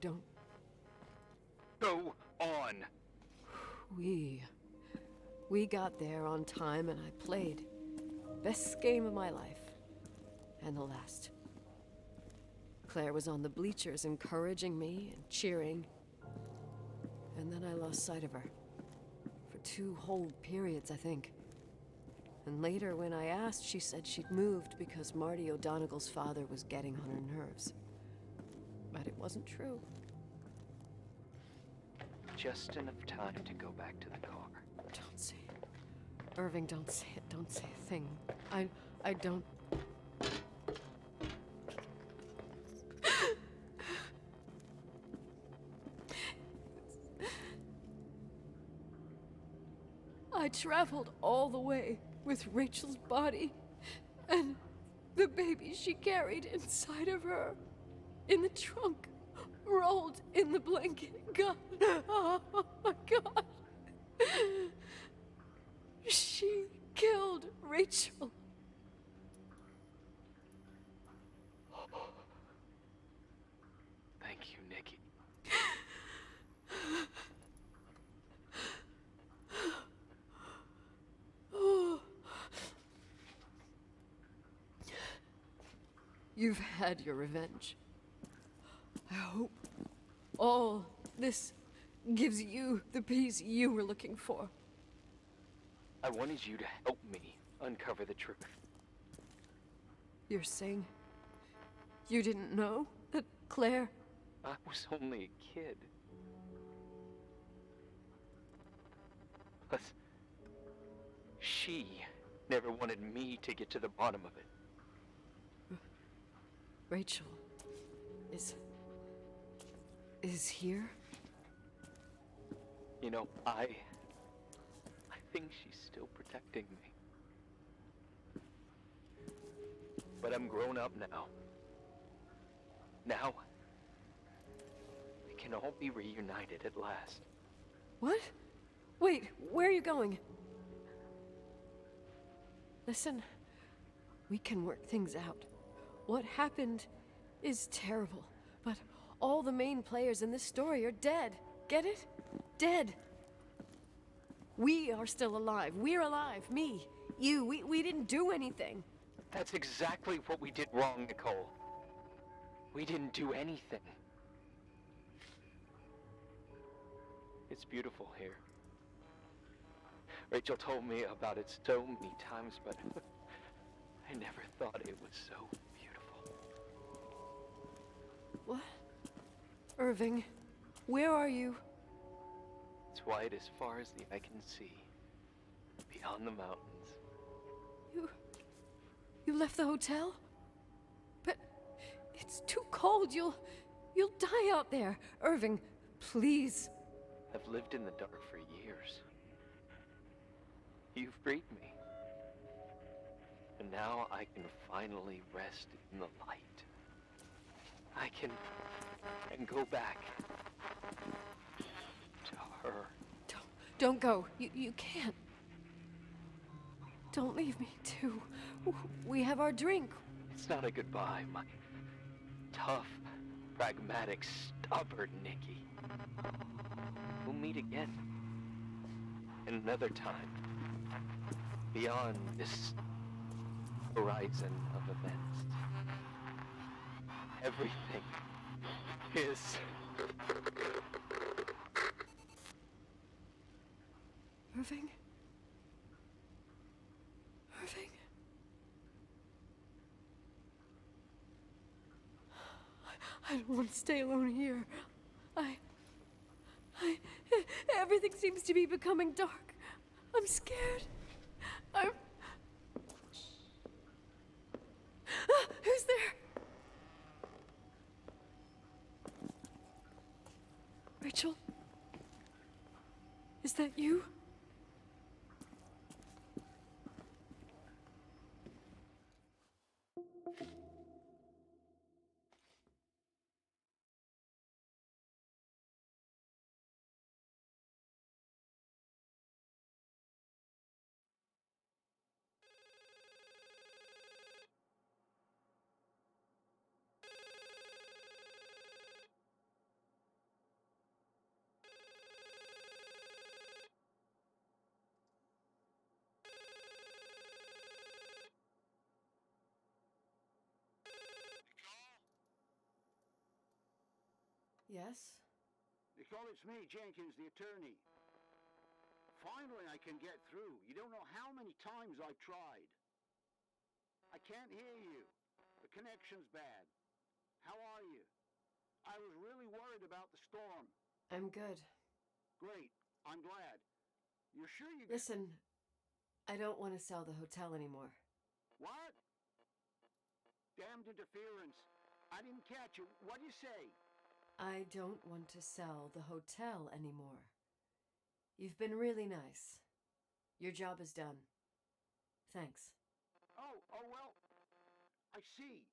don't. Go on. We got there on time and I played. Best game of my life. And the last. Claire was on the bleachers encouraging me and cheering. And then I lost sight of her. For 2 whole periods, I think. And later, when I asked, she said she'd moved because Marty O'Donegal's father was getting on her nerves. But it wasn't true. Just enough time to go back to the car. Don't say it. Irving, don't say it. Don't say a thing. I don't... I traveled all the way with Rachel's body and the baby she carried inside of her in the trunk, rolled in the blanket. God, oh my God. She killed Rachel. Thank you, Nikki. You've had your revenge. I hope all this gives you the peace you were looking for. I wanted you to help me uncover the truth. You're saying you didn't know that Claire... I was only a kid. Plus, she never wanted me to get to the bottom of it. Rachel is here? You know, I think she's still protecting me. But I'm grown up now. Now, we can all be reunited at last. What? Wait, where are you going? Listen, we can work things out. What happened is terrible, but all the main players in this story are dead. Get it? Dead. We are still alive. We're alive. Me, you, we didn't do anything. That's exactly what we did wrong, Nicole. We didn't do anything. It's beautiful here. Rachel told me about it so many times, but I never thought it was so beautiful. What? Irving, where are you? It's white as far as the eye can see, beyond the mountains. You left the hotel? But it's too cold. You'll die out there. Irving, please. I've lived in the dark for years. You've freed me. And now I can finally rest in the light. I can go back to her. Don't go. You can't. Don't leave me, too. We have our drink. It's not a goodbye, my tough, pragmatic, stubborn Nikki. We'll meet again. In another time. Beyond this horizon of events. Everything is... Irving? Irving? I don't want to stay alone here. Everything seems to be becoming dark. I'm scared. Who's there? Rachel? Is that you? Yes? Nicole, it's me, Jenkins, the attorney. Finally, I can get through. You don't know how many times I've tried. I can't hear you. The connection's bad. How are you? I was really worried about the storm. I'm good. Great. I'm glad. You're sure you... Listen, I don't want to sell the hotel anymore. What? Damned interference. I didn't catch you. What'd you say? I don't want to sell the hotel anymore. You've been really nice. Your job is done. Thanks. Oh, well, I see.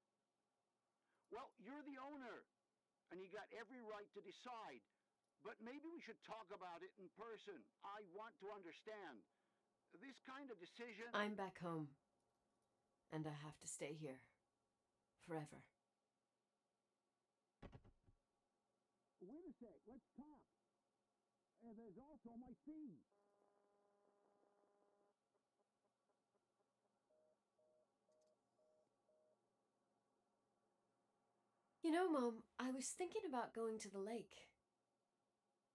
Well, you're the owner, and you got every right to decide. But maybe we should talk about it in person. I want to understand. This kind of decision... I'm back home, and I have to stay here. Forever. Wait a sec, let's talk. There's also my fee. You know, Mom, I was thinking about going to the lake.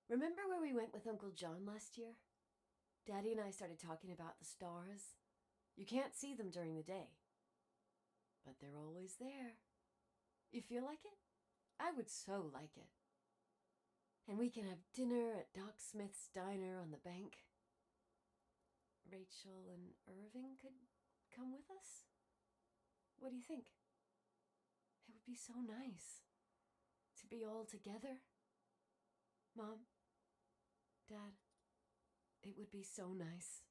Remember where we went with Uncle John last year? Daddy and I started talking about the stars. You can't see them during the day, but they're always there. You feel like it? I would so like it. And we can have dinner at Doc Smith's diner on the bank. Rachel and Irving could come with us? What do you think? It would be so nice to be all together. Mom, Dad, it would be so nice.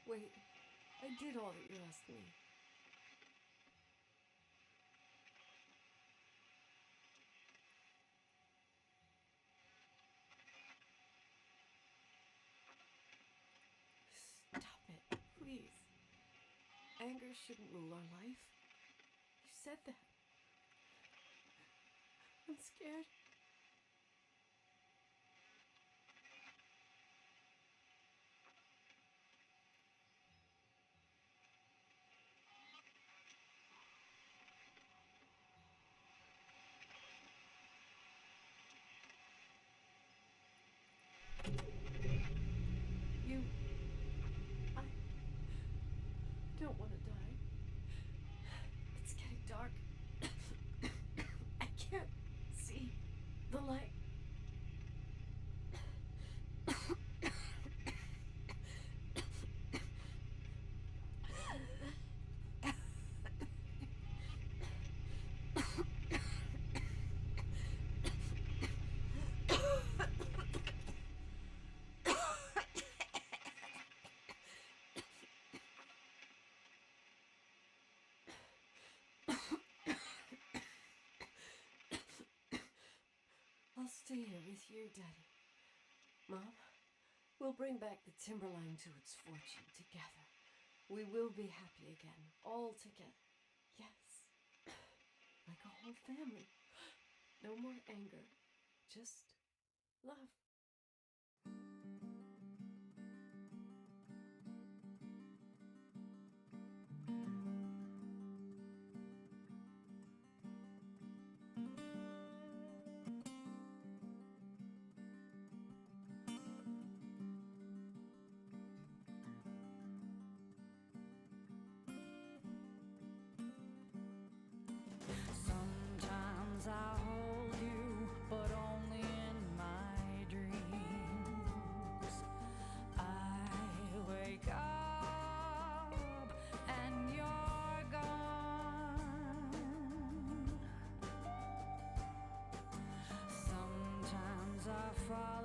Wait, I did all that you asked me. Stop it, please. Anger shouldn't rule our life. You said that. I'm scared. I don't want to die. It's getting dark. I can't see the light. I'll stay here with you, Daddy. Mom, we'll bring back the Timberline to its fortune together. We will be happy again, all together. Yes. Like a whole family. No more anger. Just love. Sometimes I hold you, but only in my dreams. I wake up and you're gone. Sometimes I fall